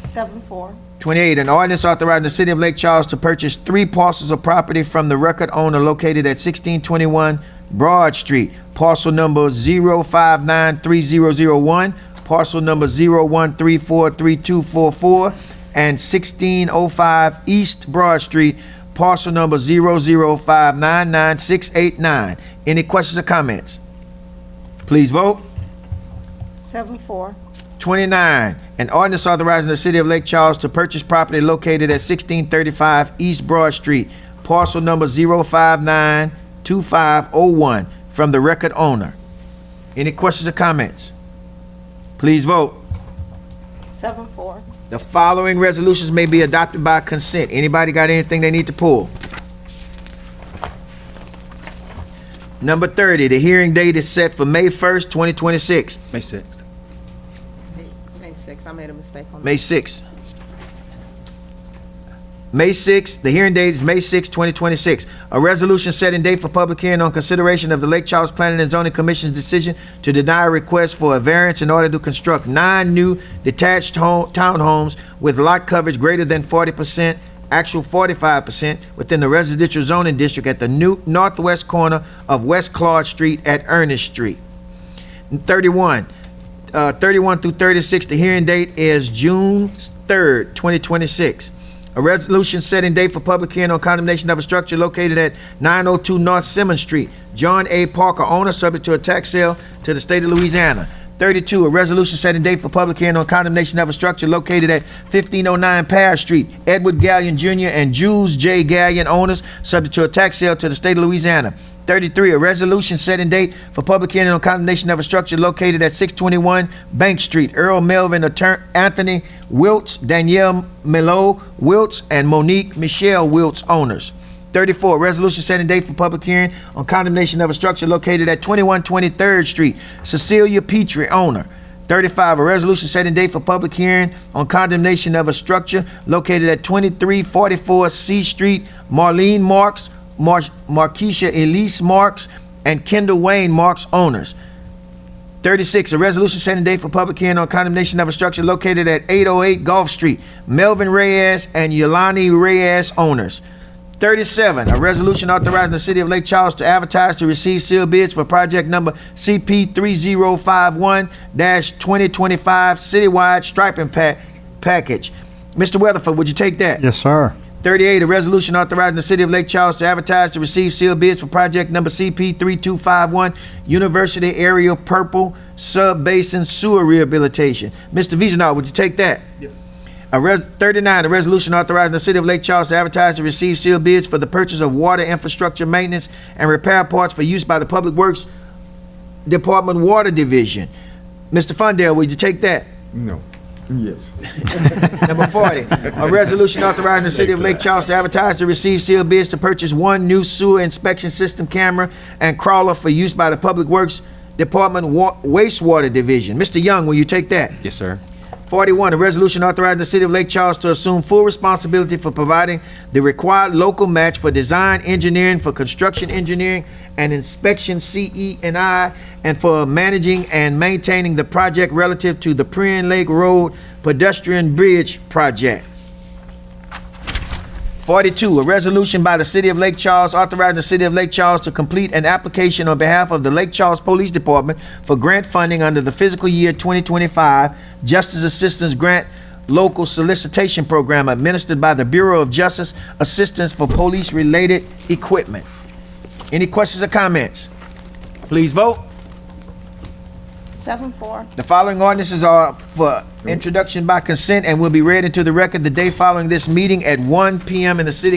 7-4. 28, an ordinance authorizing the city of Lake Charles to purchase 3 parcels of property from the record owner located at 1621 Broad Street, parcel number 0593001, parcel number 01343244, and 1605 East Broad Street, parcel number 005999689. Any questions or comments? Please vote. 7-4. 29, an ordinance authorizing the city of Lake Charles to purchase property located at 1635 East Broad Street, parcel number 0592501, from the record owner. Any questions or comments? Please vote. 7-4. The following resolutions may be adopted by consent. Anybody got anything they need to pull? Number 30, the hearing date is set for May 1st, 2026. May 6th. May 6. I made a mistake on that. May 6th. May 6th, the hearing date is May 6th, 2026. A resolution setting date for public hearing on consideration of the Lake Charles Planning and Zoning Commission's decision to deny a request for a variance in order to construct 9 new detached townhomes with lot coverage greater than 40%, actual 45%, within the residential zoning district at the new northwest corner of West Claude Street at Ernest Street. 31 through 36, the hearing date is June 3rd, 2026. A resolution setting date for public hearing on condemnation of a structure located at 902 North Simmons Street. John A. Parker, owner, subject to a tax sale to the state of Louisiana. 32, a resolution setting date for public hearing on condemnation of a structure located at 1509 Parish Street. Edward Gallion Jr. and Jules J. Gallion, owners, subject to a tax sale to the state of Louisiana. 33, a resolution setting date for public hearing on condemnation of a structure located at 621 Bank Street. Earl Melvin Anthony Wiltz, Danielle Melo Wiltz, and Monique Michelle Wiltz, owners. 34, a resolution setting date for public hearing on condemnation of a structure located at 2123rd Street. Cecilia Petrie, owner. 35, a resolution setting date for public hearing on condemnation of a structure located at 2344 C Street. Marlene Marks, Marquisha Elise Marks, and Kendall Wayne Marks, owners. 36, a resolution setting date for public hearing on condemnation of a structure located at 808 Gulf Street. Melvin Reyes and Yolani Reyes, owners. 37, a resolution authorizing the City of Lake Charles to advertise to receive sealed bids for project number CP 3051-2025 citywide striping package. Mr. Weatherford, would you take that? Yes, sir. 38, a resolution authorizing the City of Lake Charles to advertise to receive sealed bids for project number CP 3251 University Area Purple Sub-Basin Sewer Rehabilitation. Mr. Visional, would you take that? Yes. 39, a resolution authorizing the City of Lake Charles to advertise to receive sealed bids for the purchase of water infrastructure maintenance and repair parts for use by the Public Works Department Water Division. Mr. Fundale, would you take that? No. Yes. Number 40, a resolution authorizing the City of Lake Charles to advertise to receive sealed bids to purchase one new sewer inspection system camera and crawler for use by the Public Works Department Wastewater Division. Mr. Young, will you take that? Yes, sir. 41, a resolution authorizing the City of Lake Charles to assume full responsibility for providing the required local match for design engineering, for construction engineering, and inspection CE&I, and for managing and maintaining the project relative to the Prien Lake Road pedestrian bridge project. 42, a resolution by the City of Lake Charles authorizing the City of Lake Charles to complete an application on behalf of the Lake Charles Police Department for grant funding under the fiscal year 2025 Justice Assistance Grant Local Solicitation Program administered by the Bureau of Justice Assistance for Police-Related Equipment. Any questions or comments? Please vote. 7-4. The following ordinances are for introduction by consent and will be read into the record the day following this meeting at 1 p.m. in the city